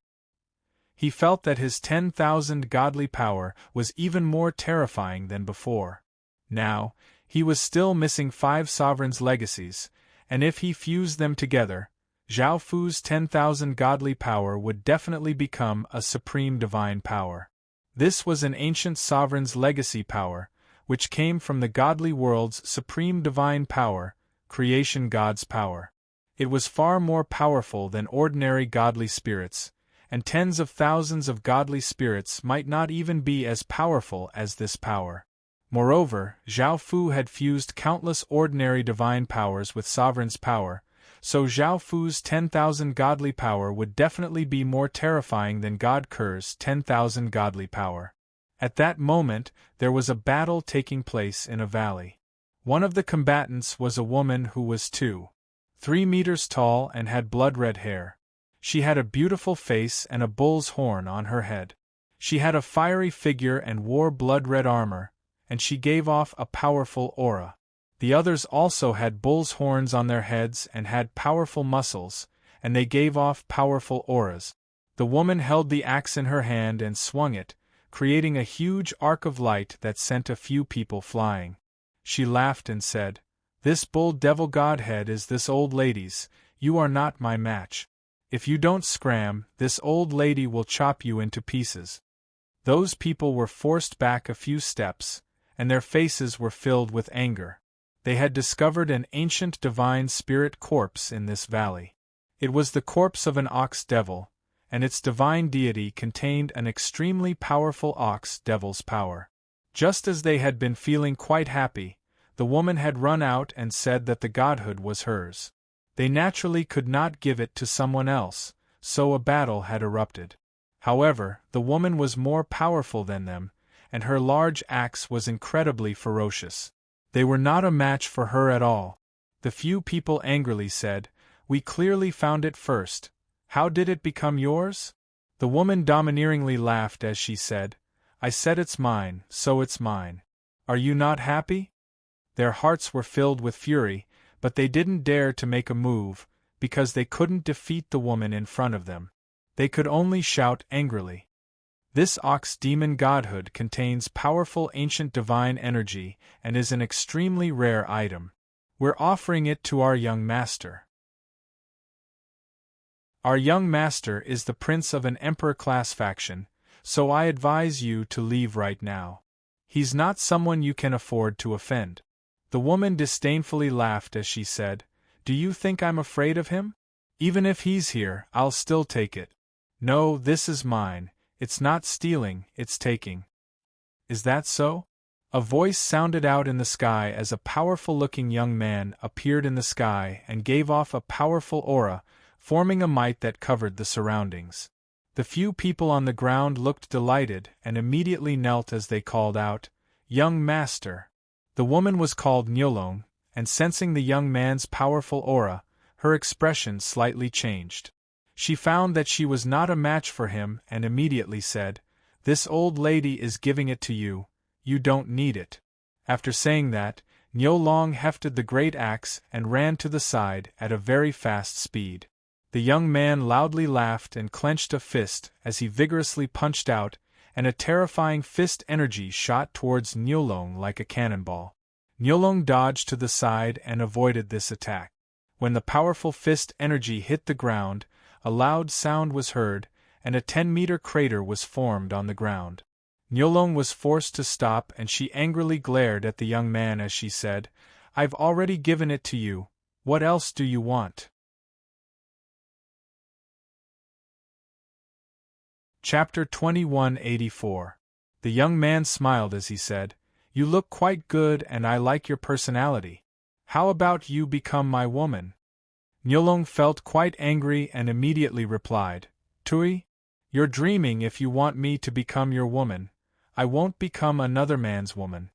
He felt that his 10,000 godly power was even more terrifying than before. Now, he was still missing 5 sovereigns' legacies, and if he fused them together, Zhao Fu's 10,000 godly power would definitely become a supreme divine power. This was an ancient sovereign's legacy power, which came from the godly world's supreme divine power, creation God's power. It was far more powerful than ordinary godly spirits, and tens of thousands of godly spirits might not even be as powerful as this power. Moreover, Zhao Fu had fused countless ordinary divine powers with sovereign's power, so Zhao Fu's 10,000 godly power would definitely be more terrifying than God Ker's 10,000 godly power. At that moment, there was a battle taking place in a valley. One of the combatants was a woman who was 2-3 meters tall and had blood-red hair. She had a beautiful face and a bull's horn on her head. She had a fiery figure and wore blood-red armor, and she gave off a powerful aura. The others also had bull's horns on their heads and had powerful muscles, and they gave off powerful auras. The woman held the axe in her hand and swung it, creating a huge arc of light that sent a few people flying. She laughed and said, "This bull devil godhead is this old lady's, you are not my match. If you don't scram, this old lady will chop you into pieces." Those people were forced back a few steps, and their faces were filled with anger. They had discovered an ancient divine spirit corpse in this valley. It was the corpse of an ox devil, and its divine deity contained an extremely powerful ox devil's power. Just as they had been feeling quite happy, the woman had run out and said that the godhood was hers. They naturally could not give it to someone else, so a battle had erupted. However, the woman was more powerful than them, and her large axe was incredibly ferocious. They were not a match for her at all. The few people angrily said, "We clearly found it first. How did it become yours?" The woman domineeringly laughed as she said, "I said it's mine, so it's mine. Are you not happy?" Their hearts were filled with fury, but they didn't dare to make a move, because they couldn't defeat the woman in front of them. They could only shout angrily. This ox demon godhood contains powerful ancient divine energy and is an extremely rare item. We're offering it to our young master. Our young master is the prince of an emperor-class faction, so I advise you to leave right now. He's not someone you can afford to offend. The woman disdainfully laughed as she said, "Do you think I'm afraid of him? Even if he's here, I'll still take it. No, this is mine. It's not stealing, it's taking." "Is that so?" A voice sounded out in the sky as a powerful-looking young man appeared in the sky and gave off a powerful aura, forming a might that covered the surroundings. The few people on the ground looked delighted and immediately knelt as they called out, "Young master." The woman was called Nyolong, and sensing the young man's powerful aura, her expression slightly changed. She found that she was not a match for him and immediately said, "This old lady is giving it to you, you don't need it." After saying that, Nyolong hefted the great axe and ran to the side at a very fast speed. The young man loudly laughed and clenched a fist as he vigorously punched out, and a terrifying fist energy shot towards Nyolong like a cannonball. Nyolong dodged to the side and avoided this attack. When the powerful fist energy hit the ground, a loud sound was heard, and a 10-meter crater was formed on the ground. Nyolong was forced to stop and she angrily glared at the young man as she said, "I've already given it to you, what else do you want?" Chapter 2184. The young man smiled as he said, "You look quite good and I like your personality. How about you become my woman?" Nyolong felt quite angry and immediately replied, "Tui, you're dreaming if you want me to become your woman. I won't become another man's woman."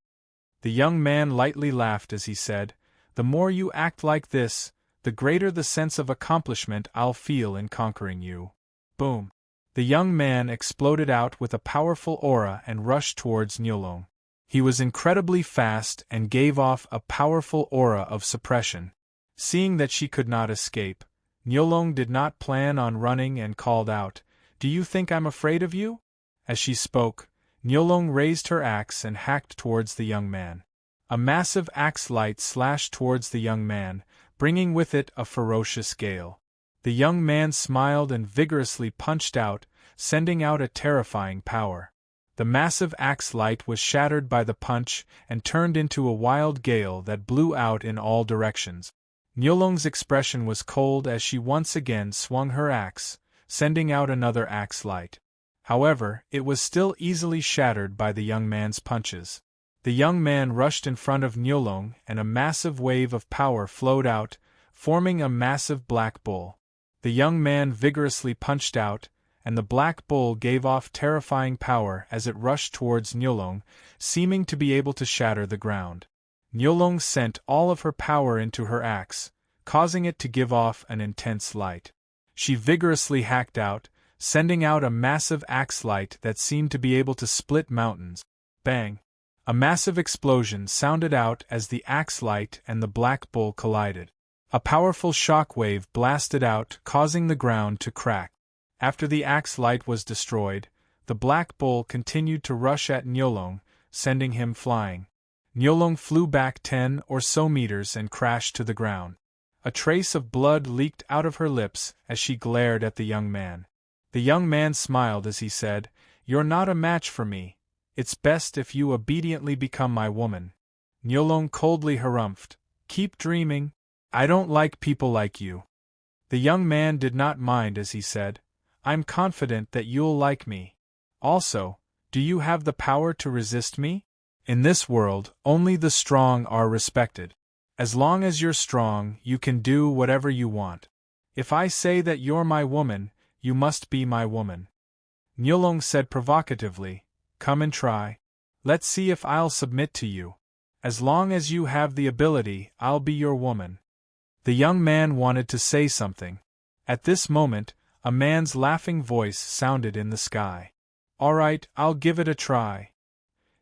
The young man lightly laughed as he said, "The more you act like this, the greater the sense of accomplishment I'll feel in conquering you. Boom! The young man exploded out with a powerful aura and rushed towards Niulong. He was incredibly fast and gave off a powerful aura of suppression. Seeing that she could not escape, Niulong did not plan on running and called out, "Do you think I'm afraid of you?" As she spoke, Niulong raised her axe and hacked towards the young man. A massive axe light slashed towards the young man, bringing with it a ferocious gale. The young man smiled and vigorously punched out, sending out a terrifying power. The massive axe light was shattered by the punch and turned into a wild gale that blew out in all directions. Niulong's expression was cold as she once again swung her axe, sending out another axe light. However, it was still easily shattered by the young man's punches. The young man rushed in front of Niulong and a massive wave of power flowed out, forming a massive black bull. The young man vigorously punched out, and the black bull gave off terrifying power as it rushed towards Niulong, seeming to be able to shatter the ground. Niulong sent all of her power into her axe, causing it to give off an intense light. She vigorously hacked out, sending out a massive axe light that seemed to be able to split mountains. Bang! A massive explosion sounded out as the axe light and the black bull collided. A powerful shock wave blasted out, causing the ground to crack. After the axe light was destroyed, the black bull continued to rush at Niulong, sending him flying. Niulong flew back 10 or so meters and crashed to the ground. A trace of blood leaked out of her lips as she glared at the young man. The young man smiled as he said, "You're not a match for me. It's best if you obediently become my woman." Niulong coldly harumphed, "Keep dreaming. I don't like people like you." The young man did not mind as he said, "I'm confident that you'll like me. Also, do you have the power to resist me? In this world, only the strong are respected. As long as you're strong, you can do whatever you want. If I say that you're my woman, you must be my woman." Niulong said provocatively, "Come and try. Let's see if I'll submit to you. As long as you have the ability, I'll be your woman." The young man wanted to say something. At this moment, a man's laughing voice sounded in the sky. "All right, I'll give it a try."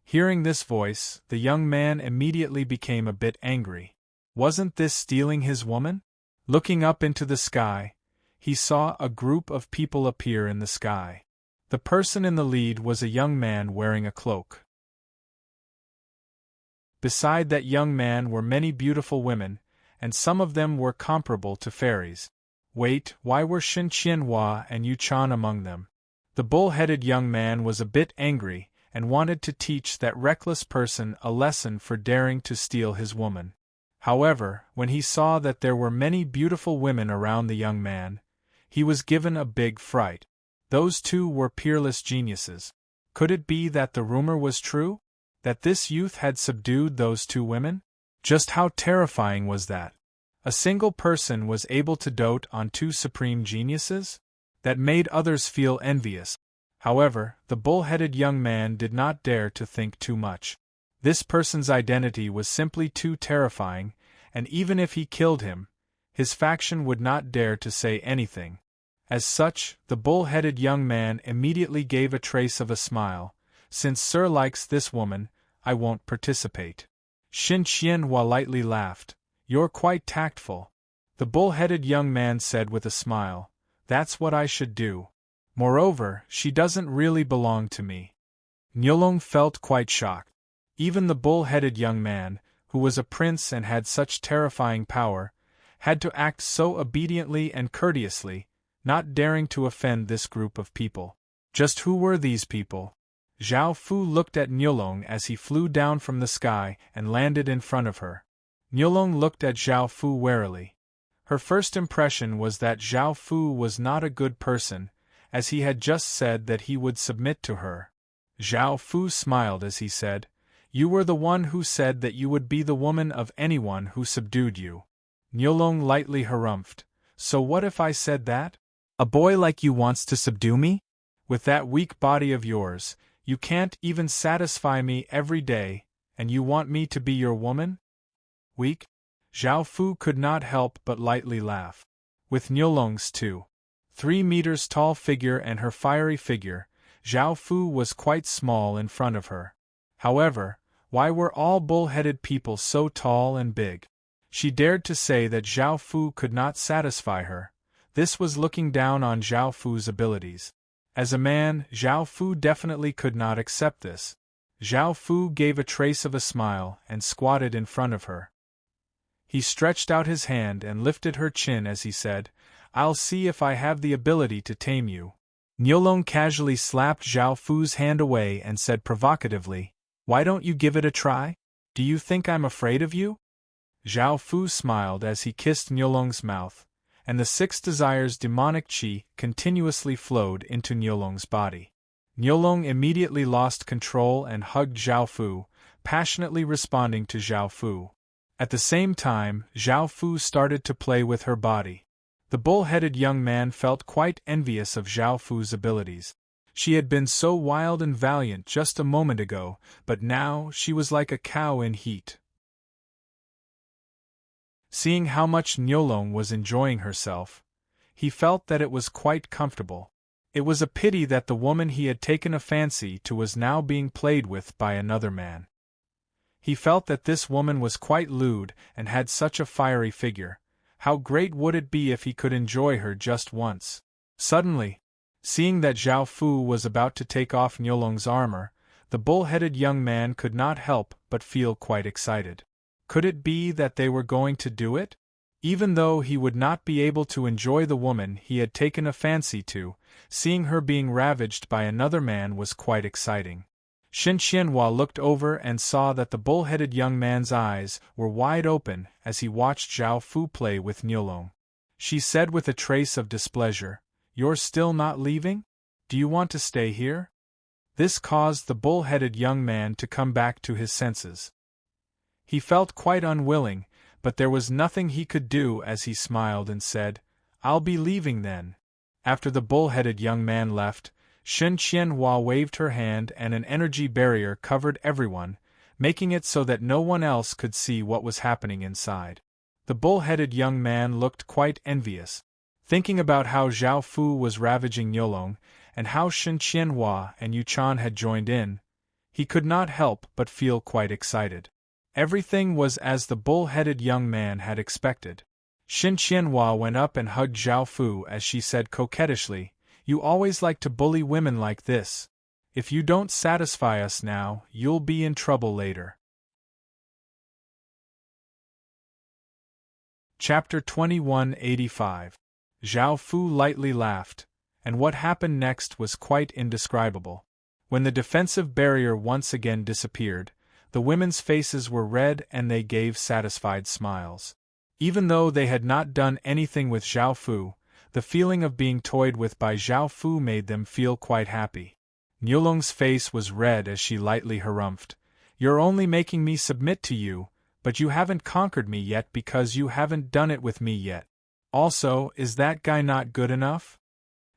Hearing this voice, the young man immediately became a bit angry. Wasn't this stealing his woman? Looking up into the sky, he saw a group of people appear in the sky. The person in the lead was a young man wearing a cloak. Beside that young man were many beautiful women, and some of them were comparable to fairies. Wait, why were Shin Qianhua and Yu Chan among them? The bull-headed young man was a bit angry, and wanted to teach that reckless person a lesson for daring to steal his woman. However, when he saw that there were many beautiful women around the young man, he was given a big fright. Those two were peerless geniuses. Could it be that the rumor was true? That this youth had subdued those two women? Just how terrifying was that? A single person was able to dote on two supreme geniuses? That made others feel envious. However, the bull-headed young man did not dare to think too much. This person's identity was simply too terrifying, and even if he killed him, his faction would not dare to say anything. As such, the bull-headed young man immediately gave a trace of a smile. "Since Sir likes this woman, I won't participate." Shin Qianhua lightly laughed. "You're quite tactful." The bull-headed young man said with a smile, "That's what I should do. Moreover, she doesn't really belong to me." Niulong felt quite shocked. Even the bull-headed young man, who was a prince and had such terrifying power, had to act so obediently and courteously, not daring to offend this group of people. Just who were these people? Zhao Fu looked at Niulong as he flew down from the sky and landed in front of her. Niulong looked at Zhao Fu warily. Her first impression was that Zhao Fu was not a good person, as he had just said that he would submit to her. Zhao Fu smiled as he said, "You were the one who said that you would be the woman of anyone who subdued you." Niulong lightly harumphed. "So what if I said that? A boy like you wants to subdue me? With that weak body of yours, you can't even satisfy me every day, and you want me to be your woman?" "Weak?" Zhao Fu could not help but lightly laugh. With Niulong's 3 meters tall figure and her fiery figure, Zhao Fu was quite small in front of her. However, why were all bull-headed people so tall and big? She dared to say that Zhao Fu could not satisfy her. This was looking down on Zhao Fu's abilities. As a man, Zhao Fu definitely could not accept this. Zhao Fu gave a trace of a smile and squatted in front of her. He stretched out his hand and lifted her chin as he said, "I'll see if I have the ability to tame you." Niulong casually slapped Zhao Fu's hand away and said provocatively, "Why don't you give it a try? Do you think I'm afraid of you?" Zhao Fu smiled as he kissed Niulong's mouth, and the 6 desires demonic qi continuously flowed into Niulong's body. Niulong immediately lost control and hugged Zhao Fu, passionately responding to Zhao Fu. At the same time, Zhao Fu started to play with her body. The bull-headed young man felt quite envious of Zhao Fu's abilities. She had been so wild and valiant just a moment ago, but now she was like a cow in heat. Seeing how much Niulong was enjoying herself, he felt that it was quite comfortable. It was a pity that the woman he had taken a fancy to was now being played with by another man. He felt that this woman was quite lewd and had such a fiery figure. How great would it be if he could enjoy her just once? Suddenly, seeing that Zhao Fu was about to take off Niulong's armor, the bull-headed young man could not help but feel quite excited. Could it be that they were going to do it? Even though he would not be able to enjoy the woman he had taken a fancy to, seeing her being ravaged by another man was quite exciting. Shen Qianhua looked over and saw that the bull-headed young man's eyes were wide open as he watched Zhao Fu play with Niulong. She said with a trace of displeasure, "You're still not leaving? Do you want to stay here?" This caused the bull-headed young man to come back to his senses. He felt quite unwilling, but there was nothing he could do as he smiled and said, "I'll be leaving then." After the bull-headed young man left, Shen Qianhua waved her hand and an energy barrier covered everyone, making it so that no one else could see what was happening inside. The bull-headed young man looked quite envious. Thinking about how Zhao Fu was ravaging Niulong, and how Shen Qianhua and Yu Chan had joined in, he could not help but feel quite excited. Everything was as the bull-headed young man had expected. Shen Qianhua went up and hugged Zhao Fu as she said coquettishly, "You always like to bully women like this. If you don't satisfy us now, you'll be in trouble later." Chapter 2185. Zhao Fu lightly laughed, and what happened next was quite indescribable. When the defensive barrier once again disappeared, the women's faces were red and they gave satisfied smiles. Even though they had not done anything with Zhao Fu, the feeling of being toyed with by Zhao Fu made them feel quite happy. Niulong's face was red as she lightly harumphed, "You're only making me submit to you, but you haven't conquered me yet because you haven't done it with me yet. Also, is that guy not good enough?"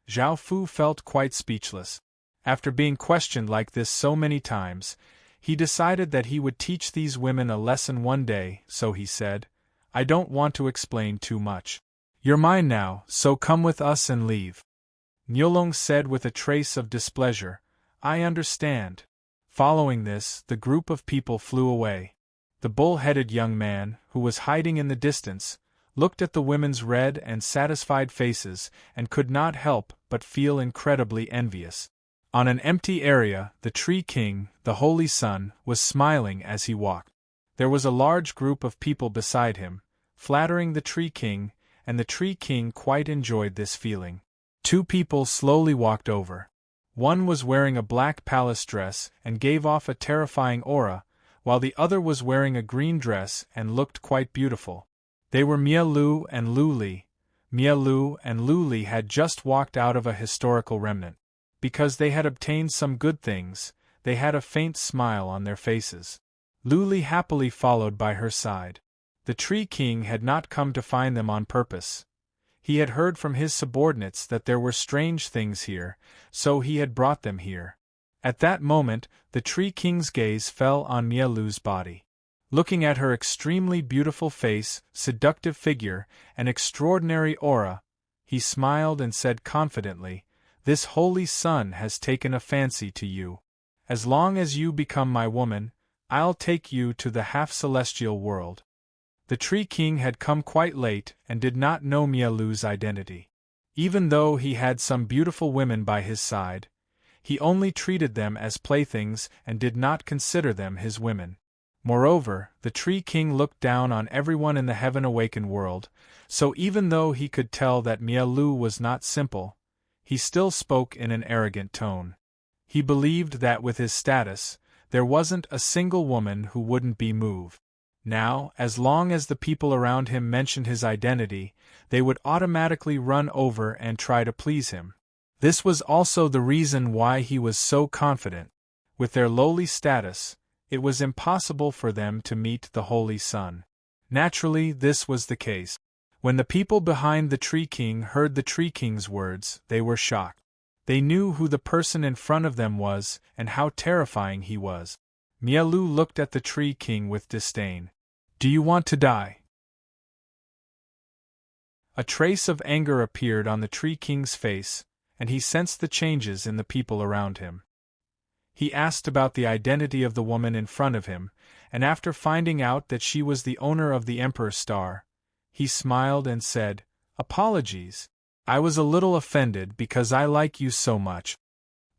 Zhao Fu felt quite speechless. After being questioned like this so many times, he decided that he would teach these women a lesson one day, so he said, "I don't want to explain too much. You're mine now, so come with us and leave." Niulong said with a trace of displeasure, "I understand." Following this, the group of people flew away. The bull-headed young man, who was hiding in the distance, looked at the women's red and satisfied faces and could not help but feel incredibly envious. On an empty area, the Tree King, the Holy Sun, was smiling as he walked. There was a large group of people beside him, flattering the Tree King, and the Tree King quite enjoyed this feeling. 2 people slowly walked over. One was wearing a black palace dress and gave off a terrifying aura, while the other was wearing a green dress and looked quite beautiful. They were Mia Lu and Lu Li. Mia Lu and Lu Li had just walked out of a historical remnant. Because they had obtained some good things, they had a faint smile on their faces. Lu Li happily followed by her side. The Tree King had not come to find them on purpose. He had heard from his subordinates that there were strange things here, so he had brought them here. At that moment, the Tree King's gaze fell on Mia Lu's body. Looking at her extremely beautiful face, seductive figure, and extraordinary aura, he smiled and said confidently, "This holy sun has taken a fancy to you. As long as you become my woman, I'll take you to the half-celestial world." The Tree King had come quite late and did not know Mialu's identity. Even though he had some beautiful women by his side, he only treated them as playthings and did not consider them his women. Moreover, the Tree King looked down on everyone in the heaven-awakened world, so even though he could tell that Mialu was not simple, he still spoke in an arrogant tone. He believed that with his status, there wasn't a single woman who wouldn't be moved. Now, as long as the people around him mentioned his identity, they would automatically run over and try to please him. This was also the reason why he was so confident. With their lowly status, it was impossible for them to meet the Holy Sun. Naturally, this was the case. When the people behind the Tree King heard the Tree King's words, they were shocked. They knew who the person in front of them was and how terrifying he was. Mialu looked at the Tree King with disdain. "Do you want to die?" A trace of anger appeared on the Tree King's face, and he sensed the changes in the people around him. He asked about the identity of the woman in front of him, and after finding out that she was the owner of the Emperor's star, he smiled and said, "Apologies. I was a little offended because I like you so much."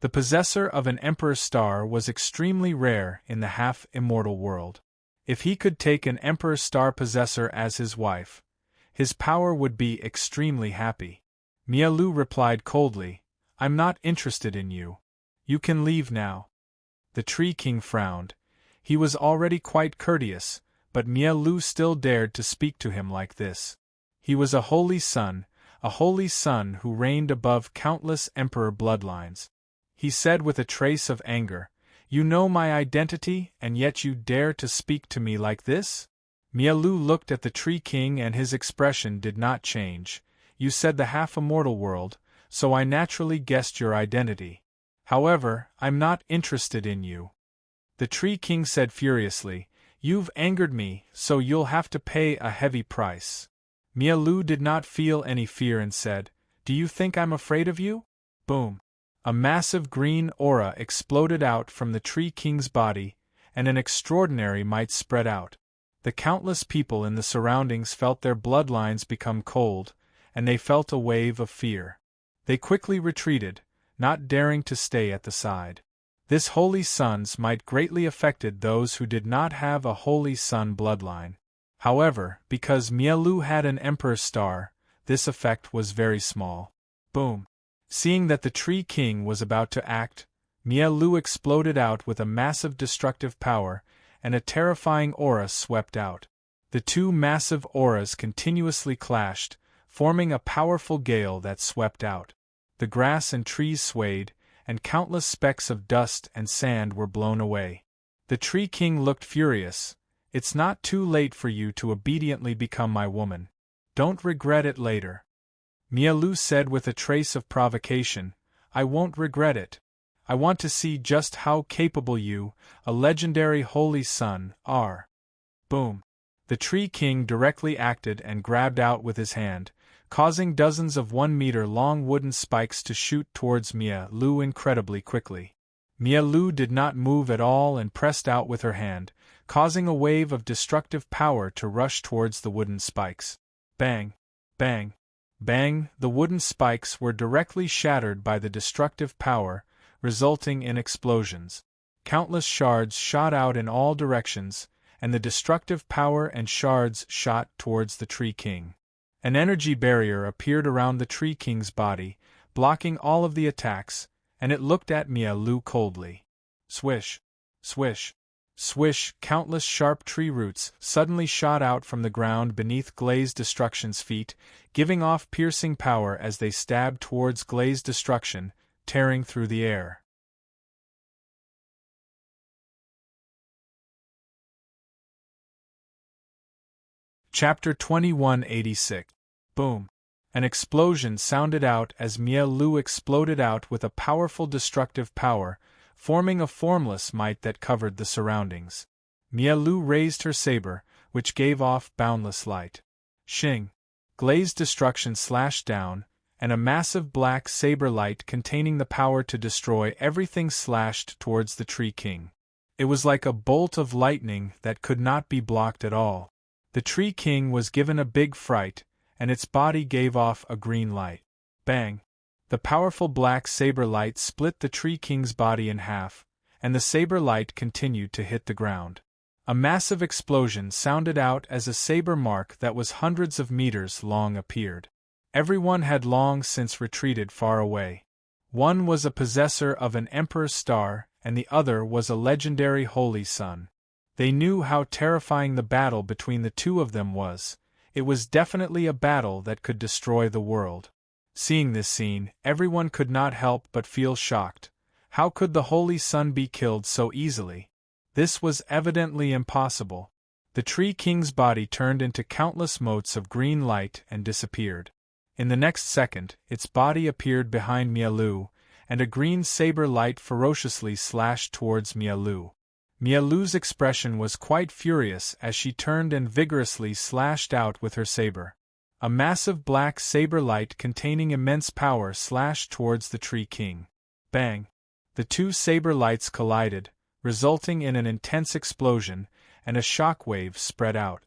The possessor of an Emperor's star was extremely rare in the half-immortal world. If he could take an Emperor's star possessor as his wife, his power would be extremely happy. Mialu replied coldly, "I'm not interested in you. You can leave now." The Tree King frowned. He was already quite courteous, but Mialu still dared to speak to him like this. He was a holy sun who reigned above countless emperor bloodlines. He said with a trace of anger, "You know my identity, and yet you dare to speak to me like this?" Mialu looked at the Tree King and his expression did not change. "You said the half-immortal world, so I naturally guessed your identity. However, I'm not interested in you." The Tree King said furiously, "You've angered me, so you'll have to pay a heavy price." Mialu did not feel any fear and said, "Do you think I'm afraid of you?" Boom! A massive green aura exploded out from the Tree King's body, and an extraordinary might spread out. The countless people in the surroundings felt their bloodlines become cold, and they felt a wave of fear. They quickly retreated, not daring to stay at the side. This holy sun's might greatly affected those who did not have a holy sun bloodline. However, because Mialu had an Emperor's star, this effect was very small. Boom! Seeing that the Tree King was about to act, Mialu exploded out with a massive destructive power, and a terrifying aura swept out. The two massive auras continuously clashed, forming a powerful gale that swept out. The grass and trees swayed, and countless specks of dust and sand were blown away. The Tree King looked furious. "It's not too late for you to obediently become my woman. Don't regret it later." Mialu said with a trace of provocation, "I won't regret it. I want to see just how capable you, a legendary holy sun, are." Boom! The Tree King directly acted and grabbed out with his hand, causing dozens of 1-meter-long wooden spikes to shoot towards Mialu incredibly quickly. Mialu did not move at all and pressed out with her hand, causing a wave of destructive power to rush towards the wooden spikes. Bang! Bang! Bang! The wooden spikes were directly shattered by the destructive power, resulting in explosions. Countless shards shot out in all directions, and the destructive power and shards shot towards the Tree King. An energy barrier appeared around the Tree King's body, blocking all of the attacks, and it looked at Mialu coldly. Swish! Swish! Swish! Countless sharp tree roots suddenly shot out from the ground beneath Glaze Destruction's feet, giving off piercing power as they stabbed towards Glaze Destruction, tearing through the air. Chapter 2186. Boom! An explosion sounded out as Mialu exploded out with a powerful destructive power, forming a formless might that covered the surroundings. Mialu raised her saber, which gave off boundless light. Shing! Glazed destruction slashed down, and a massive black saber light containing the power to destroy everything slashed towards the Tree King. It was like a bolt of lightning that could not be blocked at all. The Tree King was given a big fright, and its body gave off a green light. Bang! The powerful black saber light split the Tree King's body in half, and the saber light continued to hit the ground. A massive explosion sounded out as a saber mark that was hundreds of meters long appeared. Everyone had long since retreated far away. One was a possessor of an emperor's star, and the other was a legendary holy sun. They knew how terrifying the battle between the two of them was. It was definitely a battle that could destroy the world. Seeing this scene, everyone could not help but feel shocked. How could the holy sun be killed so easily? This was evidently impossible. The Tree King's body turned into countless motes of green light and disappeared. In the next second, its body appeared behind Mialu, and a green saber light ferociously slashed towards Mialu. Mialu's expression was quite furious as she turned and vigorously slashed out with her saber. A massive black saber light containing immense power slashed towards the Tree King. Bang! The two saber lights collided, resulting in an intense explosion, and a shock wave spread out.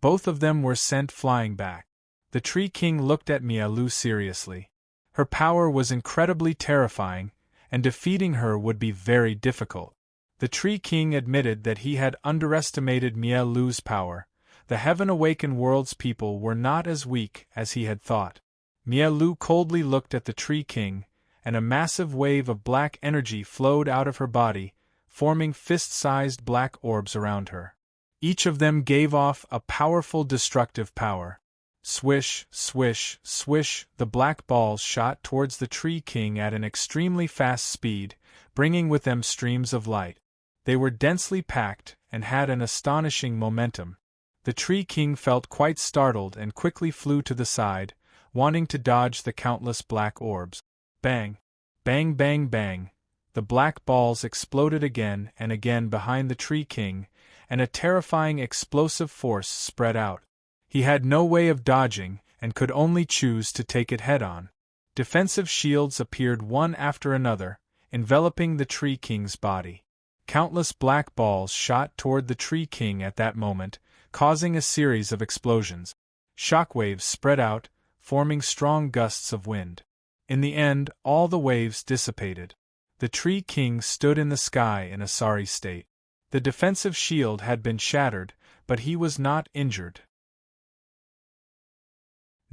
Both of them were sent flying back. The Tree King looked at Mialu seriously. Her power was incredibly terrifying, and defeating her would be very difficult. The Tree King admitted that he had underestimated Mialu's power. The Heaven-Awakened World's people were not as weak as he had thought. Mialu coldly looked at the Tree King, and a massive wave of black energy flowed out of her body, forming fist-sized black orbs around her. Each of them gave off a powerful destructive power. Swish, swish, swish, the black balls shot towards the Tree King at an extremely fast speed, bringing with them streams of light. They were densely packed and had an astonishing momentum. The Tree King felt quite startled and quickly flew to the side, wanting to dodge the countless black orbs. Bang! Bang bang bang! The black balls exploded again and again behind the Tree King, and a terrifying explosive force spread out. He had no way of dodging, and could only choose to take it head-on. Defensive shields appeared one after another, enveloping the Tree King's body. Countless black balls shot toward the Tree King at that moment, causing a series of explosions. Shockwaves spread out, forming strong gusts of wind. In the end, all the waves dissipated. The Tree King stood in the sky in a sorry state. The defensive shield had been shattered, but he was not injured.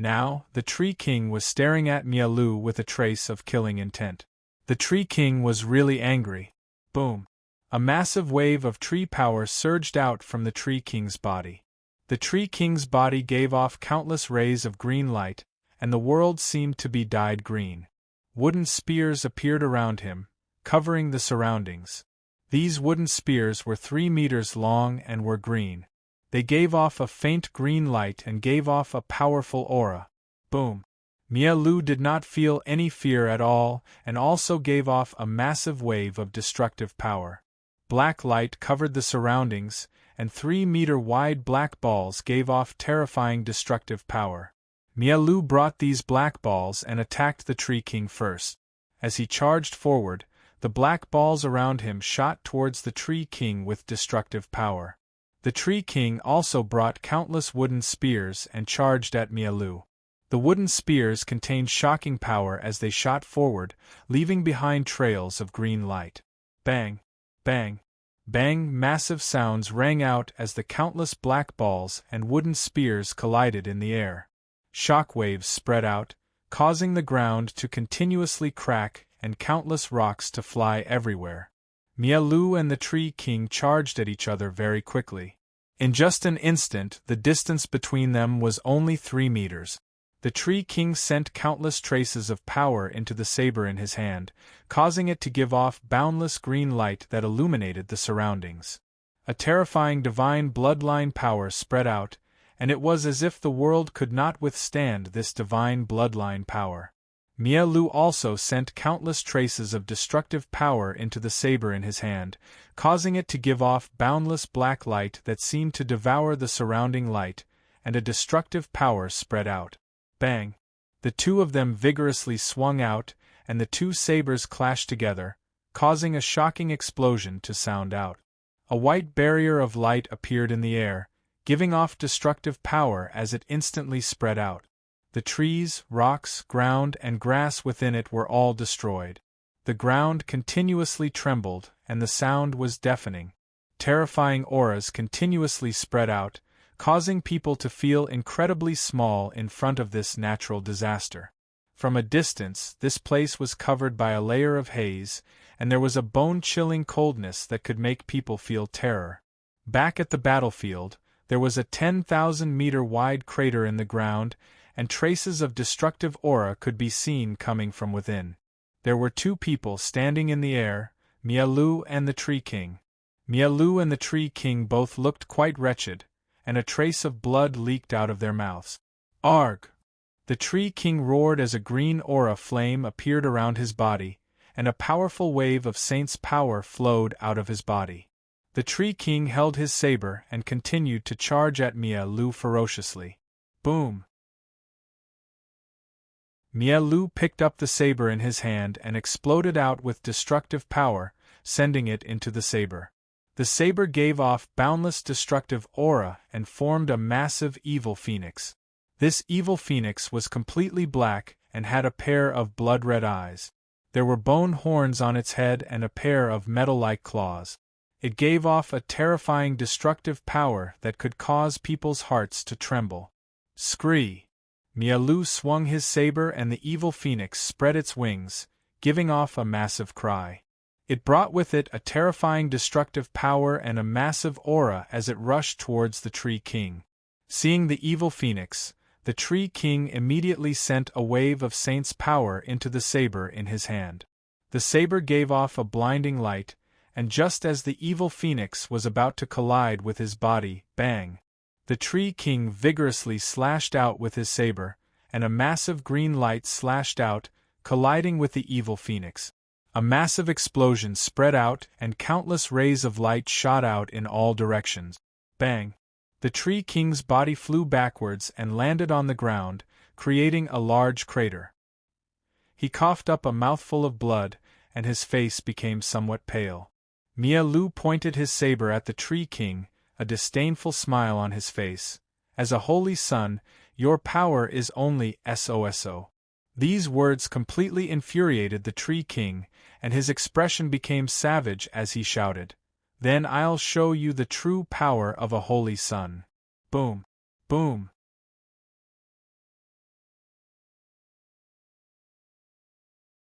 Now, the Tree King was staring at Mialu with a trace of killing intent. The Tree King was really angry. Boom! A massive wave of tree power surged out from the Tree King's body. The Tree King's body gave off countless rays of green light, and the world seemed to be dyed green. Wooden spears appeared around him, covering the surroundings. These wooden spears were 3 meters long and were green. They gave off a faint green light and gave off a powerful aura. Boom! Mialu did not feel any fear at all and also gave off a massive wave of destructive power. Black light covered the surroundings, and 3-meter-wide black balls gave off terrifying destructive power. Mialu brought these black balls and attacked the Tree King first. As he charged forward, the black balls around him shot towards the Tree King with destructive power. The Tree King also brought countless wooden spears and charged at Mialu. The wooden spears contained shocking power as they shot forward, leaving behind trails of green light. Bang! Bang! Bang! Massive sounds rang out as the countless black balls and wooden spears collided in the air. Shock waves spread out, causing the ground to continuously crack and countless rocks to fly everywhere. Mialu and the Tree King charged at each other very quickly. In just an instant, the distance between them was only 3 meters. The Tree King sent countless traces of power into the saber in his hand, causing it to give off boundless green light that illuminated the surroundings. A terrifying divine bloodline power spread out, and it was as if the world could not withstand this divine bloodline power. Mia Lu also sent countless traces of destructive power into the saber in his hand, causing it to give off boundless black light that seemed to devour the surrounding light, and a destructive power spread out. Bang! The two of them vigorously swung out, and the two sabers clashed together, causing a shocking explosion to sound out. A white barrier of light appeared in the air, giving off destructive power as it instantly spread out. The trees, rocks, ground, and grass within it were all destroyed. The ground continuously trembled, and the sound was deafening. Terrifying auras continuously spread out, causing people to feel incredibly small in front of this natural disaster. From a distance, this place was covered by a layer of haze, and there was a bone-chilling coldness that could make people feel terror. Back at the battlefield, there was a 10,000-meter-wide crater in the ground, and traces of destructive aura could be seen coming from within. There were two people standing in the air, Mia Lu and the Tree King. Mia Lu and the Tree King both looked quite wretched, and a trace of blood leaked out of their mouths. Arg! The Tree King roared as a green aura flame appeared around his body, and a powerful wave of Saint's power flowed out of his body. The Tree King held his saber and continued to charge at Mia Lu ferociously. Boom! Mia Lu picked up the saber in his hand and exploded out with destructive power, sending it into the saber. The saber gave off boundless destructive aura and formed a massive evil phoenix. This evil phoenix was completely black and had a pair of blood-red eyes. There were bone horns on its head and a pair of metal-like claws. It gave off a terrifying destructive power that could cause people's hearts to tremble. Scree! Mia Lu swung his saber and the evil phoenix spread its wings, giving off a massive cry. It brought with it a terrifying destructive power and a massive aura as it rushed towards the Tree King. Seeing the evil phoenix, the Tree King immediately sent a wave of Saint's power into the saber in his hand. The saber gave off a blinding light, and just as the evil phoenix was about to collide with his body, bang! The Tree King vigorously slashed out with his saber, and a massive green light slashed out, colliding with the evil phoenix. A massive explosion spread out and countless rays of light shot out in all directions. Bang! The Tree King's body flew backwards and landed on the ground, creating a large crater. He coughed up a mouthful of blood, and his face became somewhat pale. Mia Lu pointed his saber at the Tree King, a disdainful smile on his face. As a holy son, your power is only SOSO. These words completely infuriated the Tree King, and his expression became savage as he shouted, "Then I'll show you the true power of a holy son." Boom! Boom!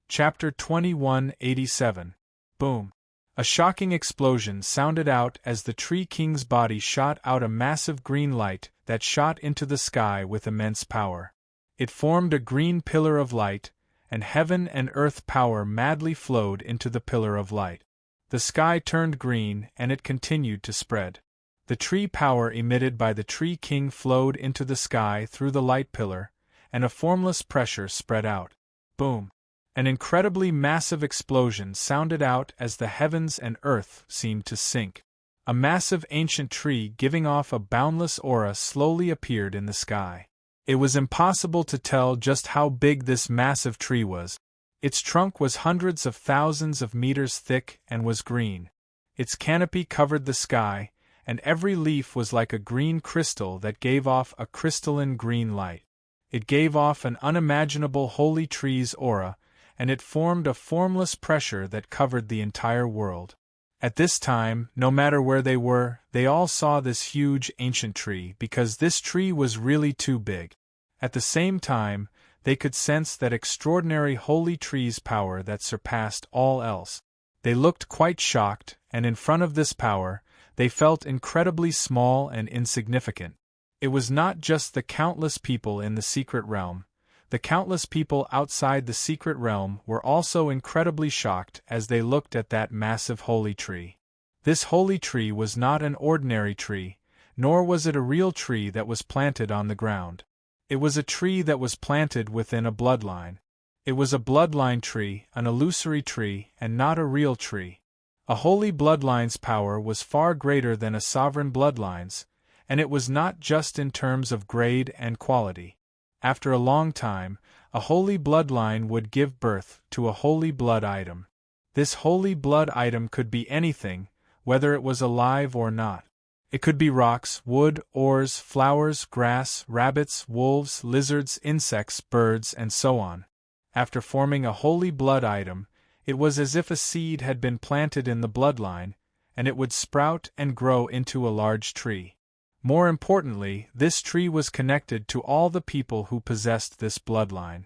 Chapter 2187. Boom! A shocking explosion sounded out as the Tree King's body shot out a massive green light that shot into the sky with immense power. It formed a green pillar of light, and heaven and earth power madly flowed into the pillar of light. The sky turned green and it continued to spread. The tree power emitted by the Tree King flowed into the sky through the light pillar, and a formless pressure spread out. Boom! An incredibly massive explosion sounded out as the heavens and earth seemed to sink. A massive ancient tree giving off a boundless aura slowly appeared in the sky. It was impossible to tell just how big this massive tree was. Its trunk was hundreds of thousands of meters thick and was green. Its canopy covered the sky, and every leaf was like a green crystal that gave off a crystalline green light. It gave off an unimaginable holy tree's aura, and it formed a formless pressure that covered the entire world. At this time, no matter where they were, they all saw this huge ancient tree because this tree was really too big. At the same time, they could sense that extraordinary holy tree's power that surpassed all else. They looked quite shocked, and in front of this power, they felt incredibly small and insignificant. It was not just the countless people in the secret realm. The countless people outside the secret realm were also incredibly shocked as they looked at that massive holy tree. This holy tree was not an ordinary tree, nor was it a real tree that was planted on the ground. It was a tree that was planted within a bloodline. It was a bloodline tree, an illusory tree, and not a real tree. A holy bloodline's power was far greater than a sovereign bloodline's, and it was not just in terms of grade and quality. After a long time, a holy bloodline would give birth to a holy blood item. This holy blood item could be anything, whether it was alive or not. It could be rocks, wood, ores, flowers, grass, rabbits, wolves, lizards, insects, birds, and so on. After forming a holy blood item, it was as if a seed had been planted in the bloodline, and it would sprout and grow into a large tree. More importantly, this tree was connected to all the people who possessed this bloodline.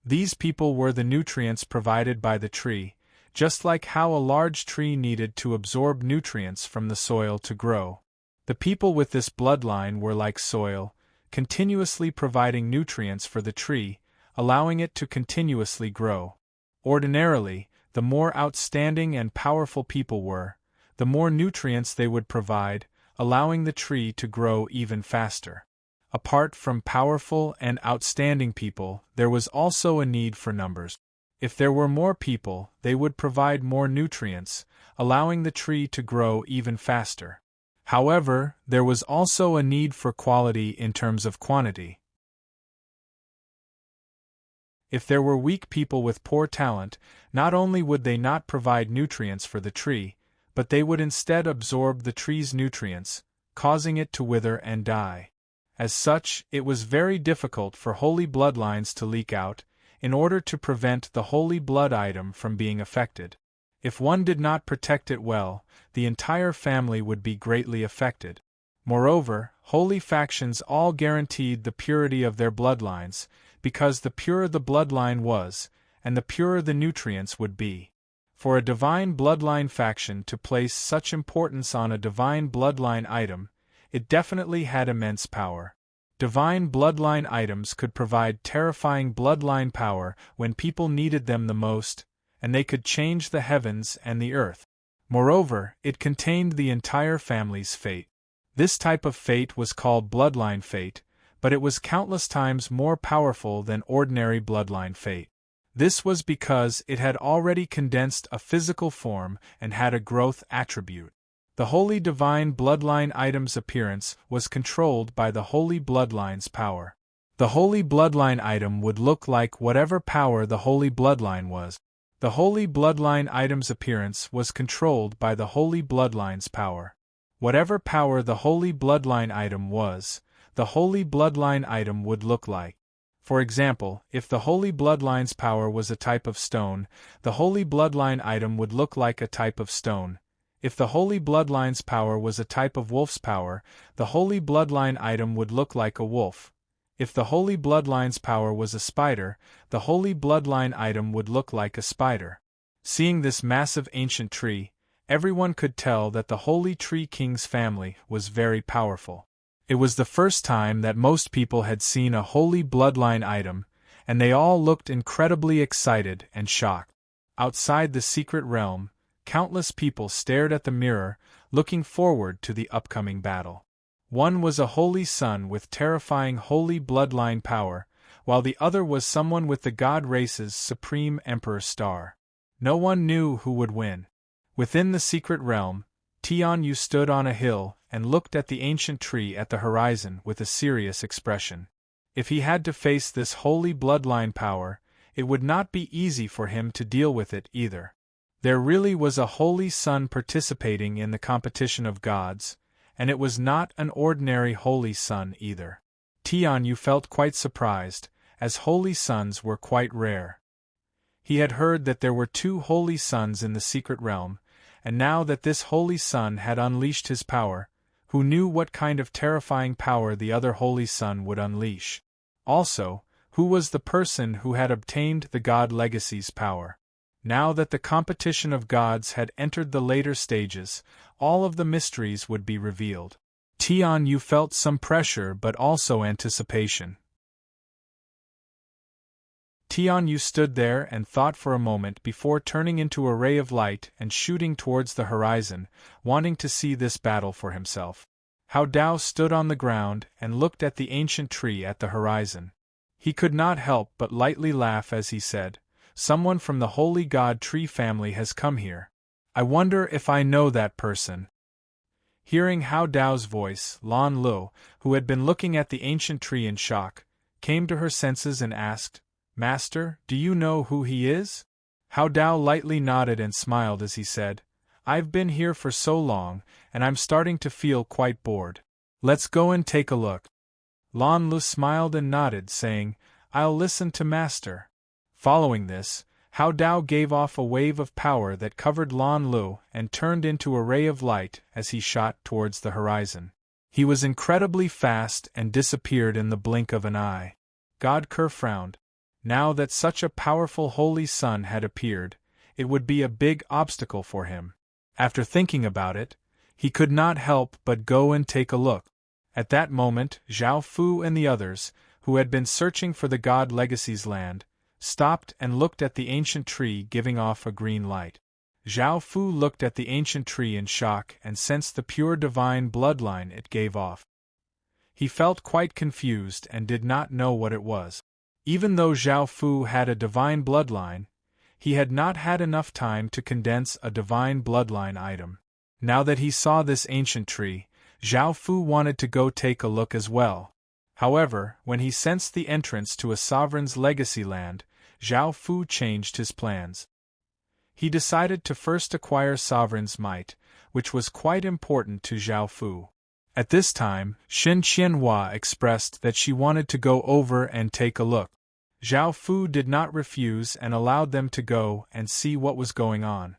These people were the nutrients provided by the tree, just like how a large tree needed to absorb nutrients from the soil to grow. The people with this bloodline were like soil, continuously providing nutrients for the tree, allowing it to continuously grow. Ordinarily, the more outstanding and powerful people were, the more nutrients they would provide, allowing the tree to grow even faster. Apart from powerful and outstanding people, there was also a need for numbers. If there were more people, they would provide more nutrients, allowing the tree to grow even faster. However, there was also a need for quality in terms of quantity. If there were weak people with poor talent, not only would they not provide nutrients for the tree, but they would instead absorb the tree's nutrients, causing it to wither and die. As such, it was very difficult for holy bloodlines to leak out, in order to prevent the holy blood item from being affected. If one did not protect it well, the entire family would be greatly affected. Moreover, holy factions all guaranteed the purity of their bloodlines, because the purer the bloodline was, and the purer the nutrients would be. For a divine bloodline faction to place such importance on a divine bloodline item, it definitely had immense power. Divine bloodline items could provide terrifying bloodline power when people needed them the most, and they could change the heavens and the earth. Moreover, it contained the entire family's fate. This type of fate was called bloodline fate, but it was countless times more powerful than ordinary bloodline fate. This was because it had already condensed a physical form and had a growth attribute. The holy divine bloodline item's appearance was controlled by the holy bloodline's power. The holy bloodline item would look like whatever power the holy bloodline was. The holy bloodline item's appearance was controlled by the holy bloodline's power. Whatever power the holy bloodline item was, the holy bloodline item would look like. For example, if the holy bloodline's power was a type of stone, the holy bloodline item would look like a type of stone. If the holy bloodline's power was a type of wolf's power, the holy bloodline item would look like a wolf. If the holy bloodline's power was a spider, the holy bloodline item would look like a spider. Seeing this massive ancient tree, everyone could tell that the Holy Tree King's family was very powerful. It was the first time that most people had seen a holy bloodline item, and they all looked incredibly excited and shocked. Outside the secret realm, countless people stared at the mirror, looking forward to the upcoming battle. One was a holy son with terrifying holy bloodline power, while the other was someone with the god race's supreme emperor star. No one knew who would win. Within the secret realm, Tianyu stood on a hill and looked at the ancient tree at the horizon with a serious expression. If he had to face this holy bloodline power, it would not be easy for him to deal with it either. There really was a holy son participating in the competition of gods, and it was not an ordinary holy son either. Tianyu felt quite surprised, as holy sons were quite rare. He had heard that there were 2 holy sons in the secret realm, and now that this holy son had unleashed his power, who knew what kind of terrifying power the other holy son would unleash? Also, who was the person who had obtained the god legacy's power? Now that the competition of gods had entered the later stages, all of the mysteries would be revealed. Tianyu felt some pressure but also anticipation. Tianyu stood there and thought for a moment before turning into a ray of light and shooting towards the horizon, wanting to see this battle for himself. Hao Dao stood on the ground and looked at the ancient tree at the horizon. He could not help but lightly laugh as he said, Someone from the holy god tree family has come here. I wonder if I know that person. Hearing Hao Dao's voice, Lan Lu, who had been looking at the ancient tree in shock, came to her senses and asked, "Master, do you know who he is?" Hao Dao lightly nodded and smiled as he said, "I've been here for so long, and I'm starting to feel quite bored. Let's go and take a look." Lan Lu smiled and nodded, saying, "I'll listen to Master." Following this, Hao Dao gave off a wave of power that covered Lan Lu and turned into a ray of light as he shot towards the horizon. He was incredibly fast and disappeared in the blink of an eye. God Kerr frowned. Now that such a powerful holy sun had appeared, it would be a big obstacle for him. After thinking about it, he could not help but go and take a look. At that moment, Zhao Fu and the others, who had been searching for the God Legacy's land, stopped and looked at the ancient tree giving off a green light. Zhao Fu looked at the ancient tree in shock and sensed the pure divine bloodline it gave off. He felt quite confused and did not know what it was. Even though Zhao Fu had a divine bloodline, he had not had enough time to condense a divine bloodline item. Now that he saw this ancient tree, Zhao Fu wanted to go take a look as well. However, when he sensed the entrance to a sovereign's legacy land, Zhao Fu changed his plans. He decided to first acquire sovereign's might, which was quite important to Zhao Fu. At this time, Xin Qianhua expressed that she wanted to go over and take a look. Zhao Fu did not refuse and allowed them to go and see what was going on.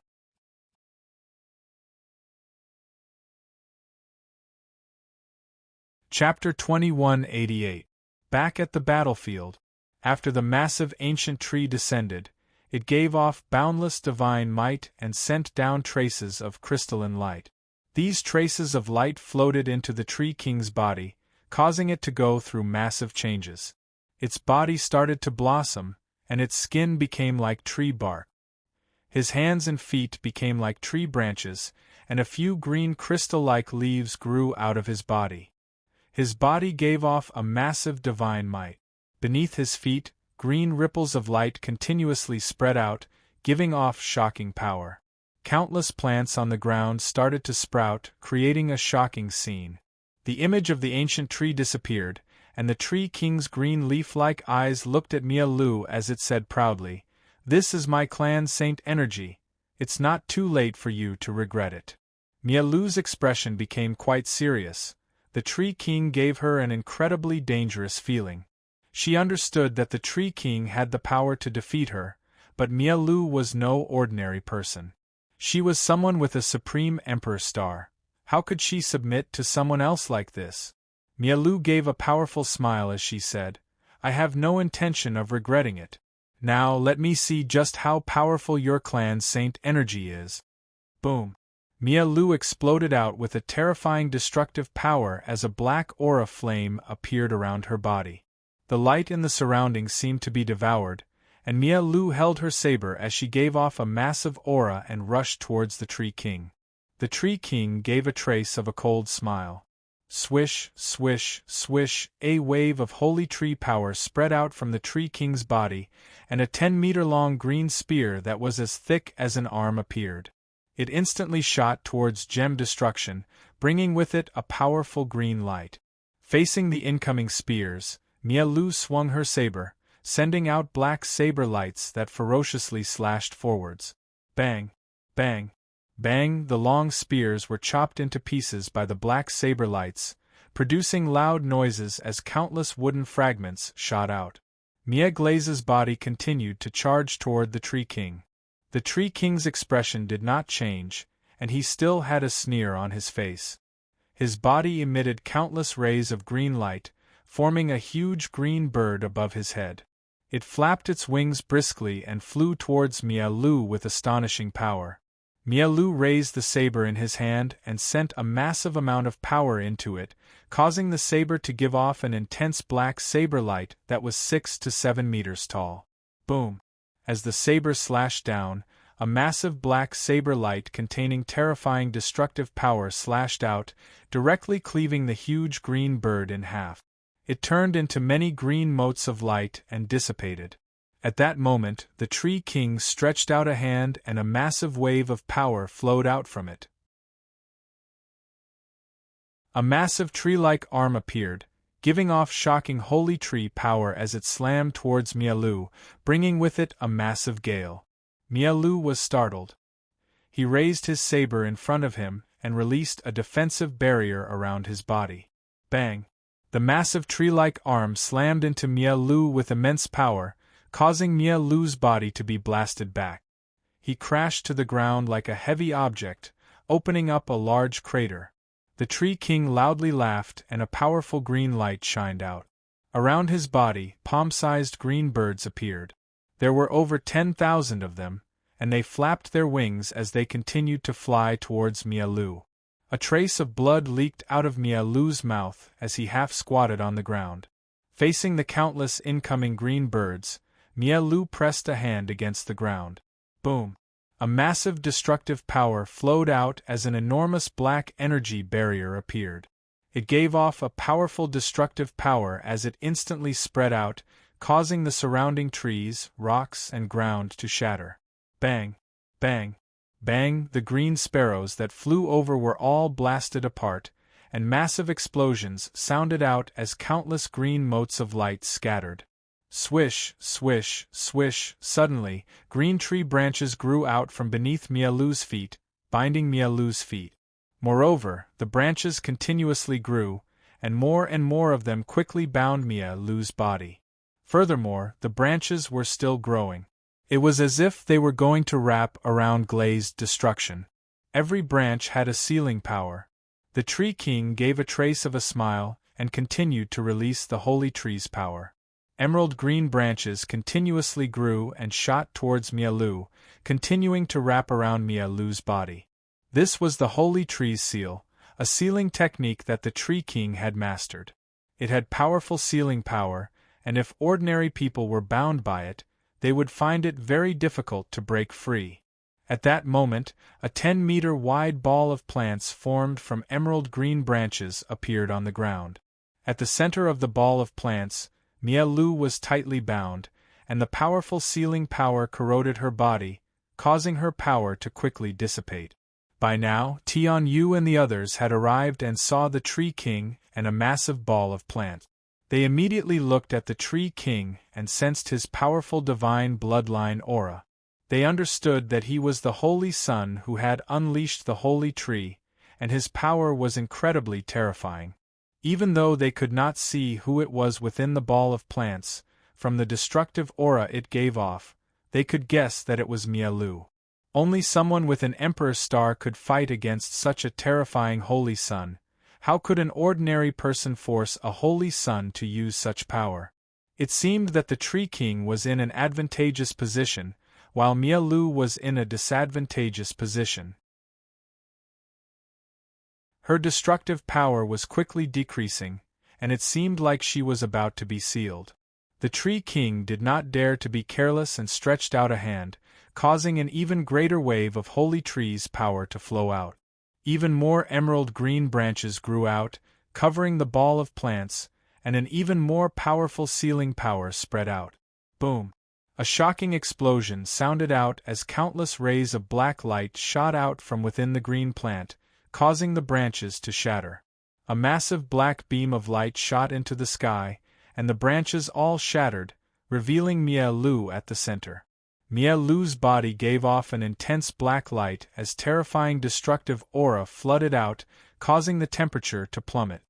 Chapter 2188. Back at the battlefield. After the massive ancient tree descended, it gave off boundless divine might and sent down traces of crystalline light. These traces of light floated into the Tree King's body, causing it to go through massive changes. Its body started to blossom, and its skin became like tree bark. His hands and feet became like tree branches, and a few green crystal-like leaves grew out of his body. His body gave off a massive divine might. Beneath his feet, green ripples of light continuously spread out, giving off shocking power. Countless plants on the ground started to sprout, creating a shocking scene. The image of the ancient tree disappeared, and the Tree King's green leaf-like eyes looked at Mia Lu as it said proudly, "This is my clan Saint Energy. It's not too late for you to regret it." Mia Lu's expression became quite serious. The Tree King gave her an incredibly dangerous feeling. She understood that the Tree King had the power to defeat her, but Mia Lu was no ordinary person. She was someone with a supreme emperor star. How could she submit to someone else like this? Mia Lu gave a powerful smile as she said, "I have no intention of regretting it. Now let me see just how powerful your clan Saint Energy is." Boom! Mia Lu exploded out with a terrifying destructive power as a black aura flame appeared around her body. The light in the surroundings seemed to be devoured, and Mia Lu held her saber as she gave off a massive aura and rushed towards the Tree King. The Tree King gave a trace of a cold smile. Swish, swish, swish, a wave of holy tree power spread out from the Tree King's body, and a 10-meter-long green spear that was as thick as an arm appeared. It instantly shot towards gem destruction, bringing with it a powerful green light. Facing the incoming spears, Mia Lu swung her saber, sending out black saber lights that ferociously slashed forwards. Bang! Bang! Bang! The long spears were chopped into pieces by the black saber lights, producing loud noises as countless wooden fragments shot out. Mia Glaze's body continued to charge toward the Tree King. The Tree King's expression did not change, and he still had a sneer on his face. His body emitted countless rays of green light, forming a huge green bird above his head. It flapped its wings briskly and flew towards Mia Lu with astonishing power. Mia Lu raised the saber in his hand and sent a massive amount of power into it, causing the saber to give off an intense black saber light that was 6 to 7 meters tall. Boom! As the saber slashed down, a massive black saber light containing terrifying destructive power slashed out, directly cleaving the huge green bird in half. It turned into many green motes of light and dissipated. At that moment, the Tree King stretched out a hand and a massive wave of power flowed out from it. A massive tree-like arm appeared, giving off shocking holy tree power as it slammed towards Mialu, bringing with it a massive gale. Mialu was startled. He raised his saber in front of him and released a defensive barrier around his body. Bang! The massive tree-like arm slammed into Mialu with immense power, causing Mialu's body to be blasted back. He crashed to the ground like a heavy object, opening up a large crater. The Tree King loudly laughed and a powerful green light shined out. Around his body, palm-sized green birds appeared. There were over 10,000 of them, and they flapped their wings as they continued to fly towards Mialu. A trace of blood leaked out of Mialu's mouth as he half-squatted on the ground. Facing the countless incoming green birds, Mialu pressed a hand against the ground. Boom! A massive destructive power flowed out as an enormous black energy barrier appeared. It gave off a powerful destructive power as it instantly spread out, causing the surrounding trees, rocks, and ground to shatter. Bang! Bang! Bang! The green sparrows that flew over were all blasted apart, and massive explosions sounded out as countless green motes of light scattered. Swish, swish, swish! Suddenly, green tree branches grew out from beneath Mialu's feet, binding Mialu's feet. Moreover, the branches continuously grew, and more of them quickly bound Mialu's body. Furthermore, the branches were still growing. It was as if they were going to wrap around glazed destruction. Every branch had a sealing power. The Tree King gave a trace of a smile and continued to release the holy tree's power. Emerald green branches continuously grew and shot towards Mialu, continuing to wrap around Mialu's body. This was the holy tree's seal, a sealing technique that the Tree King had mastered. It had powerful sealing power, and if ordinary people were bound by it, they would find it very difficult to break free. At that moment, a 10-meter wide ball of plants formed from emerald green branches appeared on the ground. At the center of the ball of plants, Mialu was tightly bound, and the powerful sealing power corroded her body, causing her power to quickly dissipate. By now, Tianyu and the others had arrived and saw the Tree King and a massive ball of plant. They immediately looked at the Tree King and sensed his powerful divine bloodline aura. They understood that he was the Holy Sun who had unleashed the Holy Tree, and his power was incredibly terrifying. Even though they could not see who it was within the ball of plants, from the destructive aura it gave off, they could guess that it was Mialu. Only someone with an Emperor's star could fight against such a terrifying Holy Sun. How could an ordinary person force a Holy Sun to use such power? It seemed that the Tree King was in an advantageous position, while Mialu was in a disadvantageous position. Her destructive power was quickly decreasing, and it seemed like she was about to be sealed. The Tree King did not dare to be careless and stretched out a hand, causing an even greater wave of Holy Tree's power to flow out. Even more emerald green branches grew out, covering the ball of plants, and an even more powerful sealing power spread out. Boom! A shocking explosion sounded out as countless rays of black light shot out from within the green plant, causing the branches to shatter. A massive black beam of light shot into the sky, and the branches all shattered, revealing Mialu at the center. Mialu's body gave off an intense black light as terrifying destructive aura flooded out, causing the temperature to plummet.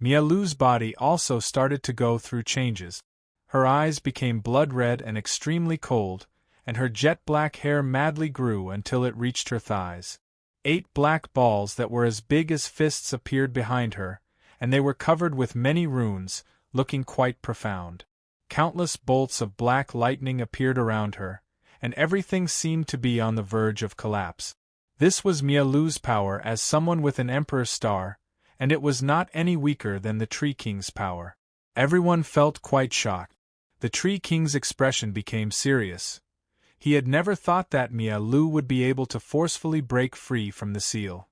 Mialu's body also started to go through changes. Her eyes became blood-red and extremely cold, and her jet-black hair madly grew until it reached her thighs. 8 black balls that were as big as fists appeared behind her, and they were covered with many runes, looking quite profound. Countless bolts of black lightning appeared around her, and everything seemed to be on the verge of collapse. This was Mialu's power as someone with an Emperor's star, and it was not any weaker than the Tree King's power. Everyone felt quite shocked. The Tree King's expression became serious. He had never thought that Mialu would be able to forcefully break free from the seal.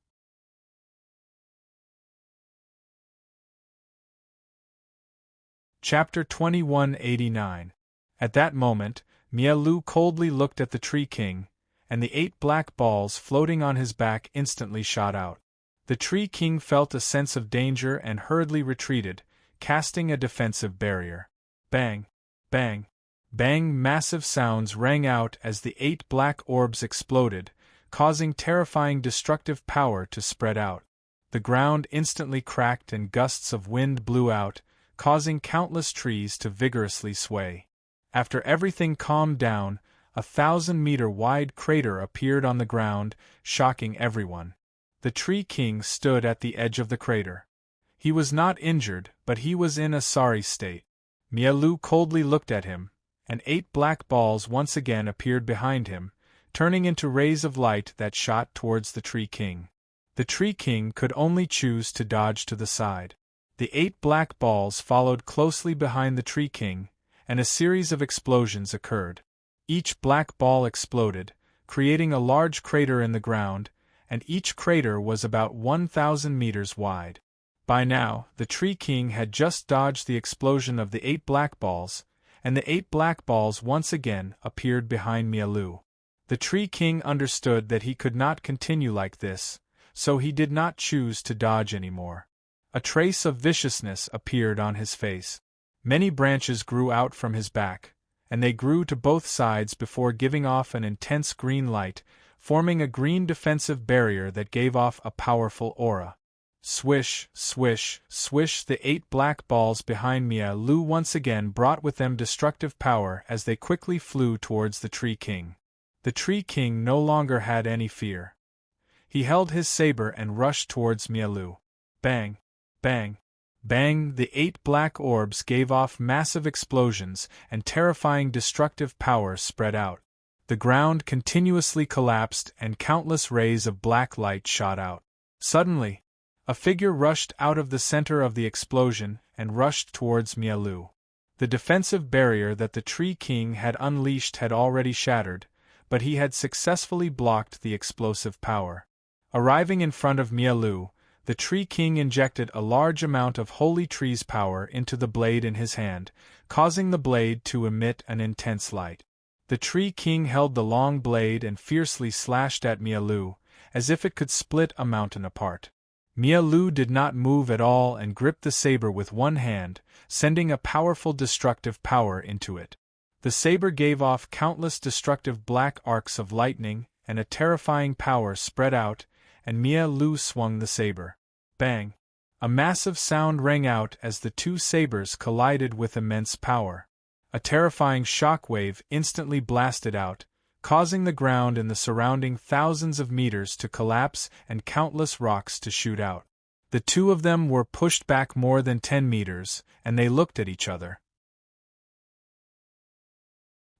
Chapter 2189. At that moment, Mialu coldly looked at the Tree King, and the 8 black balls floating on his back instantly shot out. The Tree King felt a sense of danger and hurriedly retreated, casting a defensive barrier. Bang! Bang! Bang! Massive sounds rang out as the 8 black orbs exploded, causing terrifying destructive power to spread out. The ground instantly cracked and gusts of wind blew out, causing countless trees to vigorously sway. After everything calmed down, a 1,000-meter-wide crater appeared on the ground, shocking everyone. The Tree King stood at the edge of the crater. He was not injured, but he was in a sorry state. Mialu coldly looked at him, and 8 black balls once again appeared behind him, turning into rays of light that shot towards the Tree King. The Tree King could only choose to dodge to the side. The 8 black balls followed closely behind the Tree King, and a series of explosions occurred. Each black ball exploded, creating a large crater in the ground, and each crater was about 1,000 meters wide. By now, the Tree King had just dodged the explosion of the 8 black balls, and the 8 black balls once again appeared behind Mialu. The Tree King understood that he could not continue like this, so he did not choose to dodge anymore. A trace of viciousness appeared on his face. Many branches grew out from his back, and they grew to both sides before giving off an intense green light, forming a green defensive barrier that gave off a powerful aura. Swish, swish, swish! The 8 black balls behind Mialu once again brought with them destructive power as they quickly flew towards the Tree King. The Tree King no longer had any fear. He held his saber and rushed towards Mialu. Bang! Bang! Bang! The 8 black orbs gave off massive explosions, and terrifying destructive power spread out. The ground continuously collapsed and countless rays of black light shot out. Suddenly, a figure rushed out of the center of the explosion and rushed towards Mialu. The defensive barrier that the Tree King had unleashed had already shattered, but he had successfully blocked the explosive power. Arriving in front of Mialu, the Tree King injected a large amount of Holy Tree's power into the blade in his hand, causing the blade to emit an intense light. The Tree King held the long blade and fiercely slashed at Mialu, as if it could split a mountain apart. Mialu did not move at all and gripped the saber with one hand, sending a powerful destructive power into it. The saber gave off countless destructive black arcs of lightning, and a terrifying power spread out, and Mialu swung the saber. Bang! A massive sound rang out as the 2 sabers collided with immense power. A terrifying shockwave instantly blasted out, causing the ground in the surrounding thousands of meters to collapse and countless rocks to shoot out. The 2 of them were pushed back more than 10 meters, and they looked at each other.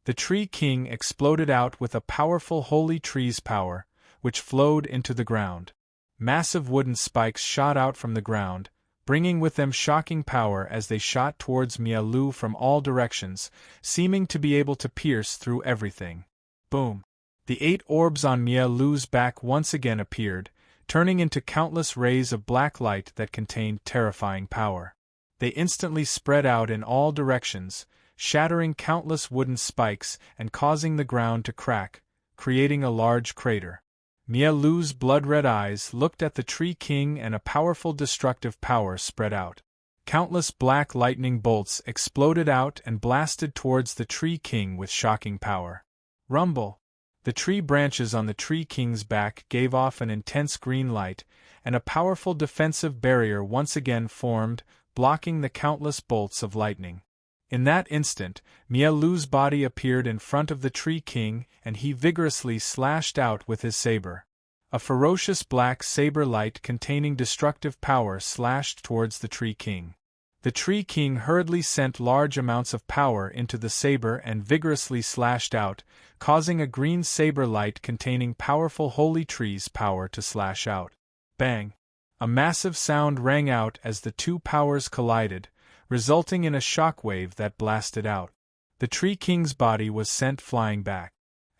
The Tree King exploded out with a powerful Holy Tree's power, which flowed into the ground. Massive wooden spikes shot out from the ground, bringing with them shocking power as they shot towards Mialu from all directions, seeming to be able to pierce through everything. Boom! The 8 orbs on Mialu's back once again appeared, turning into countless rays of black light that contained terrifying power. They instantly spread out in all directions, shattering countless wooden spikes and causing the ground to crack, creating a large crater. Mialu's blood-red eyes looked at the Tree King and a powerful destructive power spread out. Countless black lightning bolts exploded out and blasted towards the Tree King with shocking power. Rumble! The tree branches on the Tree King's back gave off an intense green light, and a powerful defensive barrier once again formed, blocking the countless bolts of lightning. In that instant, Mialu's body appeared in front of the Tree King, and he vigorously slashed out with his saber. A ferocious black saber light containing destructive power slashed towards the Tree King. The Tree King hurriedly sent large amounts of power into the saber and vigorously slashed out, causing a green saber light containing powerful Holy Tree's power to slash out. Bang! A massive sound rang out as the 2 powers collided, resulting in a shockwave that blasted out. The Tree King's body was sent flying back.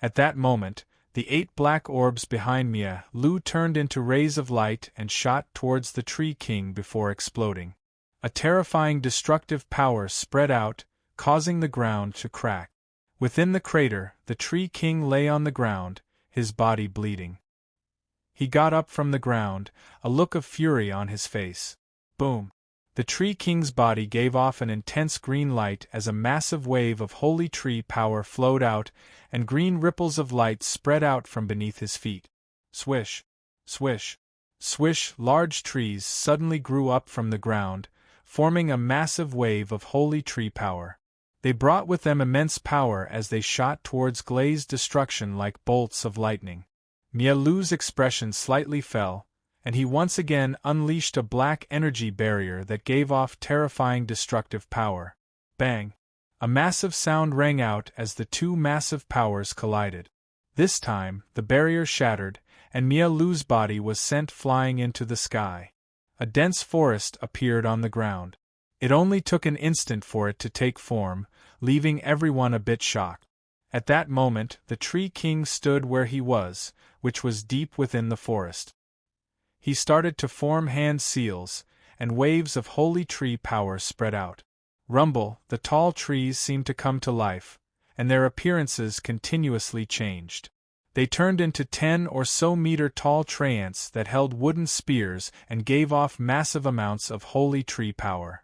At that moment, the 8 black orbs behind Mialu turned into rays of light and shot towards the Tree King before exploding. A terrifying destructive power spread out, causing the ground to crack. Within the crater, the Tree King lay on the ground, his body bleeding. He got up from the ground, a look of fury on his face. Boom! The Tree King's body gave off an intense green light as a massive wave of holy tree power flowed out, and green ripples of light spread out from beneath his feet. Swish! Swish! Swish! Large trees suddenly grew up from the ground, forming a massive wave of holy tree power. They brought with them immense power as they shot towards Glazed destruction like bolts of lightning. Mialu's expression slightly fell, and he once again unleashed a black energy barrier that gave off terrifying destructive power. Bang! A massive sound rang out as the two massive powers collided. This time, the barrier shattered, and Mialu's body was sent flying into the sky. A dense forest appeared on the ground. It only took an instant for it to take form, leaving everyone a bit shocked. At that moment, the Tree King stood where he was, which was deep within the forest. He started to form hand seals, and waves of holy tree power spread out. Rumble, the tall trees seemed to come to life, and their appearances continuously changed. They turned into 10 or so meter tall treants that held wooden spears and gave off massive amounts of holy tree power.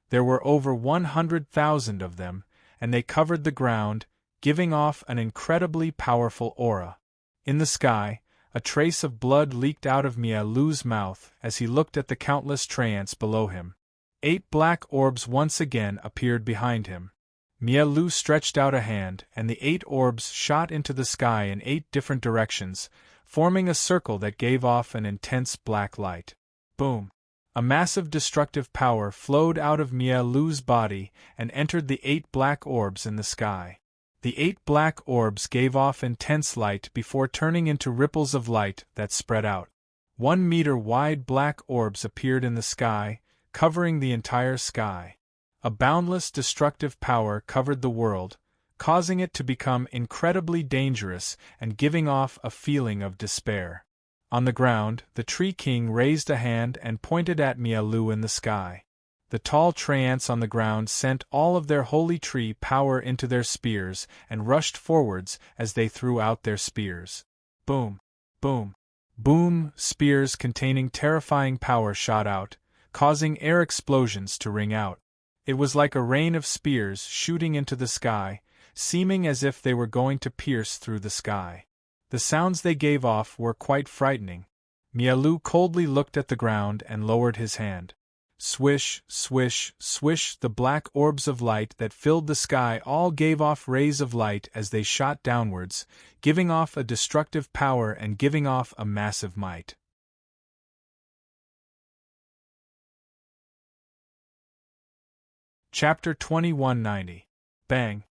There were over 100,000 of them, and they covered the ground, giving off an incredibly powerful aura. In the sky, a trace of blood leaked out of Mialu's mouth as he looked at the countless treants below him. 8 black orbs once again appeared behind him. Mialu stretched out a hand, and the 8 orbs shot into the sky in 8 different directions, forming a circle that gave off an intense black light. Boom! A massive destructive power flowed out of Mialu's body and entered the 8 black orbs in the sky. The 8 black orbs gave off intense light before turning into ripples of light that spread out. 1 meter wide black orbs appeared in the sky, covering the entire sky. A boundless destructive power covered the world, causing it to become incredibly dangerous and giving off a feeling of despair. On the ground, the Tree King raised a hand and pointed at Mialu in the sky. The tall treants on the ground sent all of their holy tree power into their spears and rushed forwards as they threw out their spears. Boom! Boom! Boom! Spears containing terrifying power shot out, causing air explosions to ring out. It was like a rain of spears shooting into the sky, seeming as if they were going to pierce through the sky. The sounds they gave off were quite frightening. Mialu coldly looked at the ground and lowered his hand. Swish, swish, swish, the black orbs of light that filled the sky all gave off rays of light as they shot downwards, giving off a destructive power and giving off a massive might. Chapter 2190. Bang!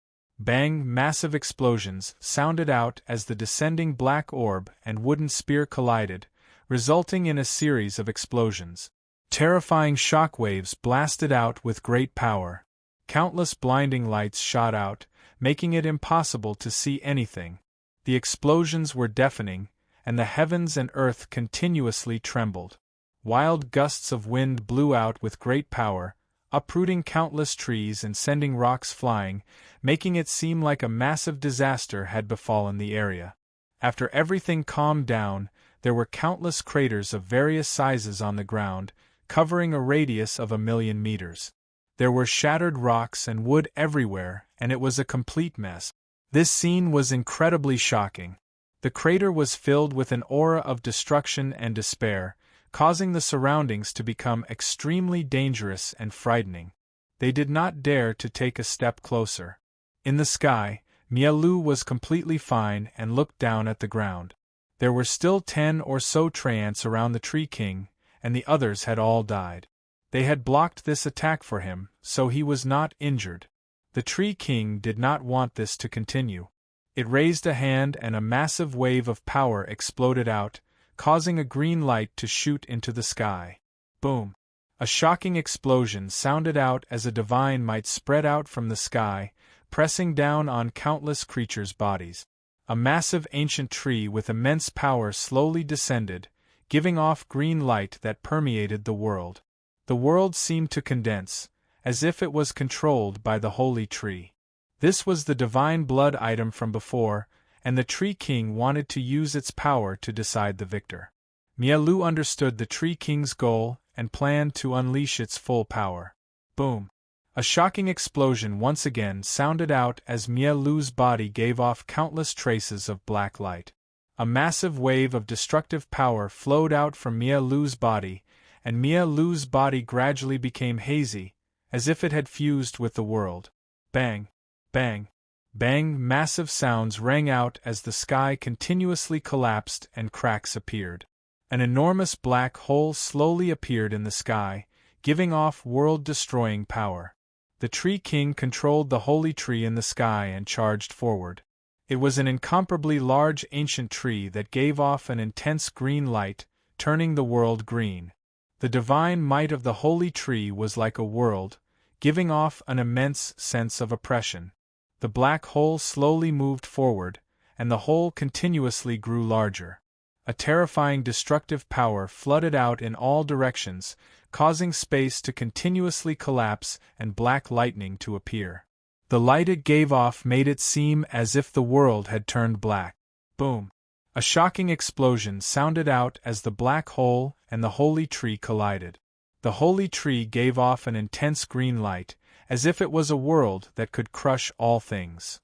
Bang! Massive explosions sounded out as the descending black orb and wooden spear collided, resulting in a series of explosions. Terrifying shock waves blasted out with great power. Countless blinding lights shot out, making it impossible to see anything. The explosions were deafening, and the heavens and earth continuously trembled. Wild gusts of wind blew out with great power, uprooting countless trees and sending rocks flying, making it seem like a massive disaster had befallen the area. After everything calmed down, there were countless craters of various sizes on the ground, covering a radius of 1,000,000 meters. There were shattered rocks and wood everywhere, and it was a complete mess. This scene was incredibly shocking. The crater was filled with an aura of destruction and despair, causing the surroundings to become extremely dangerous and frightening. They did not dare to take a step closer. In the sky, Mialu was completely fine and looked down at the ground. There were still 10 or so treants around the Tree King, and the others had all died. They had blocked this attack for him, so he was not injured. The Tree King did not want this to continue. It raised a hand and a massive wave of power exploded out, causing a green light to shoot into the sky. Boom! A shocking explosion sounded out as a divine might spread out from the sky, pressing down on countless creatures' bodies. A massive ancient tree with immense power slowly descended, giving off green light that permeated the world. The world seemed to condense, as if it was controlled by the holy tree. This was the divine blood item from before, and the Tree King wanted to use its power to decide the victor. Mialu understood the Tree King's goal and planned to unleash its full power. Boom! A shocking explosion once again sounded out as Mialu's body gave off countless traces of black light. A massive wave of destructive power flowed out from Mialu's body, and Mialu's body gradually became hazy, as if it had fused with the world. Bang! Bang! Bang! Massive sounds rang out as the sky continuously collapsed and cracks appeared. An enormous black hole slowly appeared in the sky, giving off world-destroying power. The Tree King controlled the holy tree in the sky and charged forward. It was an incomparably large ancient tree that gave off an intense green light, turning the world green. The divine might of the holy tree was like a world, giving off an immense sense of oppression. The black hole slowly moved forward, and the hole continuously grew larger. A terrifying destructive power flooded out in all directions, causing space to continuously collapse and black lightning to appear. The light it gave off made it seem as if the world had turned black. Boom! A shocking explosion sounded out as the black hole and the holy tree collided. The holy tree gave off an intense green light, as if it was a world that could crush all things.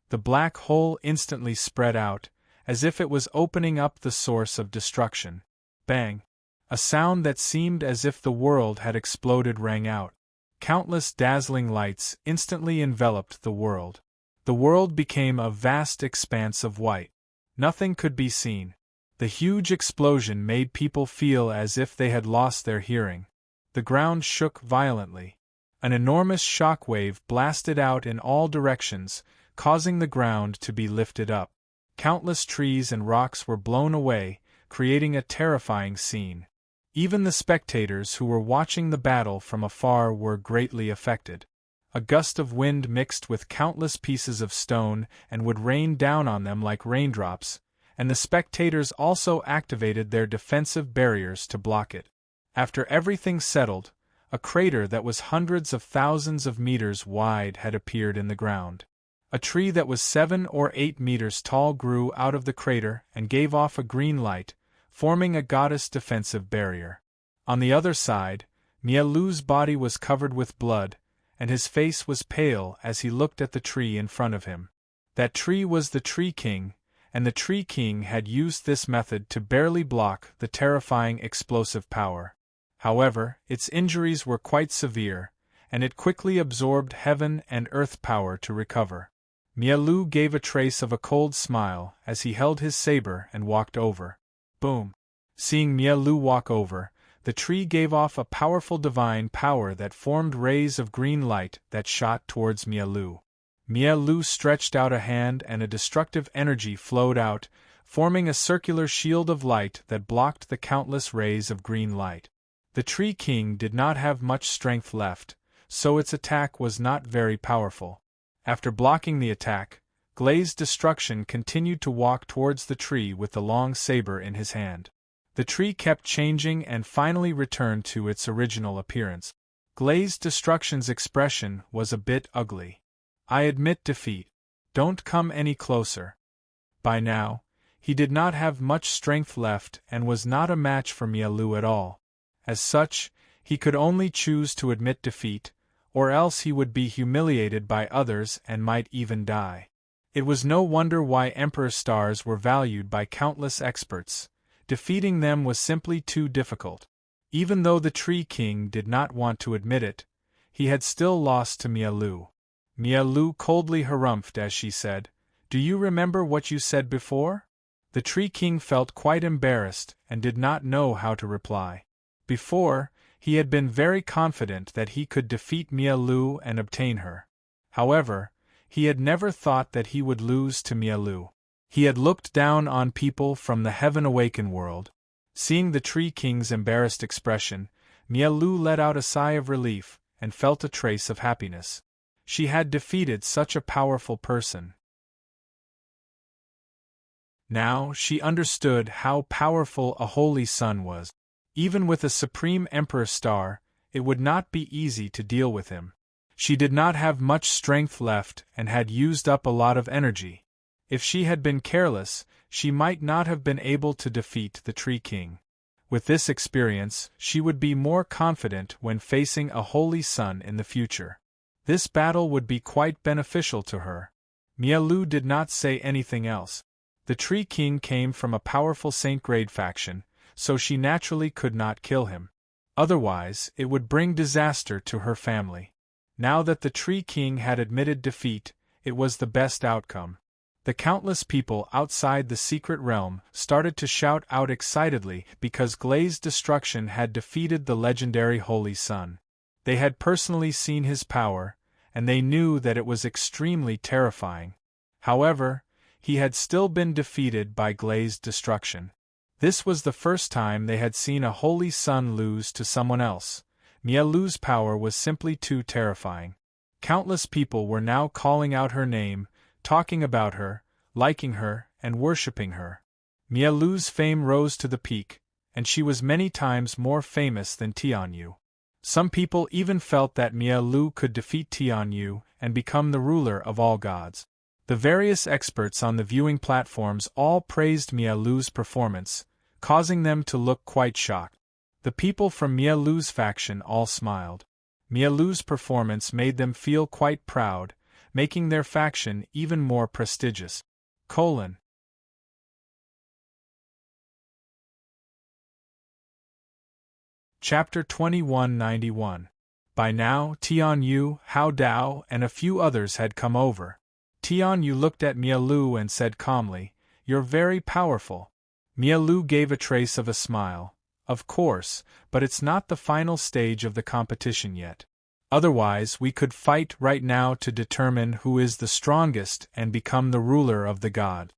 The black hole instantly spread out, as if it was opening up the source of destruction. Bang! A sound that seemed as if the world had exploded rang out. Countless dazzling lights instantly enveloped the world. The world became a vast expanse of white. Nothing could be seen. The huge explosion made people feel as if they had lost their hearing. The ground shook violently. An enormous shock wave blasted out in all directions, causing the ground to be lifted up. Countless trees and rocks were blown away, creating a terrifying scene. Even the spectators who were watching the battle from afar were greatly affected. A gust of wind mixed with countless pieces of stone and would rain down on them like raindrops, and the spectators also activated their defensive barriers to block it. After everything settled, a crater that was hundreds of thousands of meters wide had appeared in the ground. A tree that was 7 or 8 meters tall grew out of the crater and gave off a green light, forming a goddess defensive barrier. On the other side, Mialu's body was covered with blood, and his face was pale as he looked at the tree in front of him. That tree was the Tree King, and the Tree King had used this method to barely block the terrifying explosive power. However, its injuries were quite severe, and it quickly absorbed heaven and earth power to recover. Mialu gave a trace of a cold smile as he held his saber and walked over. Boom! Seeing Mialu walk over, the tree gave off a powerful divine power that formed rays of green light that shot towards Mialu. Mialu stretched out a hand and a destructive energy flowed out, forming a circular shield of light that blocked the countless rays of green light. The Tree King did not have much strength left, so its attack was not very powerful. After blocking the attack, Glazed Destruction continued to walk towards the tree with the long saber in his hand. The tree kept changing and finally returned to its original appearance. Glazed Destruction's expression was a bit ugly. "I admit defeat. Don't come any closer." By now, he did not have much strength left and was not a match for Mialu at all. As such, he could only choose to admit defeat, or else he would be humiliated by others and might even die. It was no wonder why Emperor Stars were valued by countless experts. Defeating them was simply too difficult. Even though the Tree King did not want to admit it, he had still lost to Mialu. Mialu coldly harumphed as she said, "Do you remember what you said before?" The Tree King felt quite embarrassed and did not know how to reply. Before, he had been very confident that he could defeat Mialu and obtain her. However, he had never thought that he would lose to Mialu. He had looked down on people from the Heaven Awaken world. Seeing the Tree King's embarrassed expression, Mialu let out a sigh of relief and felt a trace of happiness. She had defeated such a powerful person. Now she understood how powerful a holy sun was. Even with a supreme Emperor Star, it would not be easy to deal with him. She did not have much strength left and had used up a lot of energy. If she had been careless, she might not have been able to defeat the Tree King. With this experience, she would be more confident when facing a holy sun in the future. This battle would be quite beneficial to her. Mialu did not say anything else. The Tree King came from a powerful Saint Grade faction, so she naturally could not kill him. Otherwise, it would bring disaster to her family. Now that the Tree King had admitted defeat, it was the best outcome. The countless people outside the secret realm started to shout out excitedly because Glazed Destruction had defeated the legendary Holy Sun. They had personally seen his power, and they knew that it was extremely terrifying. However, he had still been defeated by Glazed Destruction. This was the first time they had seen a Holy Sun lose to someone else. Mialu's power was simply too terrifying. Countless people were now calling out her name, talking about her, liking her, and worshipping her. Mialu's fame rose to the peak, and she was many times more famous than Tianyu. Some people even felt that Mialu could defeat Tianyu and become the ruler of all gods. The various experts on the viewing platforms all praised Mialu's performance, causing them to look quite shocked. The people from Mialu's faction all smiled. Mialu's performance made them feel quite proud, making their faction even more prestigious. Chapter 2191. By now, Tianyu, Hao Dao, and a few others had come over. Tianyu looked at Mialu and said calmly, "You're very powerful." Mialu gave a trace of a smile. "Of course, but it's not the final stage of the competition yet. Otherwise, we could fight right now to determine who is the strongest and become the ruler of the god."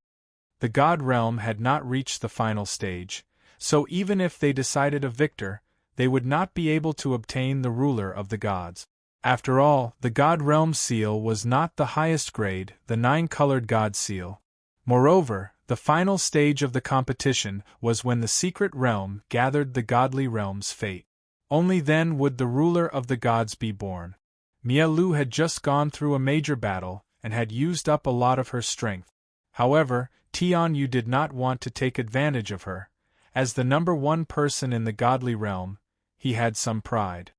The god realm had not reached the final stage, so even if they decided a victor, they would not be able to obtain the ruler of the gods. After all, the god realm seal was not the highest grade, the 9-colored god seal. Moreover, the final stage of the competition was when the secret realm gathered the godly realm's fate. Only then would the ruler of the gods be born. Mialu had just gone through a major battle and had used up a lot of her strength. However, Tianyu did not want to take advantage of her. As the number one person in the godly realm, he had some pride.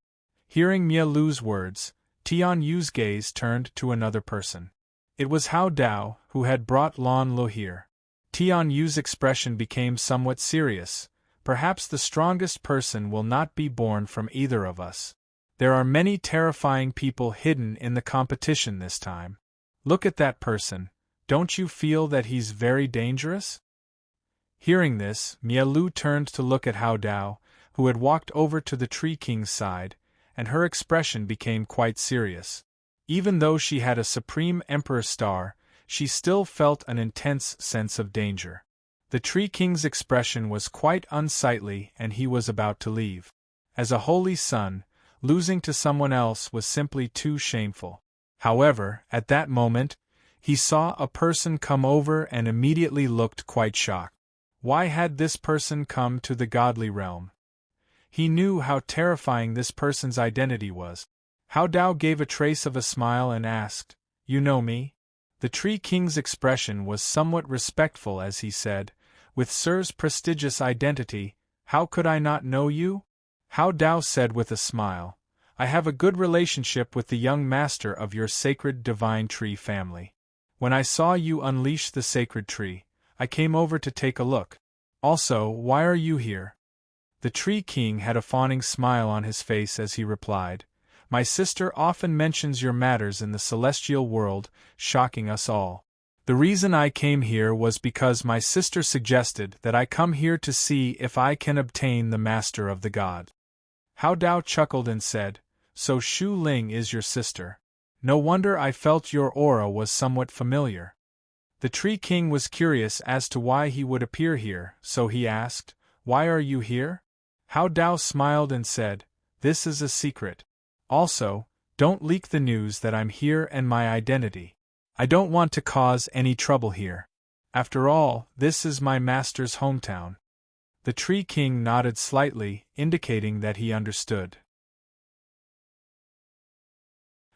Hearing Mialu's words, Tianyu's gaze turned to another person. It was Hao Dao, who had brought Lan Lo here. Tianyu's expression became somewhat serious. "Perhaps the strongest person will not be born from either of us. There are many terrifying people hidden in the competition this time. Look at that person. Don't you feel that he's very dangerous?" Hearing this, Mialu turned to look at Hao Dao, who had walked over to the Tree King's side, and her expression became quite serious. Even though she had a Supreme Emperor star, she still felt an intense sense of danger. The Tree King's expression was quite unsightly and he was about to leave. As a holy son, losing to someone else was simply too shameful. However, at that moment, he saw a person come over and immediately looked quite shocked. Why had this person come to the godly realm? He knew how terrifying this person's identity was. Hao Dao gave a trace of a smile and asked, "You know me?" The Tree King's expression was somewhat respectful as he said, "With Sir's prestigious identity, how could I not know you?" Hao Dao said with a smile, "I have a good relationship with the young master of your sacred divine tree family. When I saw you unleash the sacred tree, I came over to take a look. Also, why are you here?" The Tree King had a fawning smile on his face as he replied, "My sister often mentions your matters in the celestial world, shocking us all. The reason I came here was because my sister suggested that I come here to see if I can obtain the master of the god." Hao Dao chuckled and said, "So Shu Ling is your sister. No wonder I felt your aura was somewhat familiar." The Tree King was curious as to why he would appear here, so he asked, "Why are you here?" Hao Dao smiled and said, "This is a secret. Also, don't leak the news that I'm here and my identity. I don't want to cause any trouble here. After all, this is my master's hometown." The Tree King nodded slightly, indicating that he understood.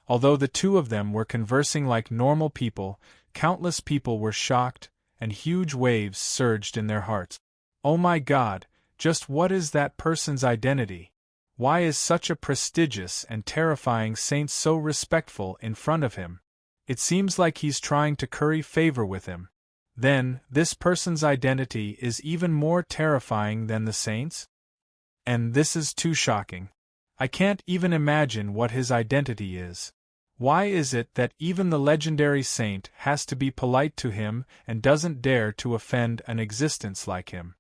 Although the two of them were conversing like normal people, countless people were shocked, and huge waves surged in their hearts. Oh my God, just what is that person's identity? Why is such a prestigious and terrifying saint so respectful in front of him? It seems like he's trying to curry favor with him. Then, this person's identity is even more terrifying than the saint's? And this is too shocking. I can't even imagine what his identity is. Why is it that even the legendary saint has to be polite to him and doesn't dare to offend an existence like him?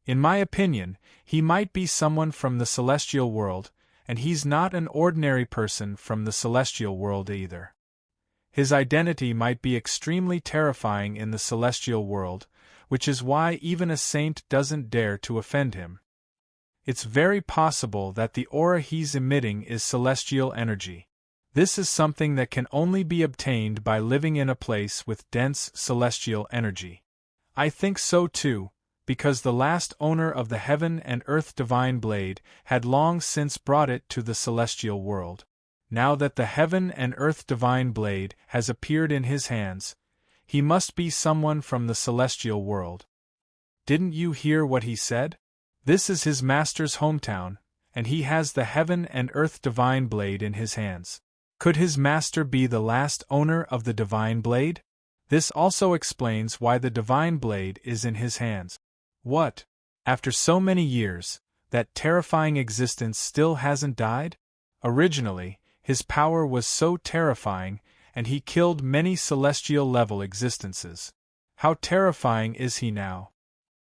In my opinion, he might be someone from the celestial world, and he's not an ordinary person from the celestial world either. His identity might be extremely terrifying in the celestial world, which is why even a saint doesn't dare to offend him. It's very possible that the aura he's emitting is celestial energy. This is something that can only be obtained by living in a place with dense celestial energy. I think so too, because the last owner of the heaven and earth divine blade had long since brought it to the celestial world. Now that the heaven and earth divine blade has appeared in his hands, he must be someone from the celestial world. Didn't you hear what he said? This is his master's hometown, and he has the heaven and earth divine blade in his hands. Could his master be the last owner of the divine blade? This also explains why the divine blade is in his hands. What? After so many years, that terrifying existence still hasn't died? Originally, his power was so terrifying, and he killed many celestial-level existences. How terrifying is he now?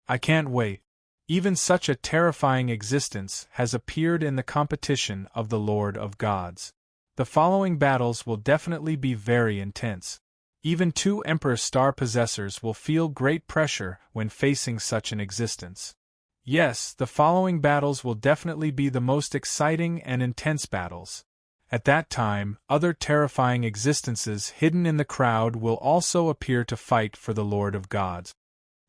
I can't wait. Even such a terrifying existence has appeared in the competition of the Lord of Gods. The following battles will definitely be very intense. Even two Emperor Star possessors will feel great pressure when facing such an existence. Yes, the following battles will definitely be the most exciting and intense battles. At that time, other terrifying existences hidden in the crowd will also appear to fight for the Lord of Gods.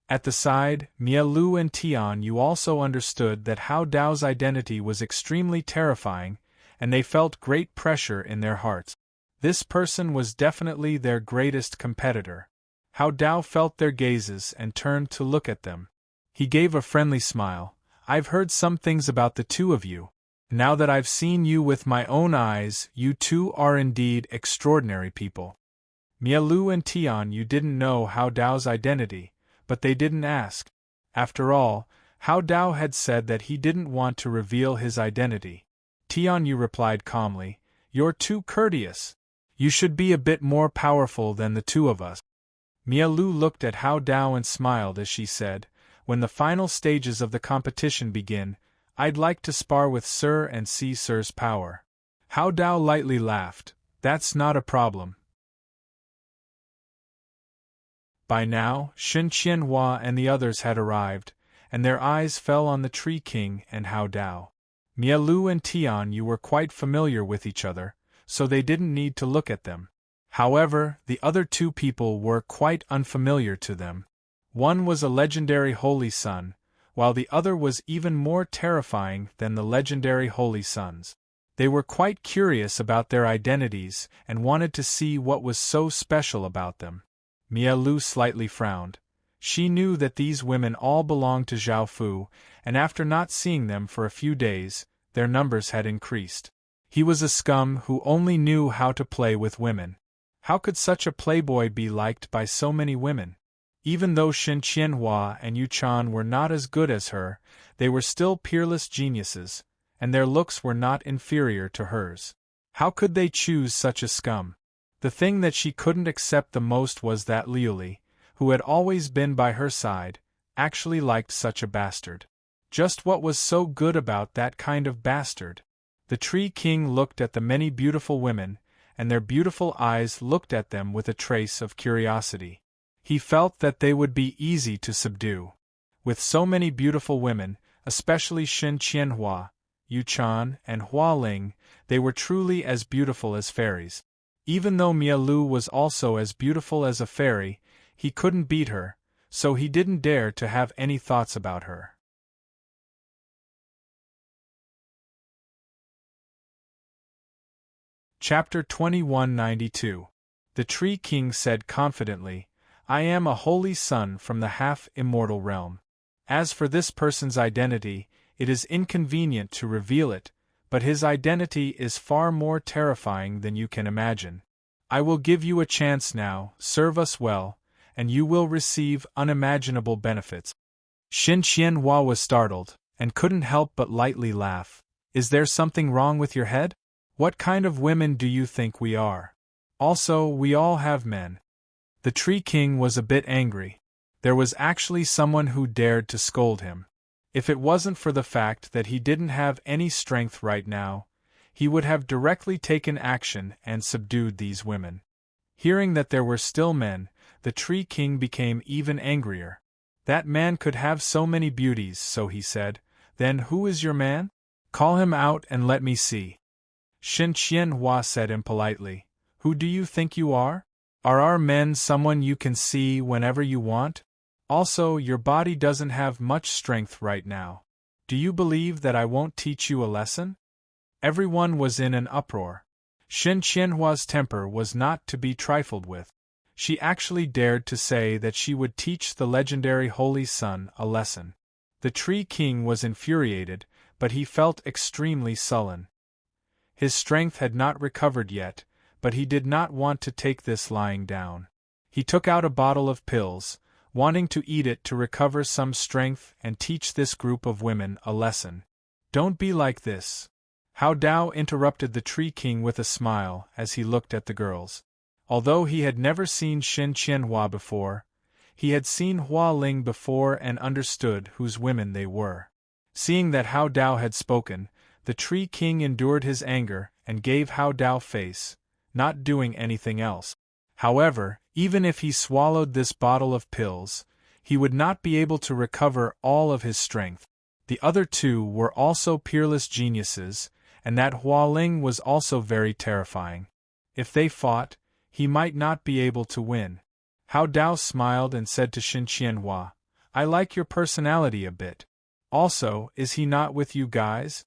At the side, Mialu and Tian Yu also understood that Hao Dao's identity was extremely terrifying, and they felt great pressure in their hearts. This person was definitely their greatest competitor. Hao Dao felt their gazes and turned to look at them. He gave a friendly smile. I've heard some things about the two of you. Now that I've seen you with my own eyes, you two are indeed extraordinary people. Mialu and Tian Yu didn't know Hao Dao's identity, but they didn't ask. After all, Hao Dao had said that he didn't want to reveal his identity. Tian Yu replied calmly, "You're too courteous. You should be a bit more powerful than the two of us." Mialu looked at Hao Dao and smiled as she said, "When the final stages of the competition begin, I'd like to spar with Sir and see Sir's power." Hao Dao lightly laughed. "That's not a problem." By now, Shen Qianhua and the others had arrived, and their eyes fell on the Tree King and Hao Dao. Mialu and Tian Yu were quite familiar with each other, so they didn't need to look at them. However, the other two people were quite unfamiliar to them. One was a legendary Holy Sun, while the other was even more terrifying than the legendary Holy Suns. They were quite curious about their identities and wanted to see what was so special about them. Mialu slightly frowned. She knew that these women all belonged to Zhao Fu, and after not seeing them for a few days, their numbers had increased. He was a scum who only knew how to play with women. How could such a playboy be liked by so many women? Even though Shen Qianhua and Yu Chan were not as good as her, they were still peerless geniuses, and their looks were not inferior to hers. How could they choose such a scum? The thing that she couldn't accept the most was that Liuli, who had always been by her side, actually liked such a bastard. Just what was so good about that kind of bastard? The Tree King looked at the many beautiful women, and their beautiful eyes looked at them with a trace of curiosity. He felt that they would be easy to subdue. With so many beautiful women, especially Shen Qianhua, Yu Chan, and Hua Ling, they were truly as beautiful as fairies. Even though Mialu was also as beautiful as a fairy, he couldn't beat her, so he didn't dare to have any thoughts about her. Chapter 2192. The Tree King said confidently, I am a holy son from the half-immortal realm. As for this person's identity, it is inconvenient to reveal it, but his identity is far more terrifying than you can imagine. I will give you a chance now, serve us well, and you will receive unimaginable benefits. Xin Qianhua was startled, and couldn't help but lightly laugh. Is there something wrong with your head? What kind of women do you think we are? Also, we all have men. The Tree King was a bit angry. There was actually someone who dared to scold him. If it wasn't for the fact that he didn't have any strength right now, he would have directly taken action and subdued these women. Hearing that there were still men, the Tree King became even angrier. That man could have so many beauties, so he said. Then who is your man? Call him out and let me see. Xin Qianhua said impolitely. Who do you think you are? Are our men someone you can see whenever you want? Also, your body doesn't have much strength right now. Do you believe that I won't teach you a lesson? Everyone was in an uproar. Xin Qianhua's temper was not to be trifled with. She actually dared to say that she would teach the legendary Holy Son a lesson. The Tree King was infuriated, but he felt extremely sullen. His strength had not recovered yet, but he did not want to take this lying down. He took out a bottle of pills, wanting to eat it to recover some strength and teach this group of women a lesson. Don't be like this. Hao Dao interrupted the Tree King with a smile as he looked at the girls. Although he had never seen Xin Qianhua before, he had seen Hua Ling before and understood whose women they were. Seeing that Hao Dao had spoken, the Tree King endured his anger and gave Hao Dao face, not doing anything else. However, even if he swallowed this bottle of pills, he would not be able to recover all of his strength. The other two were also peerless geniuses, and that Hua Ling was also very terrifying. If they fought, he might not be able to win. Hao Dao smiled and said to Xin Qianhua, I like your personality a bit. Also, is he not with you guys?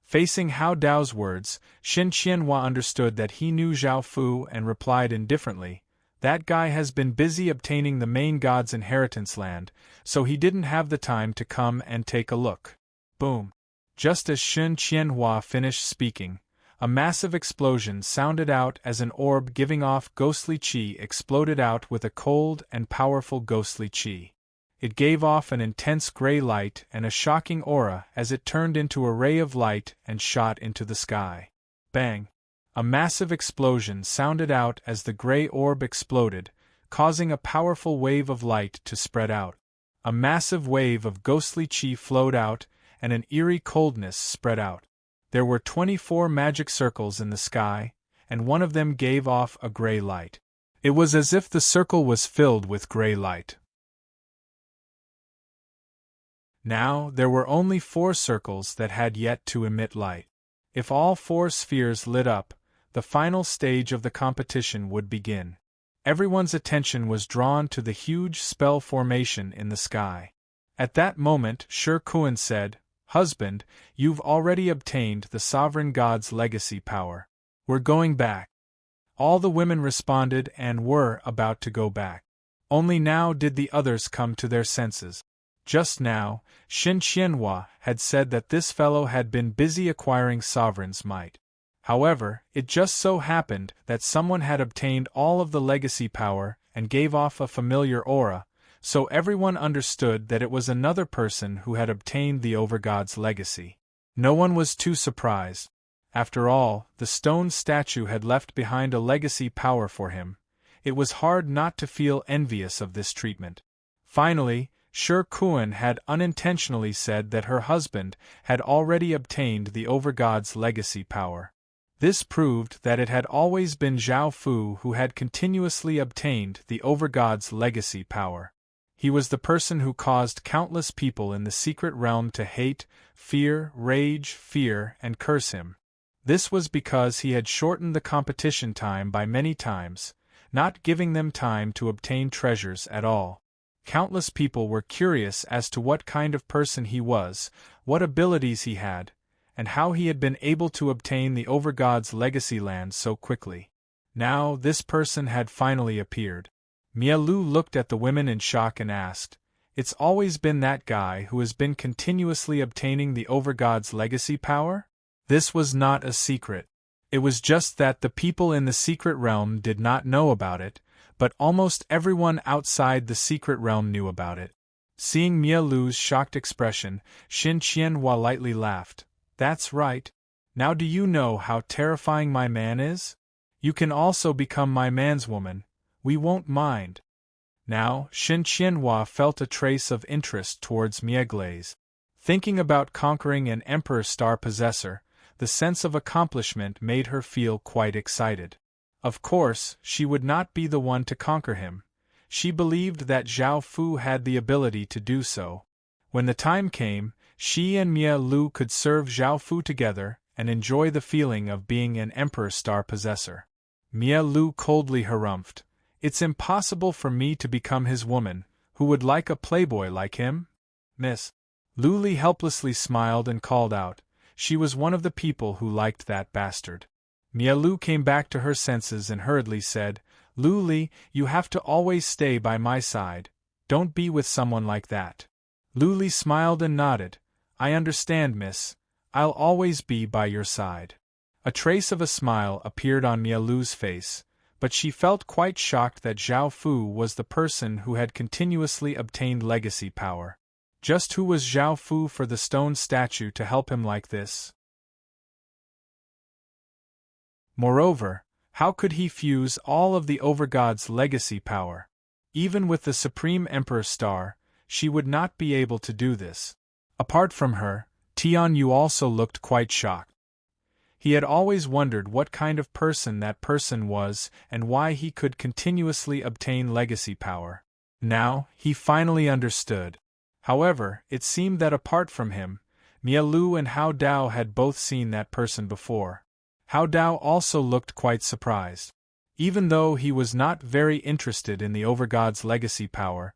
Facing Hao Dao's words, Xin Qianhua understood that he knew Zhao Fu and replied indifferently, that guy has been busy obtaining the main god's inheritance land, so he didn't have the time to come and take a look. Boom! Just as Xin Qianhua finished speaking, a massive explosion sounded out as an orb giving off ghostly qi exploded out with a cold and powerful ghostly qi. It gave off an intense gray light and a shocking aura as it turned into a ray of light and shot into the sky. Bang! A massive explosion sounded out as the gray orb exploded, causing a powerful wave of light to spread out. A massive wave of ghostly qi flowed out, and an eerie coldness spread out. There were 24 magic circles in the sky, and one of them gave off a gray light. It was as if the circle was filled with gray light. Now, there were only 4 circles that had yet to emit light. If all 4 spheres lit up, the final stage of the competition would begin. Everyone's attention was drawn to the huge spell formation in the sky. At that moment, Shi Kuan said, Husband, you've already obtained the sovereign god's legacy power. We're going back. All the women responded and were about to go back. Only now did the others come to their senses. Just now, Xin Qianhua had said that this fellow had been busy acquiring sovereign's might. However, it just so happened that someone had obtained all of the legacy power and gave off a familiar aura, so everyone understood that it was another person who had obtained the Overgod's legacy. No one was too surprised. After all, the stone statue had left behind a legacy power for him. It was hard not to feel envious of this treatment. Finally, Shi Kuan had unintentionally said that her husband had already obtained the Overgod's legacy power. This proved that it had always been Zhao Fu who had continuously obtained the Overgod's legacy power. He was the person who caused countless people in the secret realm to hate, rage, fear, and curse him. This was because he had shortened the competition time by many times, not giving them time to obtain treasures at all. Countless people were curious as to what kind of person he was, what abilities he had, and how he had been able to obtain the Overgod's legacy land so quickly. Now, this person had finally appeared. Mialu looked at the women in shock and asked, "It's always been that guy who has been continuously obtaining the Overgod's legacy power?" This was not a secret. It was just that the people in the secret realm did not know about it, but almost everyone outside the secret realm knew about it. Seeing Mialu's shocked expression, Shin Qianhua lightly laughed. "That's right. Now do you know how terrifying my man is? You can also become my manswoman. We won't mind." Now, Shin Qianhua felt a trace of interest towards Mia Glaze. Thinking about conquering an Emperor Star possessor, the sense of accomplishment made her feel quite excited. Of course, she would not be the one to conquer him. She believed that Zhao Fu had the ability to do so. When the time came, she and Mia Lu could serve Zhao Fu together and enjoy the feeling of being an Emperor Star possessor. Mia Lu coldly harumphed, "It's impossible for me to become his woman. Who would like a playboy like him?" Miss Lu Li helplessly smiled and called out. She was one of the people who liked that bastard. Mia Lu came back to her senses and hurriedly said, "Lu Li, you have to always stay by my side. Don't be with someone like that." Lu Li smiled and nodded. "I understand, miss. I'll always be by your side." A trace of a smile appeared on Mia Lu's face, but she felt quite shocked that Zhao Fu was the person who had continuously obtained legacy power. Just who was Zhao Fu for the stone statue to help him like this? Moreover, how could he fuse all of the Overgod's legacy power? Even with the Supreme Emperor Star, she would not be able to do this. Apart from her, Tian Yu also looked quite shocked. He had always wondered what kind of person that person was and why he could continuously obtain legacy power. Now, he finally understood. However, it seemed that apart from him, Mia Lu and Hao Dao had both seen that person before. Hao Dao also looked quite surprised. Even though he was not very interested in the Overgod's legacy power,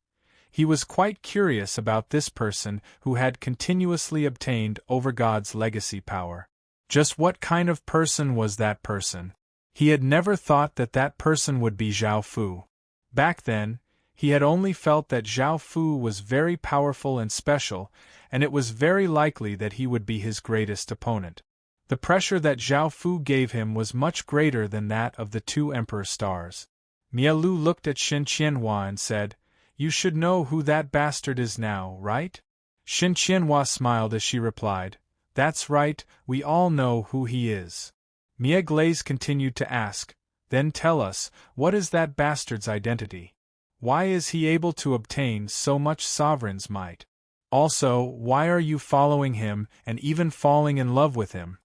he was quite curious about this person who had continuously obtained Overgod's legacy power. Just what kind of person was that person? He had never thought that that person would be Zhao Fu. Back then, he had only felt that Zhao Fu was very powerful and special, and it was very likely that he would be his greatest opponent. The pressure that Zhao Fu gave him was much greater than that of the two Emperor Stars. Mia Lu looked at Shin Qianhua and said, "You should know who that bastard is now, right?" Shin Qianhua smiled as she replied, "That's right, we all know who he is." Mia Glaze continued to ask, "Then tell us, what is that bastard's identity? Why is he able to obtain so much sovereign's might? Also, why are you following him and even falling in love with him?"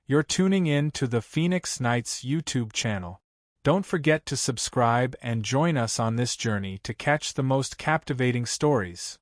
You're tuning in to the Phoenix Knights YouTube channel. Don't forget to subscribe and join us on this journey to catch the most captivating stories.